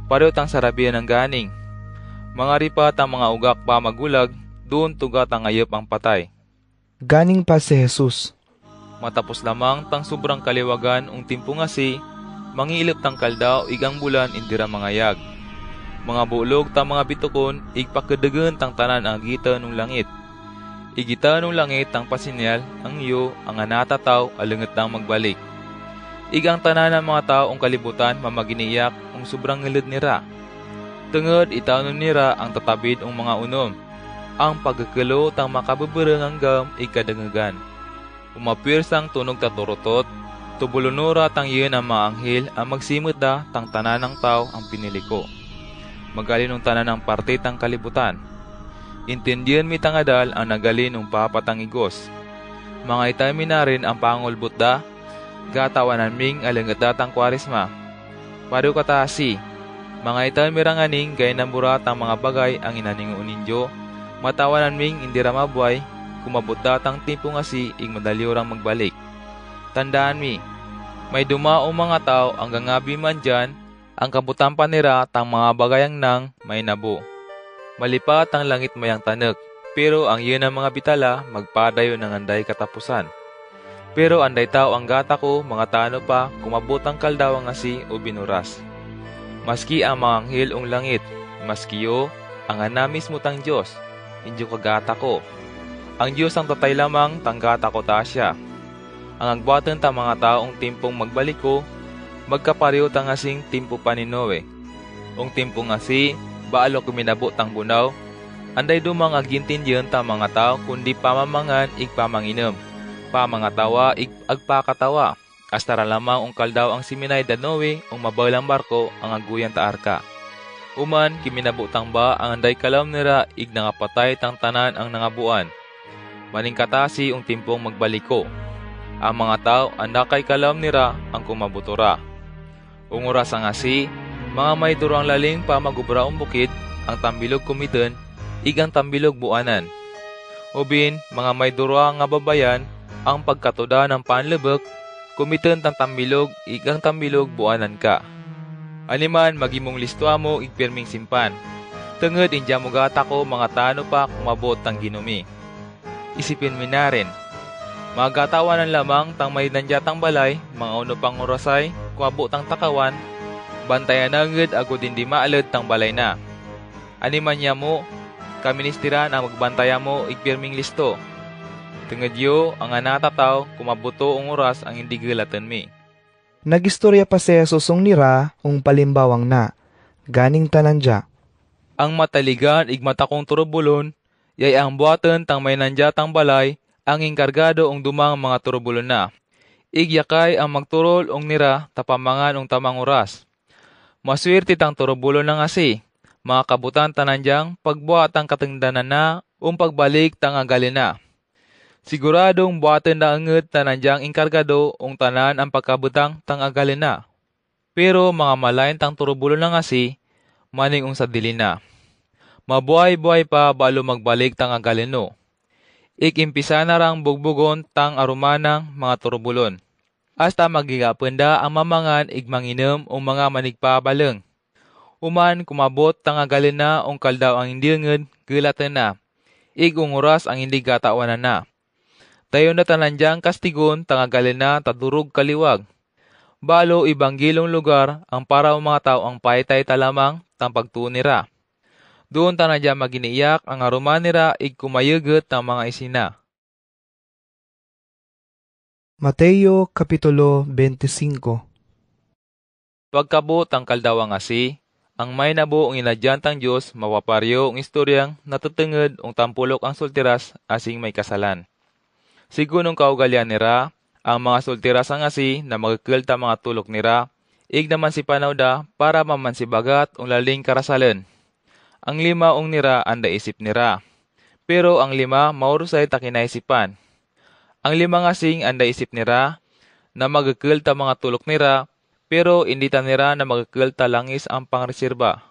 Pareho tang sarabihan ng ganing. Mga ripat ang mga ugak pa magulag, doon tugat ang ayop ang patay. Ganing pa si Jesus. Matapos lamang tang sobrang kaliwagan ung timpo nga si, mangilip tang kaldaw igang bulan indira mga yag. Mga bulog tang mga bitukon, igpakadagan tang tanan ang gita ng langit. Igita ng langit tang pasinyal, ang iyo, ang anatataw, alungat nang magbalik. Igang tanan ng mga tao ang kalibutan, mamaginiyak, ang sobrang ngilid nira. Tungod itanon nira ang tatabid ang mga unom. Ang pagkakalo tang makababarang hanggang ikadangagan. Umapirsang tunog taturotot, tubulunura tang iyon ang mga anghel ang magsimot da tang tanan ng tao ang piniliko. Magalin ng tanan ng parte tang kalibutan. Intindihan mi tangadal ang nagalin ng papatang igos. Mga itami na rin ang pangulbot da, gatawanan ming alangat datang kwarisma. Pareho katasi, mga itami ranganing gay namurat ang mga bagay ang inaningo ninyo, matawanan ming indira mabuhay, kumabot datang timpo nga si ing madali orang magbalik. Tandaan mi, may dumaong mga tao ang gangabi man dyan, ang kabutan pa nira tang mga bagayang nang may nabo. Malipat ang langit mayang tanek, pero ang iyon ang mga bitala magpadayo ng anday katapusan. Pero anday tao ang gata ko, mga tano pa, kumabot ang kaldaw nga si o binuras. Maski ang mga anghel ong langit, maski yo, ang anamis mo tang Diyos, indyo kagata ko. Ang Diyos ang tatay lamang, tanggata ko tasya. Ang agbuatan ta mga taong timpong magbalik ko, magkapareho tang asing timpo pa ni Noe. Ong timpo nga si, baalo kuminabot tang bunaw, anday dumang agintindihan ta mga tao, kundi pamamangan igpamanginom. Pamangatawa agpakatawa, astara lamang ong kaldaw ang siminay da Noe, ong mabalang barko ang aguyan ta arka. Uman, kiminabutang ba ang anday kalam nira ig nangapatay tang tanan ang nangabuan. Maningkatasi ung timpong magbaliko. Ang mga tao andakay kalam nira ang kumabutura. Unguras ang asi, mga may durang laling pa magubraong bukid, ang tambilog kumiten, igang tambilog buanan. Ubin, mga may durang nga babayan, ang pagkatuda ng panlebek, kumiten tang tambilog, igang tambilog buanan ka. Animan, magimong listwa mo, igpirming simpan. Tungod, indya mo gata ko, mga tano pa, kumabot tang ginumi. Isipin mo na rin. Mga gatawanan lamang, tang may nandyatang balay, mga uno pang orasay, kumabot tang takawan, bantayan agad, agod hindi maalad tang balay na. Animan niya mo, kaministiran ang magbantaya mo, igpirming listo. Tungod yo, ang anatataw, kumabuto ang oras ang hindi gilatan mi. Nagistorya pa si Jesus ong nira, ong palimbawang na, ganing tanandya. Ang mataligan, igmatakong turubulon, yay ang buatan tang may nandyatang balay, ang inkargado ong dumang mga turubulon na. Igyakay ang magturol ong nira, tapamangan ong tamang oras. Maswerte tang turubulon na nga si, mga kabutan tanandyang, pagbuat ang katingdanan na, pagbalik tang agalin na. Siguradong buhatin na anget tanandyang inkargado ong tanan ang pagkabutang tang agalin na. Pero mga malayan tang turubulo na nga si, maning ong sa dilin na. Mabuhay-buhay pa balo magbalik tang agalin no. Ikimpisa na rang bugbugon tang arumanang mga turubulon. Hasta magigapenda ang mamangan igmanginom o mga manigpabaleng. Uman kumabot tang agalin na ong kaldaw ang hindi nged gilatan na. Igong oras ang hindi gatawanan na. Tayo na tanandyang kastigon tangagalin na tadurog kaliwag. Balo ibanggilong lugar ang para mga tao ang paitay talamang tang pagtunira. Doon tanandyang maginiiyak ang aruman nira igkumayaget ng mga isina. Mateo Kapitulo 25. Pagkabot ang kaldawang asi, ang may nabo ang inadyantang Diyos mawaparyo ang istoryang natutungod ang tampulok ang sultiras asing may kasalan. Sigunong kaugalyan nira, ang mga sultiras ang asi na magkilta mga tulok nira, ig naman si panawda para mamansibagat ang laling karasalan. Ang 5 ong nira anda isip nira. Pero ang 5 maurusay ta kinaisipan. Ang 5 ngasing anda isip nira na magakil ta mga tulok nira, pero hindi ta nira na magakil ta langis ang pangreserba.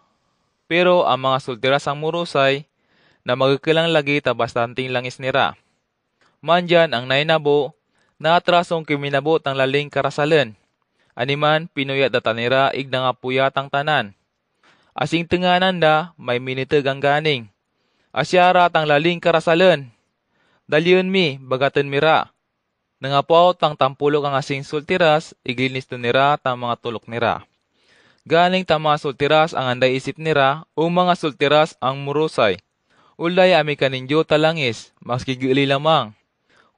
Pero ang mga sultiras ang murusay na magkilang lagi ta bastanting langis nira. Mandyan ang nainabo na atrasong kiminabot ang laling karasalan. Animan pinuyat data nira ig nga puyatang tanan. Asing tenganan da may miniteg ang ganing. Asyara tang laling karasalan. Dalyon mi bagatan mira. Nangapaw tang tampulok ang asing sultiras iglinis to nira tang mga tulok nira. Galing tang mga sultiras ang anday isip nira o mga sultiras ang murusay. Ulay ami kaninjo talangis, maski gili lamang.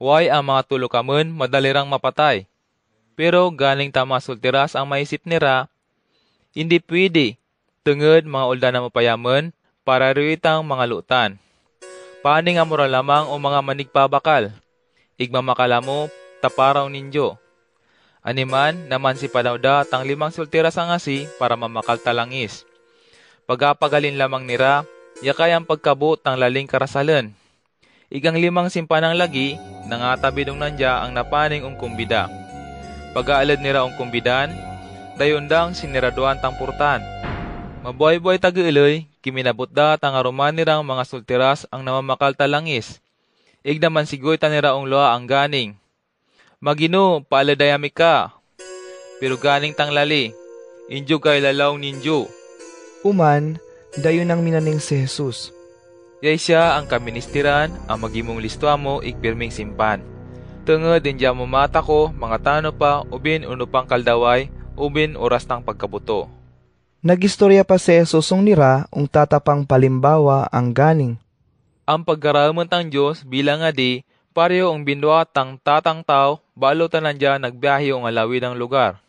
Way ang mga tulukamen madalirang mapatay. Pero galing tang mga sultiras ang maisip nira, hindi pwede. Tungod mga ulda na mapayaman para ruitang mga lutan. Paani nga mura lamang o mga manigpabakal. Igmamakala mo taparaw ninyo. Animan naman si panawda tang 5 sultiras ang asi para mamakal talangis. Pagapagalin lamang nira, yakay ang pagkabot ng laling karasalan. Igang 5 simpanang lagi, nangatabidong nandya ang napaning kumbida. Pagaalad nira ang kumbidan, dayundang siniraduan tang purtan. Mabuhay-buhay tagiiloy, kiminabot da tang aruman nirang mga sultiras ang namamakal talangis. Ignaman sigoy tanira ang loa ang ganing. Magino, paaladayami ka. Pero ganing tang lali, injo kay lalaw ninjo. Uman, dayon ang minaning si Jesus. Yay siya ang kaministiran, ang magimong listo mo ikpirming simpan. Tungod din dyan mo mata ko, mga tano pa, ubin unupang kaldaway, ubin oras ng pagkabuto. Nagistorya pa si Jesus ong nira, ung tatapang palimbawa ang ganing. Ang pagkaraman tang Diyos bilang adi, pareho ang bindwa tang tatang tao, balo tanan dyan nagbiyahe ang alawid ng lugar.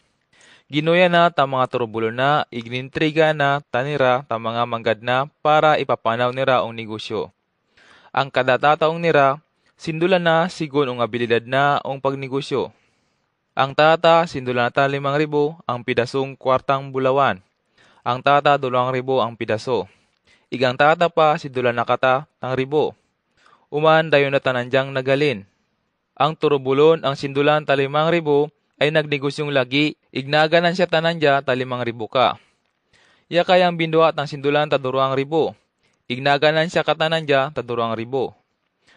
Ginuya na ta mga turubulo na, ignintriga na tanira ta mga manggad na para ipapanaw nira ang negosyo. Ang kadatataong nira, sindulan na sigon ang abilidad na ang pagnegosyo. Ang tata, sindulan na ta 5,000 ang pidasong kwartang bulawan. Ang tata, 2,000 ang pidaso. Igang tata pa, sindulan na kata tang 1,000. Uman, dayon na tanandyang nagalin. Ang turubulon, ang sindulan ta 5,000 ay nagnegosyong lagi, ignaganan siya tanandya ta 5,000 ka. Ya kayang bindua at ang sindulan ta 2,000. Ignaganan siya katanandya ta 2,000.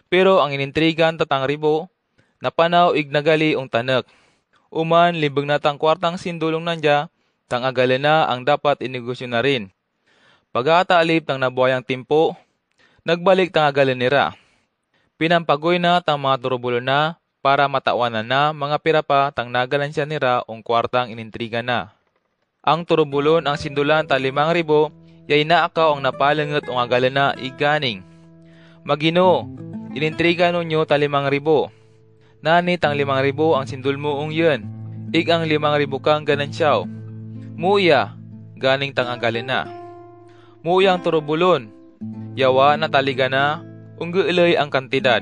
Pero ang inintrigan ta tang 1,000, napanaw ignagali ong tanek. Uman, libag na tang kwartang sindulong nandya, tang agalin na ang dapat inegosyo na rin. Pag-ataalip tang nabuhayang timpo, nagbalik tang agalin nira. Pinampagoy na tang mga turubulo na, para matawanan na mga pirapa tang nagalan siya nira ong kwartang inintriga na. Ang turubulon ang sindulan ta 5,000, yay naakaw ang napalangot ong agalan na iganing. Magino, inintriga nunyo ta 5,000. Nani tang 5,000 ang sindul mo ong yun, ig ang 5,000 kang ganansyaw. Muya, ganing tang agalin na. Muya ang turubulon, yawa na taliga na, ungguloy ang kantidad.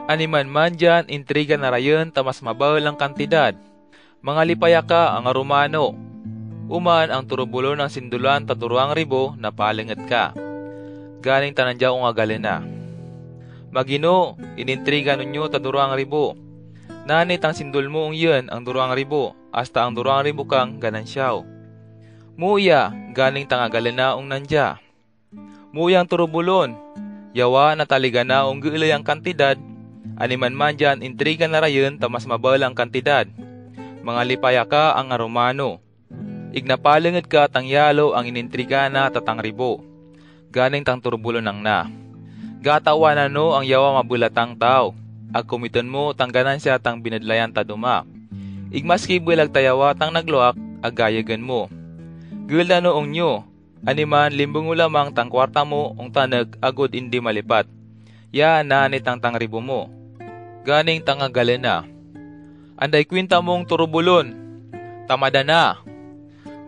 Animan man dyan, intriga na rayon tamas mabawal ang kantidad. Mga lipaya ka ang arumano. Uman ang turubulo ng sindulan ta 2,000 na palingat ka. Galing tanandya kong agalin na. Magino, inintriga ninyo ta 2,000. Nanit ang sindul mo ang yun ang 2,000, hasta ang 2,000 kang ganansyaw. Muya, galing tang agalin na ong nandya. Muyang turubulon, yawa na taliga na ong gulay ang kantidad. Animan man dyan, intriga na rayon tamas mabal ang kantidad. Mga lipaya ka ang aromano. Ignapalingid ka tang yalo ang inintriga na tatang 1,000. Ganing tang turbulo nang na. Gatawa na no ang yawa mabulatang tao. Ag kumiton mo tang ganansya tang binadlayan ta duma. Igmaski bulag tayawa tang nagluak, agayagan mo. Gulda no ong nyo. Animan limbong lamang tang kwarta mo ong tanag agod indi malipat. Ya nanit ang tang 1,000 mo. Ganing tangagalin na. Anday kwinta mong turubulon. Tamada na.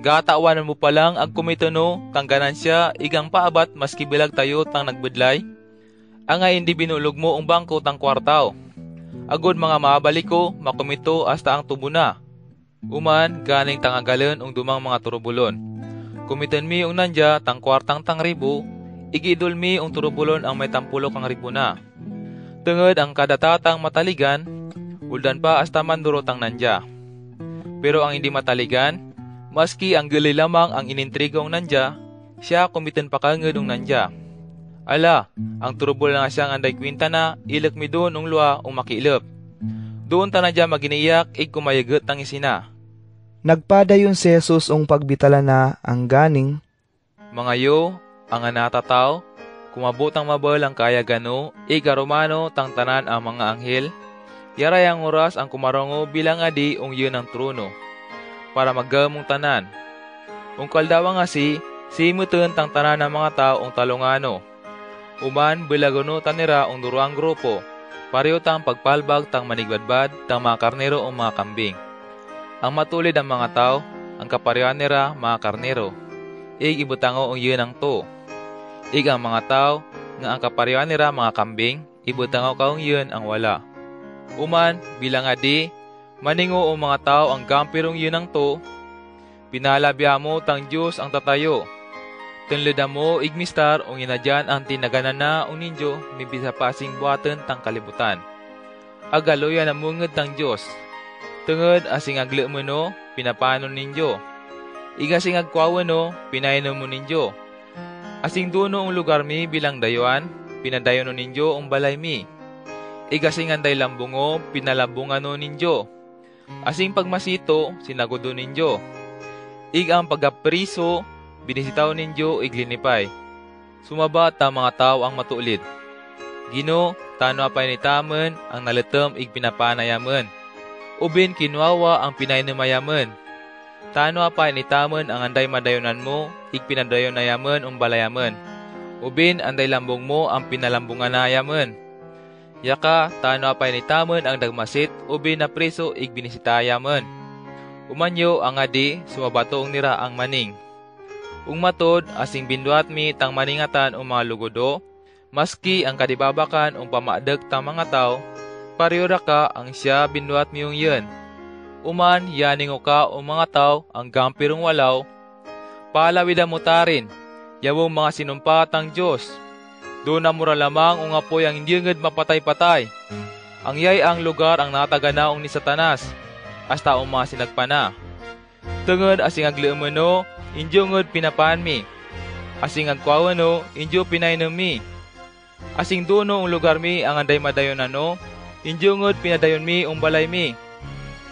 Gatawanan mo palang ag kumitono tang ganansya igang paabat maski bilag tayo tang nagbudlay. Angay hindi binulog mo ang bangko tang kwartaw. Agod mga mabalik ko makumito hasta ang tubo na. Uman ganing tangagalin ang dumang mga turubulon. Kumiton mi ang nandya tang kwartang tang 1,000, igidol mi ang turubulon ang may tampulok ang ribuna. Tungod ang kadatatang mataligan, uldan pa hasta mandurotang nandya. Pero ang hindi mataligan, maski ang gali lamang ang inintrigong nandya, siya kumitin pa kangod ang nandya. Ala, ang turubol nga siyang anday kwinta na, ilak mi doon ang luwa o makiilap. Doon ta nandya maginiyak, kumayagot ng isina. Nagpadayon si Jesus ong pagbitala na ang ganing. Mga yo, ang anatataw, kumabot ang mabal ang kaya gano, igarumano tang tanan ang mga anghel, yaray ang oras ang kumarongo bilang adi ong yun ang trono, para maggamong tanan. Ung kaldawa nga si mutun tang tanan ng mga tao ong talungano. Uman bilagono tanira ong duruang grupo, pareho tang pagpalbag tang manigbadbad tang mga karnero ong mga kambing. Ang matulid ang mga tao, ang kaparehan nira mga karnero. Ibutango ang yun ang to. Ang mga tao, nga ang kaparehan nira mga kambing, ibutango kaong yun ang wala. Uman, bilang adi, maningo ang mga tao ang gampirong yun ang to, pinalabya mo tang Diyos ang tatayo. Tunlida mo igmistar o inadyan ang tinaganan na o ninyo, mibisa pasing buhatan tang kalibutan. Agaloyan ang mungad tang Diyos. Tungod asing agli mo no, pinapano ninyo. Igasing agkwawa no, pinainom mo ninyo. Asing duno ang lugar mi bilang dayuan, pinadayon no ninyo ang balay mi. Igasing anday lambungo, pinalambungan no ninyo. Asing pagmasito, sinagodo ninyo. Ang pagapriso, binisitaw ninyo iglinipay. Sumabat ta mga tao ang matulid. Gino, tano apay ni tamen, ang nalitem igpinapanayaman. Ubin kinuawa ang pinainumayaman. Tano apay ni tamen ang anday madayonan mo, igpinadayon na yaman balayaman. Ubin anday lambong mo ang pinalambungan na yaman. Yaka, tano apay ni tamen ang dagmasit, ubin na preso igbinisita yaman. Umanyo ang adi, sumabatong nira ang maning. Ung matod, asing binduat mi tang maningatan o mga lugodo, maski ang kadibabakan o pamadag tang mga tao, pariyora ka ang siya binduat miyong yun. Uman, yaning ka o mga tao ang gampirong walaw, palawida mo tarin, yawong mga sinumpatang Diyos. Doon na mura lamang ang apoy ang hindi ngad mapatay-patay. Ang yay ang lugar ang nataganaong ni Satanas, hasta ang mga sinagpana. Tungod asing agliumano, injo ngad pinapaan mi. Asing agkwawano, injo pinainom mi. Asing dono ang lugar mi ang anday madayon ano, injo ngad pinadayon mi ang balay mi.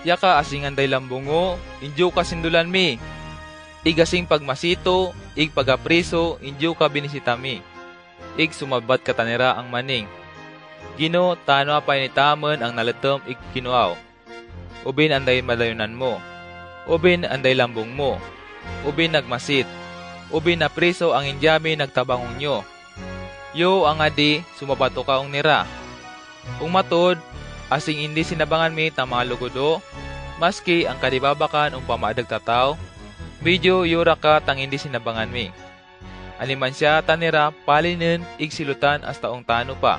Yaka asing anday lambungo, injo kasindulan mi. Igasing pagmasito, ig pagapriso, injo ka binisita mi. Ig sumabat katanira ang maning. Gino, tano apay ni tamen ang nalatom ig kinuaw. Ubin anday madayonan mo. Ubin anday lambong mo. Ubin nagmasit. Ubin na priso ang indyami nagtabangong nyo. Yo ang adi, sumabato kaong nira. Ung matod, asing hindi sinabangan mi tang mga lugodo, maski ang kadibabakan o pamadag tataw, medyo yura ka tang hindi sinabangan mi. Aliman siya tanira palinin igsilutan hasta ong tano pa.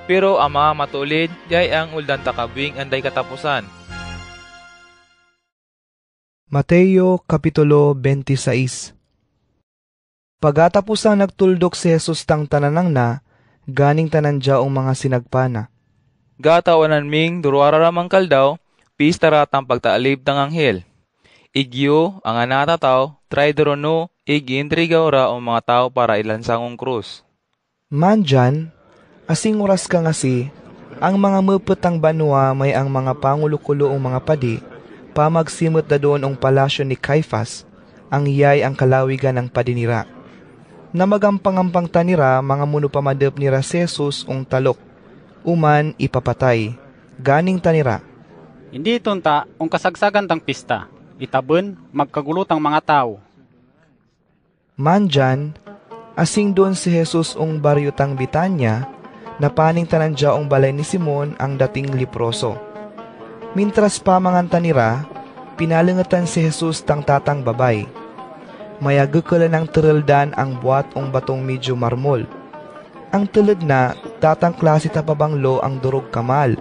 Pero ang mga matulid, yay ang uldan takabing anday katapusan. Mateo Kapitulo 26. Pagkatapos ang nagtuldok si Jesus tang tananang na, ganing tanan dyaong mga sinagpana. Gatawanan ming duruararamang kaldaw, pistara tang pagtaalib tang anghel. Igyo ang anatataw, traidorono, ig-intrigaw ra o mga tao para ilansangong krus. Mandyan, asing oras ka nga si, ang mga mupetang banwa may ang mga pangulukulo o mga padi, pamagsimot na doon ang palasyo ni Caiphas, ang iyay ang kalawigan ng padinira. Namagampang-ampang tanira, mga muno pamadap ni Jesus ong talok, uman ipapatay, ganing tanira. Hindi tunta, ang kasagsagan tang pista, itabon, magkagulutang mga tao. Mandyan, asing doon si Jesus ong baryutang Bitanya, napaning tanan dyaong balay ni Simon ang dating leproso. Mintras pa mangan tanira, pinalingatan si Jesus tang tatang babay. Mayagukula ng tereldan ang buhat ong batong medyo marmol. Ang tulad na, tatang klase tapabanglo ang durog kamal.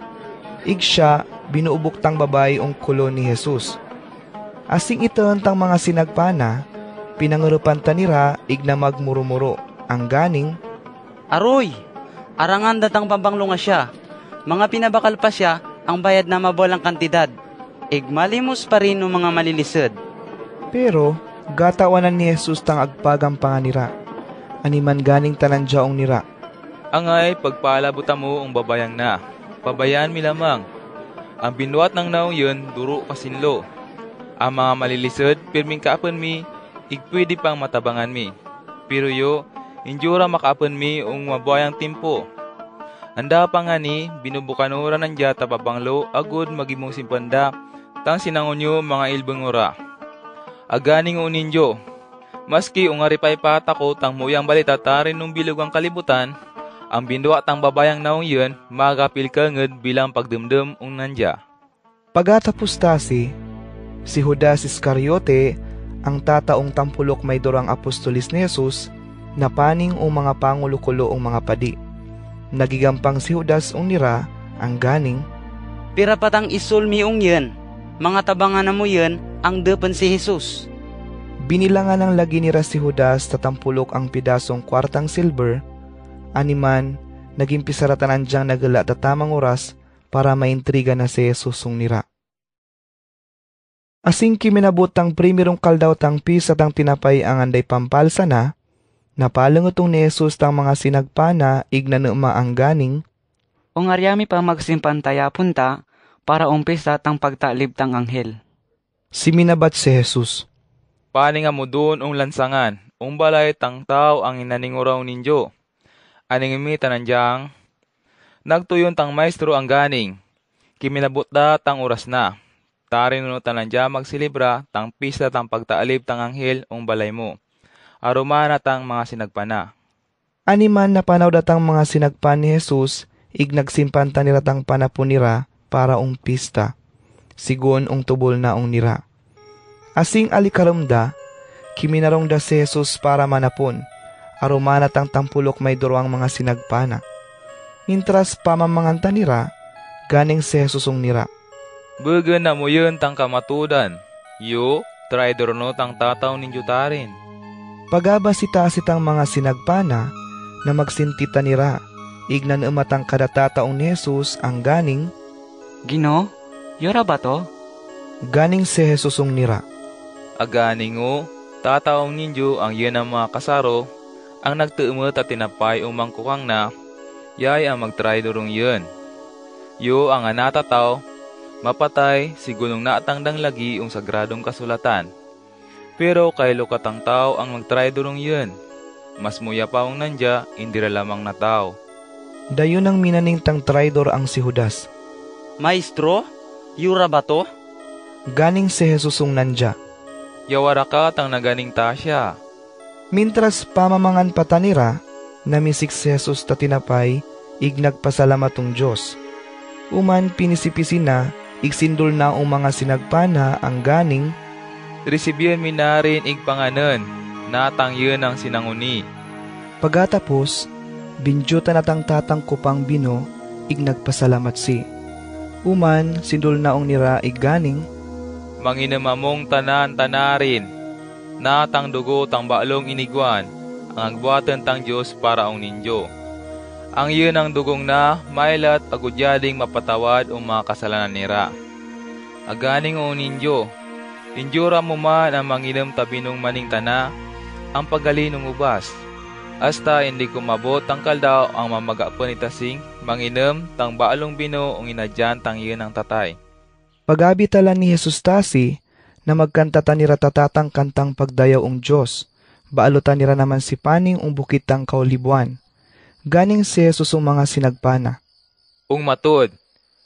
Ig siya, binuubok tang babay ong kulo ni Jesus. Asing ito tang mga sinagpana, pinangurupan tanira, ig na magmurumuro. ang ganing, Aroy, arangan datang pambanglo nga siya. Mga pinabakal pa siya ang bayad na mabolang kantidad. Igmalimos pa rin ng mga malilisod. Pero gatawanan ni Jesus tang agpagang panganira. Animan ganing tanan jaong nira. Angay, pagpalabuta mo ang babayang na. Pabayaan mi lamang. Ang binuat ng naong yun, duro kasinlo. Ang mga malilisod, pirming kaapan mi, igpwede pang matabangan mi. Pero yo, injura makaapan mi ang mabayang timpo. Anda pa nga ni, binubukanura ng jata papanglo, agud magimong simpanda, tang sinangon nyo mga ilbeng ora. Aganing uninjo, maski ungaripay patako tang muyang balita tarin nung bilugang kalibutan, ang binduwa tang babayang naong yun, magapil kanged bilang pagdemdem ung nandya. Pagatapos tasi, si Judas Iscariote, ang tataong tampulok may durang apostolis ni Jesus, napaning o mga pangulukulo o mga padi. Nagigampang si Judas ung nira, ang ganing, Pira patang isulmi ung yun, mga tabangan na mo yun, ang depan si Jesus. Binilangan ng lagi nira si Judas tatampulok ang pidasong kwartang silver, animan, naging pisaratanan diyang nagala tatamang oras para maintriga na si Jesus ung nira. Asing kiminabot ang primerong kaldaw tang pisa tang tinapay ang anday pampalsa na, napalangatong ni Jesus tang mga sinagpana ignanuma ang ganing, Ung aryami pa magsimpantaya punta, para umpisa tang pagtalib tang anghel. Siminabat si Jesus, Paning mo doon ung lansangan, ung balay tang tao ang inaninguraw ninyo. Aning imita nandyang, nagtuyon tang maestro ang ganing, kiminabot da tang oras na. Tarin nunutan nandiya magsilibra tang pista tang pagtaalib tang anghel ung balay mo. Arumana tang mga sinagpana. Animan na panaw datang mga sinagpan ni Jesus, ignagsimpanta nila tang panapunira para ung pista. Sigun ung tubol na ung nira. Asing alikaramda, kiminarong da si Jesus para manapon. Arumana tang tampulok may duruang mga sinagpana. Mintras pamamanganta nira, ganing si Jesus ung nira. Bagan na mo yun tang kamatudan. Yo, traidor no tang tataw ninyo tarin. Pagabasita sitang mga sinagpana na magsintita nira, ignan umatang kadatataong ni Jesus ang ganing, Gino, yora ba to? Ganing si Jesus ung nira. Aganing o, tataong ninyo ang yun ang mga kasaro, ang nagtuumot at tinapay umang kukang na, yay ang magtraidorong yun. Yo ang anatataw, mapatay sigulong naatangdang lagi ang sagradong kasulatan. Pero kay lukatang tao ang magtraidorong yun. Mas muya pa ang nandya, indira lamang na tao. Dayon ang minaning tang traidor ang si Judas. Maestro, yura ba to? Ganing si Jesus ung nandya. Yawara ka tang naganing tasya. Mintras pamamangan patanira, namisik si Jesus ta tinapay, ignagpasalamatong Diyos. Uman pinisipisi na, igsindol na ang mga sinagpana ang ganing, Resibyan mi na rin igpanganan, natang yun ang sinanguni. Pagkatapos, bindyuta natang tatang kupang bino, ignagpasalamat si. Uman, sindol na ang nira iganing, Manginamamong tanan-tanarin, natang dugo tang baalong iniguan, ang agbuatan tang Diyos para ang ninyo. Ang yun ang dugong na, mailat agudyading mapatawad ang mga kasalanan nira. Aganing o ninyo, injura mo man ang manginam tabinong maning tana, ang pagalinong ubas. Hasta hindi kumabot ang kaldaw ang mamagapon itasing, manginam tang baalong bino ang inadyan tang yun ang tatay. Pagabitalan ni Jesus tasi, na magkantata nira tatatang kantang pagdayaw ung Diyos, baalutan nira naman si paning ung bukit tang kaulibuan. Ganing si Jesus ung mga sinagpana. Ung matod,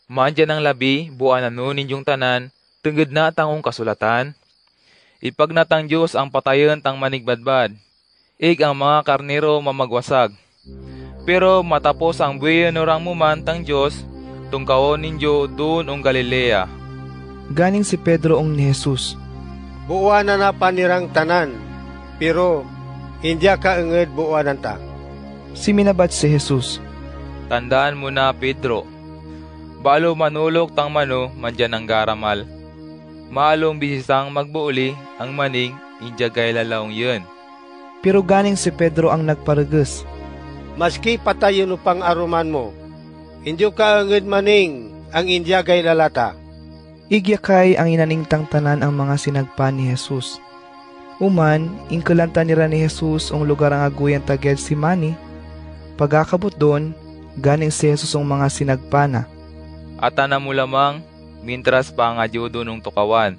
mandyan ang labi, buwan na nun ninyong tanan, tunggad na tangong kasulatan. Ipag na tang Diyos ang patayon tang manigbadbad, ig ang mga karnero mamagwasag. Pero matapos ang buwan nurang muman tang Diyos, tungkawon ninyo doon ung Galilea. Ganing si Pedro ung ni Jesus. Buuan na panirang tanan, pero hindi ka enged buuanan ta. Siminabat si Jesus. Tandaan mo na, Pedro. Balo manulok tang mano, mandyan ang garamal. Maalong bisisang magbuuli, ang maning, indyagay lalaong yun. Pero ganing si Pedro ang nagpareges. Maski patayon upang aruman mo, hindi ka angad maning ang India gay lalata. Igyakay ang inaningtang tanan ang mga sinagpa ni Jesus. Uman, ingkulanta nira ni Jesus ang lugar ang aguyan ta Getsemani. Pagakabot doon, ganing si Jesus ang mga sinagpa na. Atana mo lamang, mintras pa ang adyudo nung tukawan.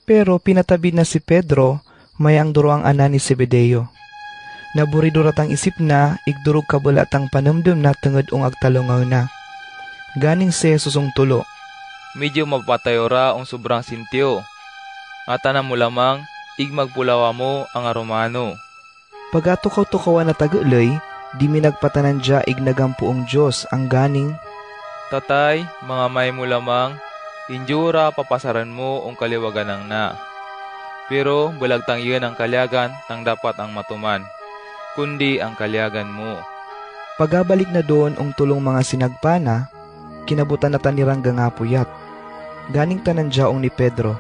Pero pinatabi na si Pedro, may ang duruang ana ni Zebedeo. Naburidurat ang isip na, igdurog kabulat ang panumdum na tungod ong agtalungaw na. Ganing si Jesus ang tulo. Medyo mapatayo ra ang sobrang sintyo. Atana mo lamang, igmagpulawa mo ang aromano. Pagatukaw-tukawan na taguloy, di minagpatanan dya ignagampuong Diyos ang ganing. Tatay, mga may mo lamang, injura papasaran mo ang kaliwagan ng na. Pero bulagtang iyon ang kalyagan tang dapat ang matuman, kundi ang kalyagan mo. Pagabalik na doon ang tulong mga sinagpana, kinabutan na tanirang gangapuyat. Ganing tanan dyaong ni Pedro.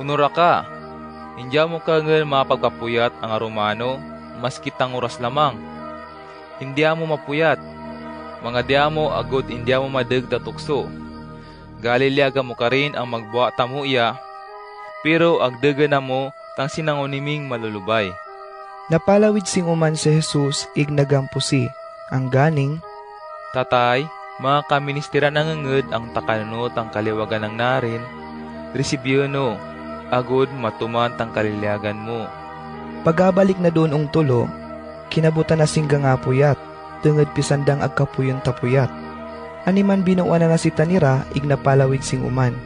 Unura ka, hindi mo kagel mapagkapuyat ang aromano, maski tang oras lamang. Hindi mo mapuyat, mga diya mo agod hindi mo madagda tukso. Galiliaga mo ka rin ang magbuwa tamo iya, pero agdaga na mo tang sinanguniming malulubay. Napalawid sing uman si Jesus ignagampusi, ang ganing. Tatay, mga kaministera nangangad ang takanunot ang kaliwagan ng narin, resibyono, agod matuman tang kaliliagan mo. Pagabalik na doon ang tulo, kinabutan na singgang apuyat, tungod pisandang agkapuyon tapuyat. Animan binuan na si tanira, ignapalawid sing uman.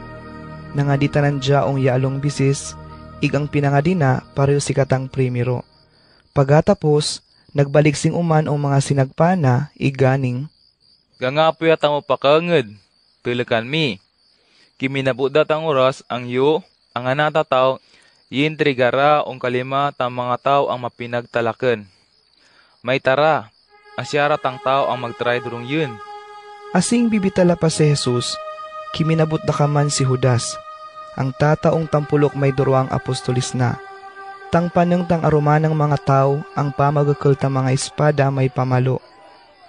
Nangaditanan dya ong yaalong bisis, igang pinangadina pareho si katang primero. Pagkatapos, nagbalik sing uman ang mga sinagpana, iganing. Gangapuyat ang upakangad, tulakan mi. Kiminabudat ang oras ang yu, ang anatataw, yintrigara ong kalima tang mga tao ang mapinagtalakan. May tara, asyara tang tao ang magtry durong yun. Asing bibitala pa si Jesus, kiminabot na kaman si Judas, ang tataong tampulok may duruang apostolis na. Tang paneng tang aroma ng mga tao, ang pamagakul tang mga espada may pamalo.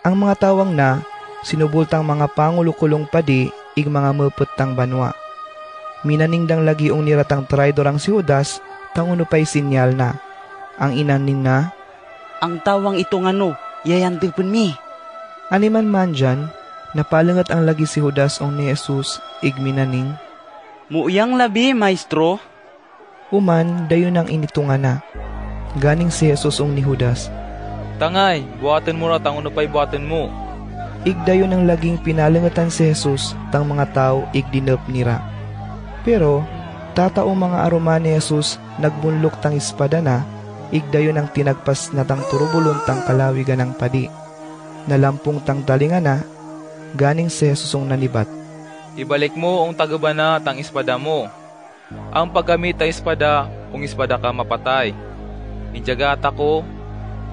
Ang mga tawang na, sinubultang mga pangulukulong padi, ig mga muput tang banwa. Minaningdang lagi ong niratang traidorang si Judas, tang unupay sinyal na. Ang inaning na, ang tawang ito ngano, yayandipon mi. Animan man dyan, napalangat ang lagi si Judas ong ni Jesus, igminaning. Muuyang labi, maestro. Uman, dayon ang initunga na. Ganing si Jesus ong ni Judas. Tangay, buhatin mo na tang unupay buhatin mo. Igdayon ang laging pinalangatan si Jesus, tang mga tao igdinop nira. Pero, tataong mga aroma ni Jesus, nagbunlok tang espada na, igdayon ang tinagpas na tang turubulon tang kalawigan ng padi. Nalampung tang talinga na, ganing si Jesus ang nanibat. Ibalik mo ang tagabana tang espada mo. Ang paggamit ay espada, kung espada ka mapatay. Injagata ko,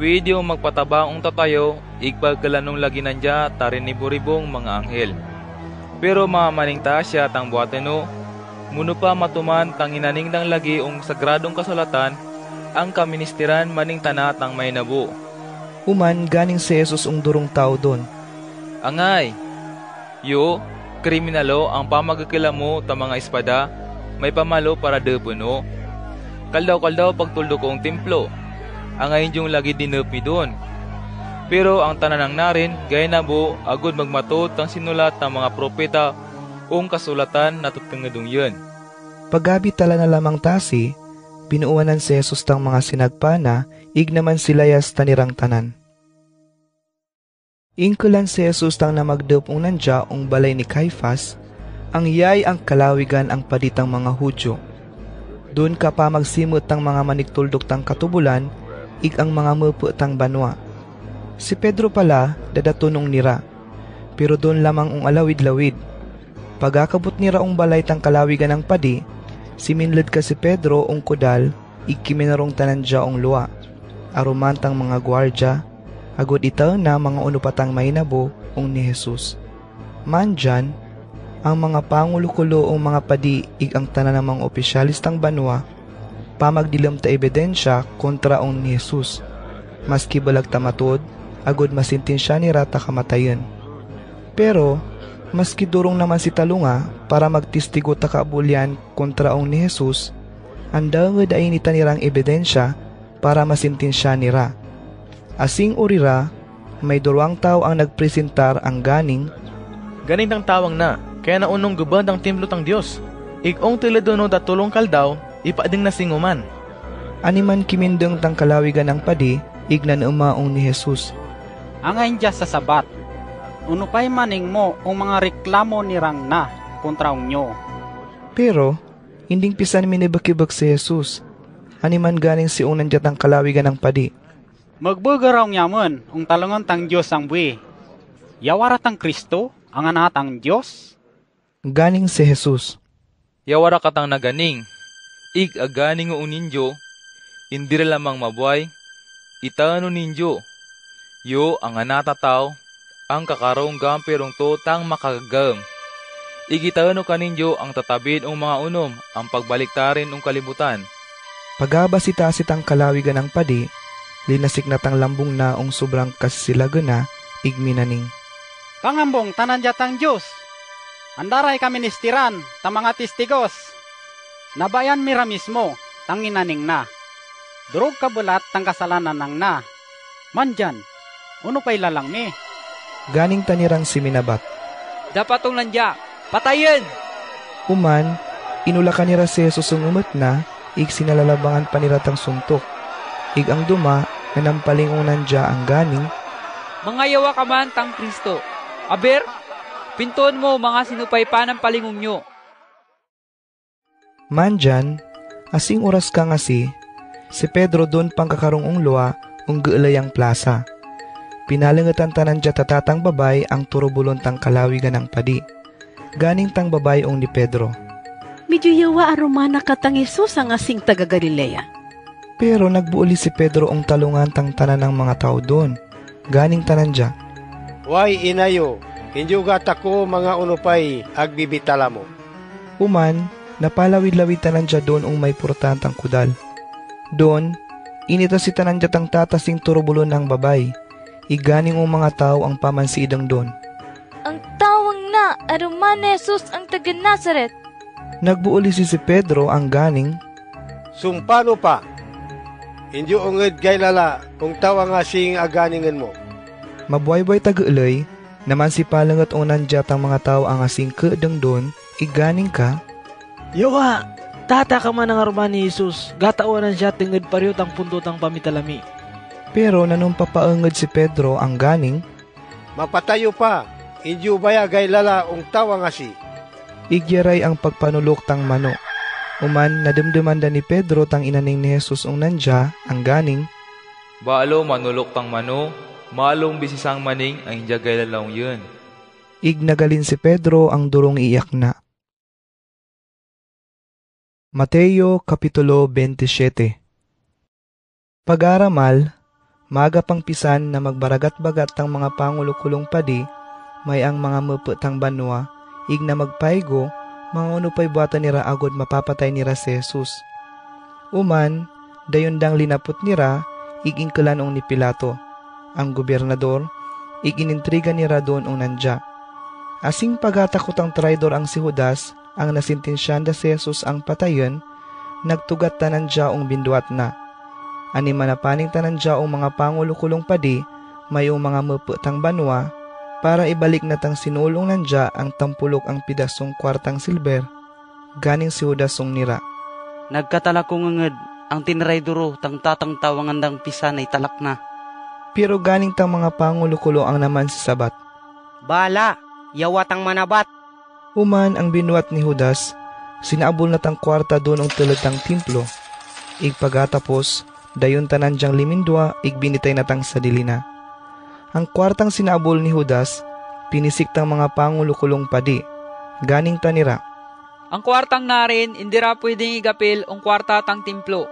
pwede yung magpatabang ang tatayo, igpagkalanong lagi nandya, tarin ni buribong mga anghel. Pero mamaning ta siya tang buhateno, muno pa matuman tang inaningdang lagi ang sagradong kasulatan, ang kaministeran maning tana tang may nabo. Uman, ganing si Jesus ang durong tao doon. Angay, yo, kriminalo ang pamagakila mo ta mga espada, may pamalo para debuno. Kaldaw-kaldaw pagtuldo ko ang templo, angay yung lagi dinop mi doon. Pero ang tananang narin, gaya na bo, agod magmatot ang sinulat ng mga propeta ong kasulatan na tutungadong yun. Paggabi tala na lamang tasi, binuuanan si Jesus tang mga sinagpana, ignaman silayas tanirang tanan. Ingkulan si Jesus tang na magdupong nandya ong balay ni Caiphas, ang yay ang kalawigan ang paditang mga Hudyo. Doon ka pa magsimot tang mga maniktuldok tang katubulan, ig ang mga mupo tang banwa. Si Pedro pala, dadatunong nira, pero doon lamang ang alawid-lawid. Pagakabot nira ang balay tang kalawigan ng padi, siminlad ka si Pedro ang kudal, ikiminarong tanan dya ang luwa. Arumantang mga gwardya, agod itaw na mga unupatang may nabo ang ni Jesus. Mandyan, ang mga pangulukulo o mga padi ig ang tanan ng mga opisyalis tang banwa, pamagdilam ta ebidensya kontra ong ni Jesus. Maski balag ta matod, agod masintensya ni rata kamatayon. Pero, maski durong naman si talunga para magtistigo ta kaabulyan kontra ong ni Jesus, andawad ay nita nirang ebidensya para masintensya nira. Asing urira, may durwang tao ang nagpresentar ang ganing. Ganing tang tawang na, kaya naunong gubad ang templo tang Diyos. Igong tiladono da tulong kaldaw, ipaading na singuman. Animan kimindeng tang kalawigan ng padi, ignan umaong ni Jesus. Ang indya sa sabat, unupay maning mo ang mga reklamo ni Rang na kontra nyo. Pero, hinding pisan minibakibak si Jesus. Animan ganing si unan jatang kalawigan ng padi. Magbugaraw nyaman ang talungan tang Diyos ang buwi. Yawara tang Kristo, ang anak tang Diyos. Ganing si Jesus. Yawara katang naganing, ig aganing o ninyo, indira lamang mabuhay, itano ninyo, yo ang anata tao, ang kakarong gamperong totang makagagam. Igitano kaninyo ang tatabid ng mga unom, ang pagbaliktarin ng kalibutan. Pagabasita sitang kalawigan ng padi, linasik na tang lambong na ong sobrang kasisilagan na, igminaning. Pangambong tanan jatang Diyos, andaray kami nistiran, ta mga testigos. Nabayan mira mismo, tanginaning na. Durog kabulat tang kasalanan nang na. Mandyan, uno pa'y lalang mi. Ganing tanirang si Minabat. Dapat tong landya, patayin! Uman, inulakan nira si Jesus ang umat na, ig sinalalabangan paniratang suntok. Ig ang duma, nanampaling unandya ang ganing. Mga yawa ka man tang Kristo. Aber, pintuan mo mga sinupay pa ng palingong nyo. Mandyan, asing oras ka nga si Pedro doon pangkakarong luwa ung gaalayang plaza. Pinalingatan tanan dya tatatang babay ang turubulon tang kalawigan ng padi. Ganing tang babay ung ni Pedro. Medyo yawa arumana ka tang Jesus ang asing taga Galilea. Pero nagbuuli si Pedro ung talungan tang tanan ng mga tao doon. Ganing tanan dya. Way inayo, inyo gatako mga unupay agbibitala mo. Uman, napalawid-lawid tanan dya doon ung may portantang kudal. Doon, inita si tanan dya tang tatasing turubulon ng babay. Iganing ung mga tao ang pamansidang doon. Ang tawang na, aruman Jesus ang taga Nazaret. Nagbuuli si Pedro ang ganing. Sumpano pa, inyo unged gaylala kung tawa nga sing aganingan mo. Mabuhay-buhay taga-ulay, naman si palangat unan tang mga tao ang asing kaedang doon, iganing ka. Yawa, tata ka man ang aruman ni Jesus, gatauanan siya tingad pariyo tang puntutang pamitalami. Pero nanumpapaangad si Pedro ang ganing. Mapatayo pa, inyo baya gaylala ung tawa nga si. Igyaray ang pagpanulok tang mano. Uman, nadamdamanda ni Pedro tang inaning ni Jesus ung nandya, ang ganing. Baalo manulok tang mano, malong bisisang maning ang injagay lalaong yun. Ignagalin si Pedro ang durong iyak na. Mateo Kapitulo 27. Pag-aramal, maga pang pisan na magbaragat-bagat tang mga pangulo-kulong padi, may ang mga muputang banwa, ig na magpaigo, mga unupay buwata nira agod mapapatay nira si Jesus. Uman, dayon dang linapot nira, ig ingkalanong ni Pilato. Ang gobernador, ig inintriga nira doon ung nandya. Asing pagatakot ang traidor ang si Judas, ang nasintensyanda si Jesus ang patayon, nagtugat tanan dya ung binduat na. Ani manapaning tanan dya ung mga pangulo-kulong padi, may mga muputang banwa, para ibalik na tang sinulong nandya ang tampulok ang pidasong kwartang silber, ganing si Judas ung nira. Nagkatala ko ngangad, ang tinraidoro tang tatang tawangan dang pisan ay talak na. Pero ganing tang mga pangulo-kulo ang naman si Sabat. Bala, yawatang manabat. Uman ang binuat ni Judas, sinaabol na tang kwarta doon ang tulad tang templo. Ig pagkatapos, dayon tanan dyang limindwa, ig binitay na tang sadili na. Ang kwartang sinaabol ni Judas, pinisik tang mga pangulo-kulong padi. Ganing tanira. Ang kwartang narin, indira pwedeng igapil ang kwarta tang templo.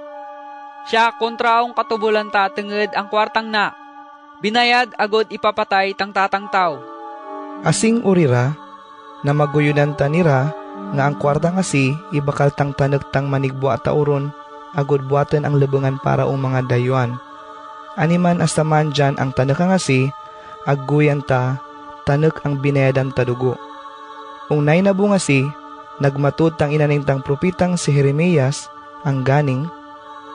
Siya kontra ang katubulan ta tenged ang kwartang na. Binayad agod ipapatay tang tatang tao. Asing urira, na maguyunan tanira, nga ang kwartang asi, ibakal tang tanag tang manigbo at tauron, agod buhaten ang lebengan para o mga dayuan. Animan astaman dyan ang tanek nga si, agguyan ta, tanek ang binayadan ta dugo. Unay na bunga si, nagmatud tang inaning tang propitang si Jeremias, ang ganing,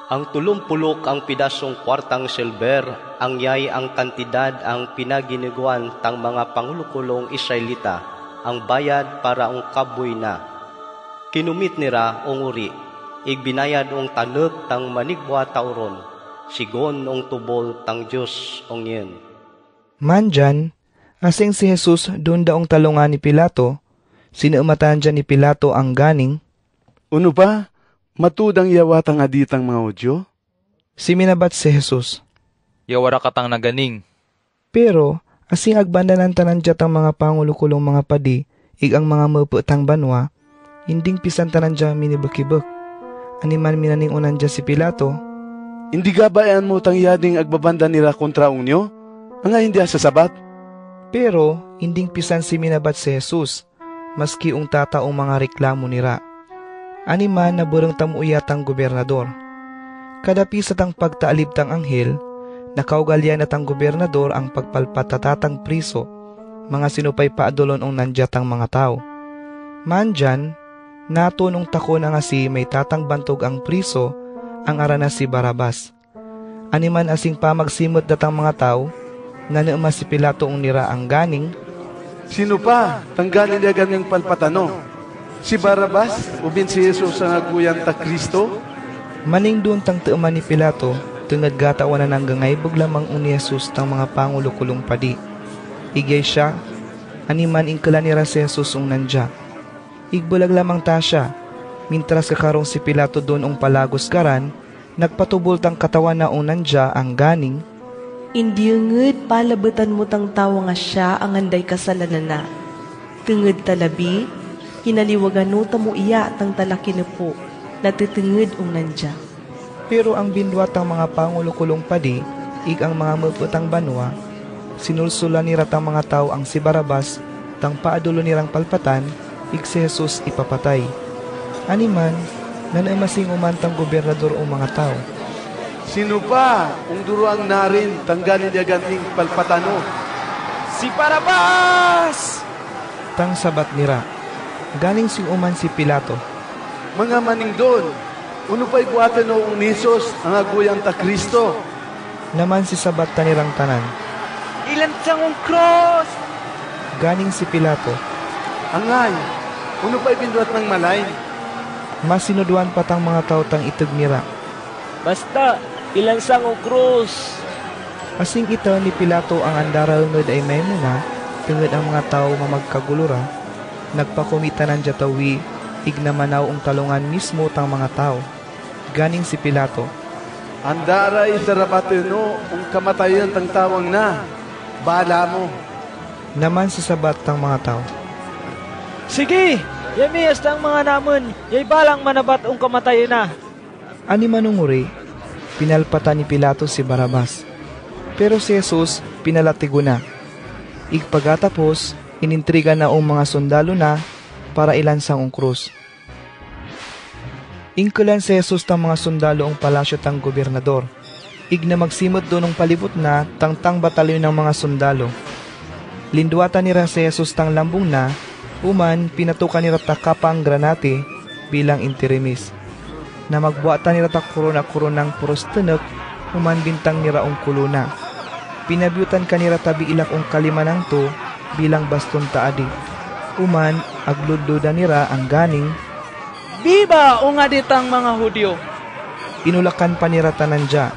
ang 30 ang pidasong kwartang silber, ang yay ang kantidad ang pinaginiguan tang mga pangulukulong Israelita, ang bayad para ang kaboy na. Kinumit nira ong uri, igbinayad ong tanek tang manigwa tauron, sigon ong tubol tang Diyos ong yen. Mandyan, asing si Jesus doon daong talungan ni Pilato, sinuumatan dyan ni Pilato ang ganing, Uno ba? Matudang yawatang aditang mga Udyo? Siminabat si Jesus, Yawara katang naganing. pero asing agbandanan tanan jatang mga pangulukulong mga padi, ig ang mga maputang banwa, hinding pisan tanan dyan minibakibak. Animan minaning unan dyan si Pilato, Hindi gabayan mo tang yading agbabanda nila kontra unyo? Ang hindi sasabat? Pero hinding pisan si minabat si Jesus, maski ung tataong mga reklamo nira. Animan na burang tamuyatang gobernador. Kadapi sa tang pagtaalib-tang anghel, nakaugalyan na tang gobernador ang pagpalpatatatang priso, mga sinupay paadolon ong nandyatang mga tao. Mandyan, natunong tako na nga si may tatang bantog ang priso, ang arana si Barabas. Animan asing pamagsimot datang mga tao, nga nauma si Pilato ong nira ang ganing, Sino pa? Tanggalin niya ganyang palpatano. Si Barabas, ubin si Jesus ang aguyan ta Kristo? Maning doon tang teuman ni Pilato, tungad gatawanan ng gangay lamang ni Jesus tang mga pangulukulong padi. Igay siya, animan ingkala nira si Jesus ung nandya. Igbulag lamang ta siya, mintras kakarong si Pilato doon ung palagos karan, nagpatubol tang katawan na ung nandya ang ganing, Indi nged palabetan mo tang tawa nga siya ang anday kasalanan na. Tunged talabi, hinaliwagan no tamo iya tang talaki na po, natitunged ung nandya. Pero ang bindwat ang mga pangulukulong padi, ig ang mga maputang banwa, sinulsulan nira tang mga tao ang si Barabas, tang paadulo nirang palpatan, ig si Jesus ipapatay. Animan, nanaimasing umantang gobernador o mga tao. Sino pa? Kung duruang narin, tanggalin niya ganyang palpatano. Si Barabas! Tang sabat nira. Galing si uman si Pilato. Mga maning doon, uno pa'y buhatan noong Jesus ang aguyang ta Kristo. Naman si sabat tanirang tanan. Ilan siyang cross! Galing si Pilato. Angay, uno pa'y binduat ng malay. Masinuduan patang mga tao tang itag nira. Basta, ilan siyang cross! Asing ito ni Pilato ang andaral ngod ay may muna, tungod ang mga tao mamagkagulura, nagpakumita ng jatawi, ignamanaw ang talungan mismo tang mga tao. Ganing si Pilato. Andaray sa rabatino, ang kamatayan tang tawang na. Bala mo. Naman si sabat tang mga tao. Sige, yamiyas tang mga namon, yay balang manabat ang kamatayan na. Ani manunguri, pinalpatan ni Pilato si Barabas. Pero si Jesus pinalatigo na. Igpagatapos, inintriga na ang mga sundalo na para ilansang ang krus. Ingkulan si Jesus tang mga sundalo ang palasyo tang gobernador. Ig na magsimot doon ng palibot na tangtang batalyon ng mga sundalo. Linduatan nira si Jesus tang lambong na, uman pinatukan nira takapang granate bilang interimis. Na magbuatan nira takuro-kuro ng puros teneg, uman bintang nira ang kuluna. Pinabyutan kanira tabi ilak ang kalimanang to bilang baston taadi. Uman, agludluda nira ang ganing, Biba o nga ditang mga Hudyo! Inulakan pa nira tanandya.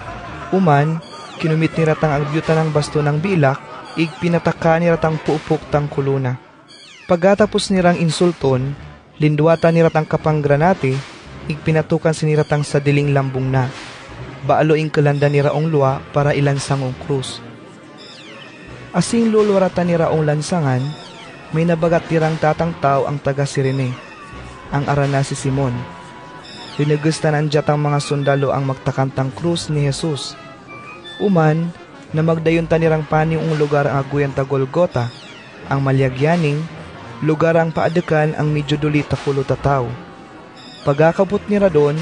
Uman, kinumit nira tang agbyutan ng baston ng bilak, ig pinataka nira tang puupok tang kuluna. Pagkatapos nirang insulton, linduatan nira tang kapang granate, ig pinatukan siniratang sa diling lambong na. Baalo ing kalanda ni Raong luwa para ilansang ang krus. Asing luluratan ni Raong lansangan, may nabagat tirang tatang tao ang taga Sirene, ang arana si Simon. Pinagustan ang jatang mga sundalo ang magtakantang krus ni Jesus. Uman, na magdayon tanirang paning ang lugar ang aguyan ta Golgota, ang malyagyaning, lugar ang paadekan ang medyo duli ta kulo ta tao. Pagakabot nira doon,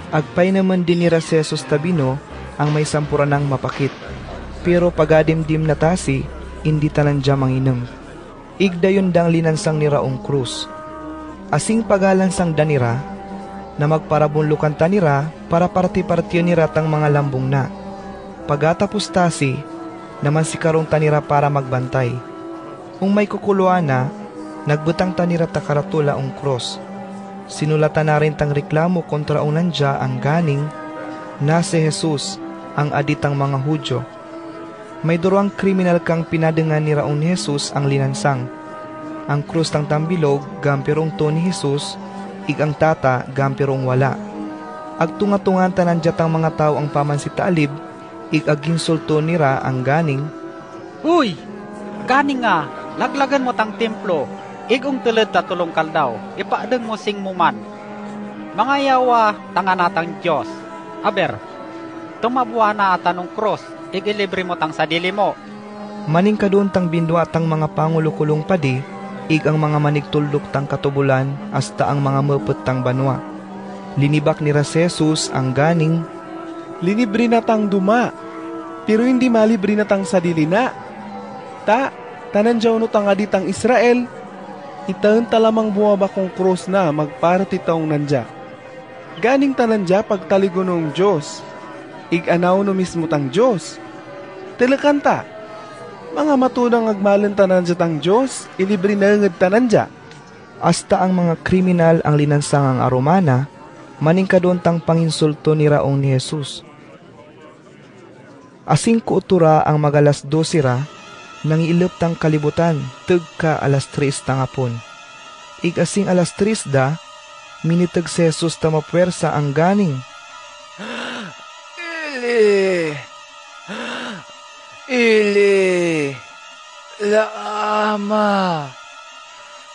Agpay naman din ni Jesus tabino ang may sampuran ng mapakit. Pero pagadimdim na tasi, hindi tanandya mangineng. Igdayon dang linansang ni Raong krus. Asing pagalansang danira, na magparabunlukan tanira para parti-partiyo ni ratang mga lambong na. Pagatapos tasi, naman si karong tanira para magbantay. Kung may kukuluan na, nagbutang tanira takaratula ang cross. Sinulatan na rin tang reklamo kontra unandya ang ganing na si Jesus ang aditang mga Hudyo. May duruang kriminal kang pinadengan ni Raon ni Jesus ang linansang. Ang krus tang tambilog gampirong to ni Jesus, ig ang tata gampirong wala. Agtunga-tungan tanan tang mga tao ang pamansita alib, ig aginsulto nira ang ganing. Uy! Ganing nga, laglagan mo tang templo, igong tulad ta tulong kaldaw, ipaadeng mo sing muman. Mga yawa, tanganatang Diyos. Aber, tumabuha na atanong cross, igilibre mo tang sadili mo. Maning kadun tang bindwa tang mga pangulo kulong padi, ig ang mga manigtuldok tang katubulan, hasta ang mga mapet tang banwa. Linibak ni Jesus ang ganing. Linibre na tang duma, pero hindi malibre na tang sadili na. Tanandyaw no tang aditang Israel, itaon talamang buwaba kong krus na magparati taong nandya. Ganing tanandya pagtaligo ng Diyos, ig-anaw no mismo tang Diyos. Telekanta, mga matunang agmalan tanandya tang Diyos, ilibre na ngad tanandya. Hasta ang mga kriminal ang linansang ang aromana, maning kadun tang panginsulto ni Raong ni Jesus. Asing kuutura ang magalas 12 ra, nang ilip tang kalibutan, tagka alas 3 tang hapon. Ig asing alas 3 da, minitag si Jesus tamapwersa ang ganing. Ili, lama,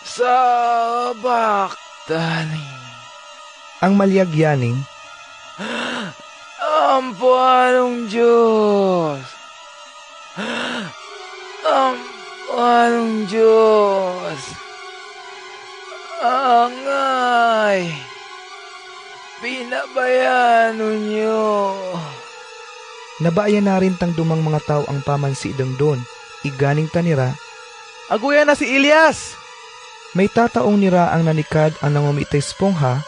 sabaktani. Ang malyagyaning, Ampuanong Diyos, Ampuanong Diyos, angay, pinabayaan ninyo. Nabayan na rin tang dumang mga tao ang pamansidang doon, iganing tanira. Aguya na si Elias! May tataong nira ang nanikad ang nangumitay spongha,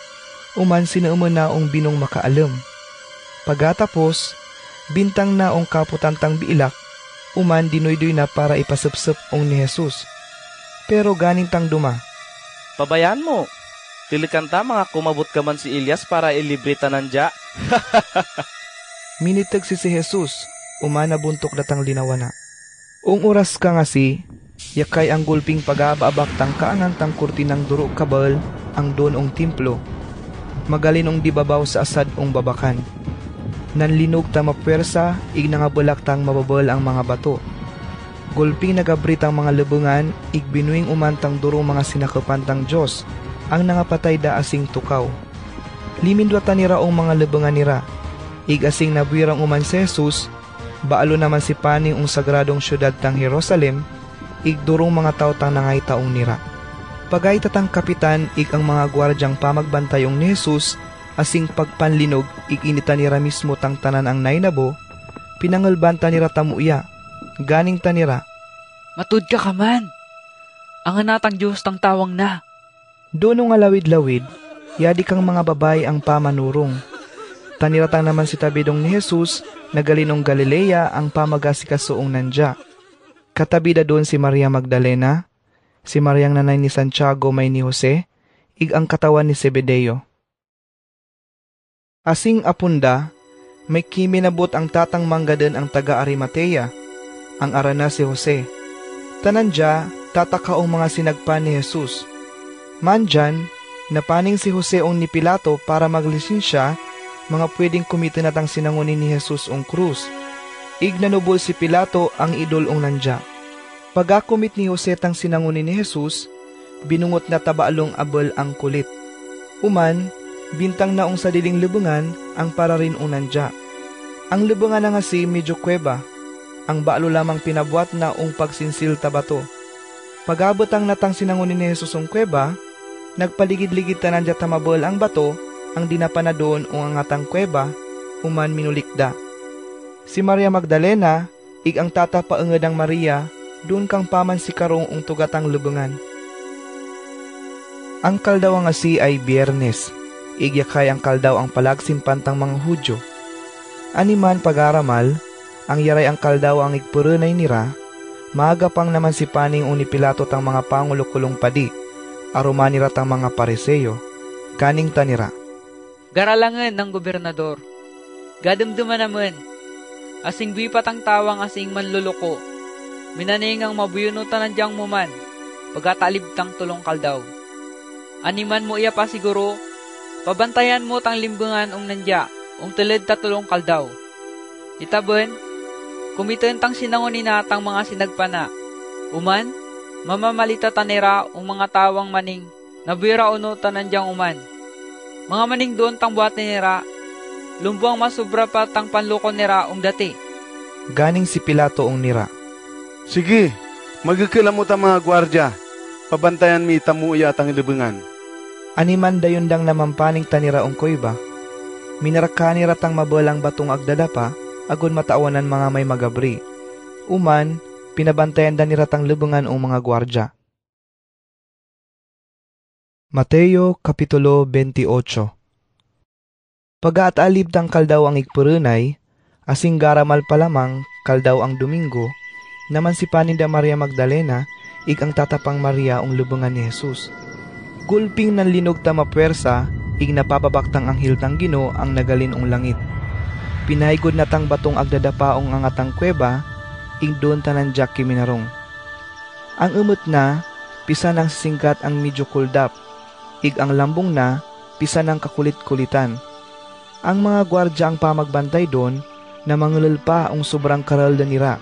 uman sinauman naong binong makaalam. Pagkatapos, bintang naong kaputantang biilak, uman dinoy-doy na para ipasapsap ong ni Jesus. Pero ganing tang duma. Pabayaan mo, tilikan ta mga kumabot ka man si Elias para ilibre tanandya. Minitag si Jesus, umana buntok datang linawana. Ung oras ka nga si, yakay ang gulping pag-aabak tang kaangan tang kurtinang duro kabal ang doon templo. Magalinong dibabaw sa asad ong babakan. Nanlinog ta mapwersa, ig nangabulak tang mababal ang mga bato. Gulping nagabrit ang mga lebungan, ig binuing umantang duro mga sinakapantang Diyos, ang nangapatay da asing tukaw. Limindwatan nira ong mga lebungan nira, ig asing nabwirang uman si Jesus, baalo naman si paning ong sagradong syudad tang Jerusalem, ig durong mga tao tang nangay taong nira. Pagay tatang kapitan, ig ang mga gwardyang pamagbantayong ni Jesus, asing pagpanlinog, ig inita nira mismo tang tanan ang nainabo, pinangalbanta nira tamuya, ganing tanira. Matud ka ka man, ang anatang Diyos tang tawang na. Doon nga lawid-lawid, yadi kang mga babay ang pamanurong. Taniratang naman si tabidong ni Jesus, nagalinong Galilea ang pamagasikasuong nandya. Katabida doon si Maria Magdalena, si Mariang nanay ni Santiago may ni Jose, ig ang katawan ni Zebedeo. Asing apunda, may kiminabot ang tatang manggaden ang taga Arimatea, ang arana si Jose. Tanandya, tatakaong mga sinagpa ni Jesus. Mandyan, napaning si Jose ong ni Pilato para maglisensya, mga pwedeng kumita na tang sinangunin ni Jesus ong krus. Ig nanubol si Pilato ang idol ong nandya. Pagakumit ni Jose tang sinangunin ni Jesus, binungot na tabaalong abel ang kulit. Uman, bintang naong sa diling lubungan ang para rin unandya. Ang lubungan na nga si medyo kuweba, ang baalo lamang pinabuat na ong pagsinsil tabato. Pagabot ang natang sinangunin ni Jesus ong kuweba, nagpaligid-ligid tanandya tamabal ang bato, ang dinapana doon ang angatang kuweba, human minulikda. Si Maria Magdalena, ig ang tatapaenged ang Maria, doon kang paman si karong ung tugatang lubengan. Ang kaldaw nga si ay Biyernes, igyakay ang kaldaw ang palagsimpantang mga Hudyo. Animan pag-aramal, ang yaray ang kaldaw ang igpurunay nira, maaga pang naman si paning uni Pilato tang mga pangulo-kulong padi, arumanira tang mga Pariseyo, kaning tanira. Garalangan ng gobernador, gadumduman naman, asing bipat ang tawang asing manluloko, minaning ang mabuyunutan ng diyang muman, pagkatalib tang tulong kaldaw. Animan mo iya pa siguro, pabantayan mo tang limbungan nandya, tulad ta tulong kaldaw. Itaben, kumitin tang sinangon tang mga sinagpana. Uman, mamamalita tanira mga tawang maning, nabira unutan nandyang uman. Mga maning doon tang buhat nira, lumbuang masubra pa tang panloko nira dati. Ganing si Pilato nira. Sige, magkakalamu ta mga gwardya, pabantayan mi tamuya tang libengan. Animan dayundang namampaning tanira kuweba, minarakanira tang mabalang batong agdadapa, agon mataawanan mga may magabri. Uman, pinabantayan da niratang lubungan mga gwardya. Mateo Kapitulo 28. Pag-aatalib tang kaldaw ang igpurunay, asing garamal palamang kaldaw ang Domingo, naman si paninda Maria Magdalena, ig ang tatapang Maria lubungan ni Jesus. Gulping ng linog ta mapwersa, ig napapabaktang anghel tang Ginoo ang nagalin langit. Pinaigod na tang batong agdadapaong angatang kuweba, ig doon tanan jak kiminarong. Ang umot na, pisa ng singkat ang medyo kuldap, ig ang lambong na, pisa ng kakulit-kulitan. Ang mga gwardya ang pamagbantay doon, na mangulol pa ang sobrang karalda nira,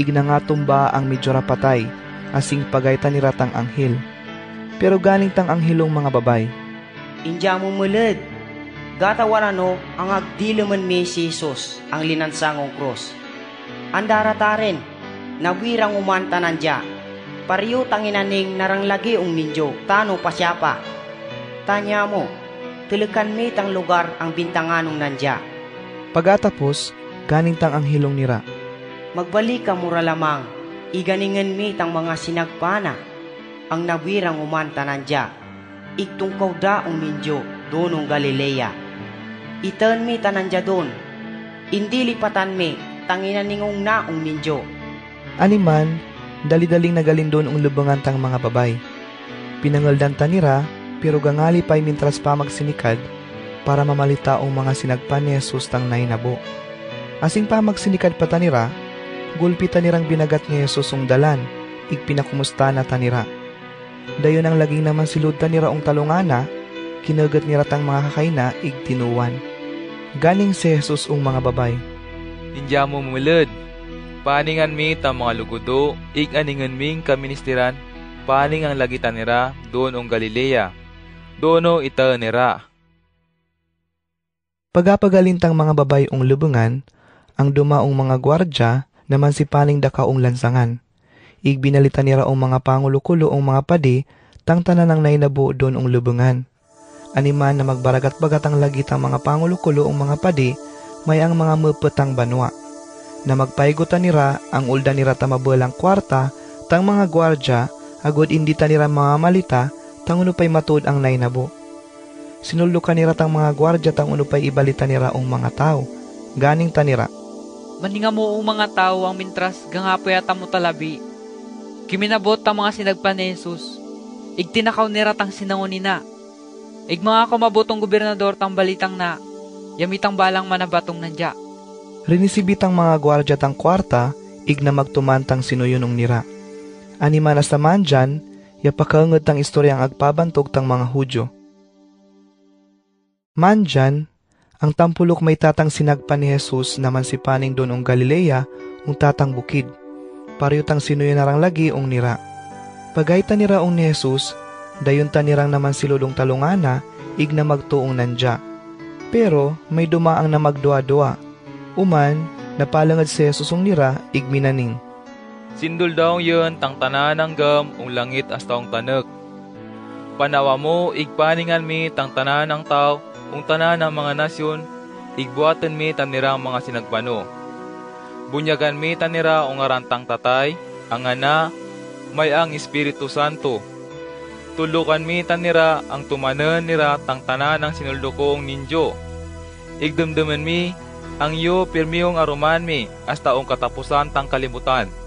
ig nangatumba ang medyo rapatay, asing pagayta nira tang anghel. Pero galing tang anghilong mga babay. Inja mo mulad, gatawarano ang agdilaman mi si Jesus ang linansangong krus. Andarataren, nawirang umanta nandya, pariyo tanginaning naranglagi ninyo, tano pasyapa. Tanya mo, tulukan mi tang lugar ang bintanganong nandya. Pagkatapos, ganing tang anghilong nira. Magbalik ka mura lamang, iganingan mi tang mga sinagpana, ang nawirang umanta nandya. Igtungkaw daong ninyo, doonong Galilea. Itan mi tanandya doon, indi lipatan mi, tanginaningong naong ninyo. Animan, dali-daling nagalin doon ang lubungan tang mga babay. Pinangaldan tanira, pero gangali pa'y mintras pa magsinikad, para mamalita ang mga sinagpan ni Jesus tang nainabo. Asing pa magsinikad pa tanira, gulpi tanirang binagat ni Jesus ang dalan, ig pinakumusta na tanira. Dayon ang laging naman silud tanira ang talungana, kinagat nira tang mga kakaina, ig tinuwan. Ganing si Jesus ang mga babay. Indya mo mulod, paningan mi ta mga lugudo, ig aningan ming kaministeran, paning ang lagitan nira, doon ang Galilea, doono ita nira. Pagapagalintang mga babay ang lubungan, ang dumaong mga gwardya, naman si paning dakaong lansangan. Ig binalita nira ang mga pangulo-kulo ang mga padi, tang tanan ang nainabo doon ang lubungan. Animan na magbaragat-bagat ang lagit ang mga pangulo-kulo ang mga padi, may ang mga mupetang banwa. Na magpaigutan nira ang ulda nira tamabalang kwarta, tang mga gwardya, agod indi tanira mga malita, tang unupay matud ang nainabo. Sinulukan nira tang mga gwardya tang unupay ibalita nira ang mga tao, ganing tanira. Maninga mo ang mga tao ang mintras gangapoy at mo talabi. Kiminabot ang mga sinagpan ni Jesus. Ig tinakaw nira tang sinangon nina. Ig mga kumabotong gobernador tang balitang na, yamitang balang manabatong nandya. Rinisibitang mga gwardya tang kwarta, ig na magtumantang sinuyunong nira. Anima na saman dyan, yapakaungod tang istoryang agpabantog tang mga Hudyo. Man dyan, ang tampulok may tatang sinagpan ni Jesus naman si paning doon ang Galilea, ang tatang bukid. Pariyo tang sinuyo narang lagi ang nira. Pagayta nira ang ni Jesus, dayon tanirang naman silulong talungana, ig na magtuong nandya. Pero may dumaang na magdua-dua. Uman, napalangad si Jesus ang nira, ig minaning. Sindul daw yun, tang tanan ng gam, ung langit hasta ang tanak. Panawa mo, igpaningan mi tang tanan ng tao, tanan ng mga nasyon, igbuatan mi tanirang mga sinagpano. Bunyagan mi tanira arantang tatay, ang ana, may ang Espiritu Santo. Tulukan mi tanira ang tumanen nira tang tanan ng sinuldukong ninyo. Igdumduman mi, ang iyo pirmiyong aruman mi, hasta katapusan tang kalimutan.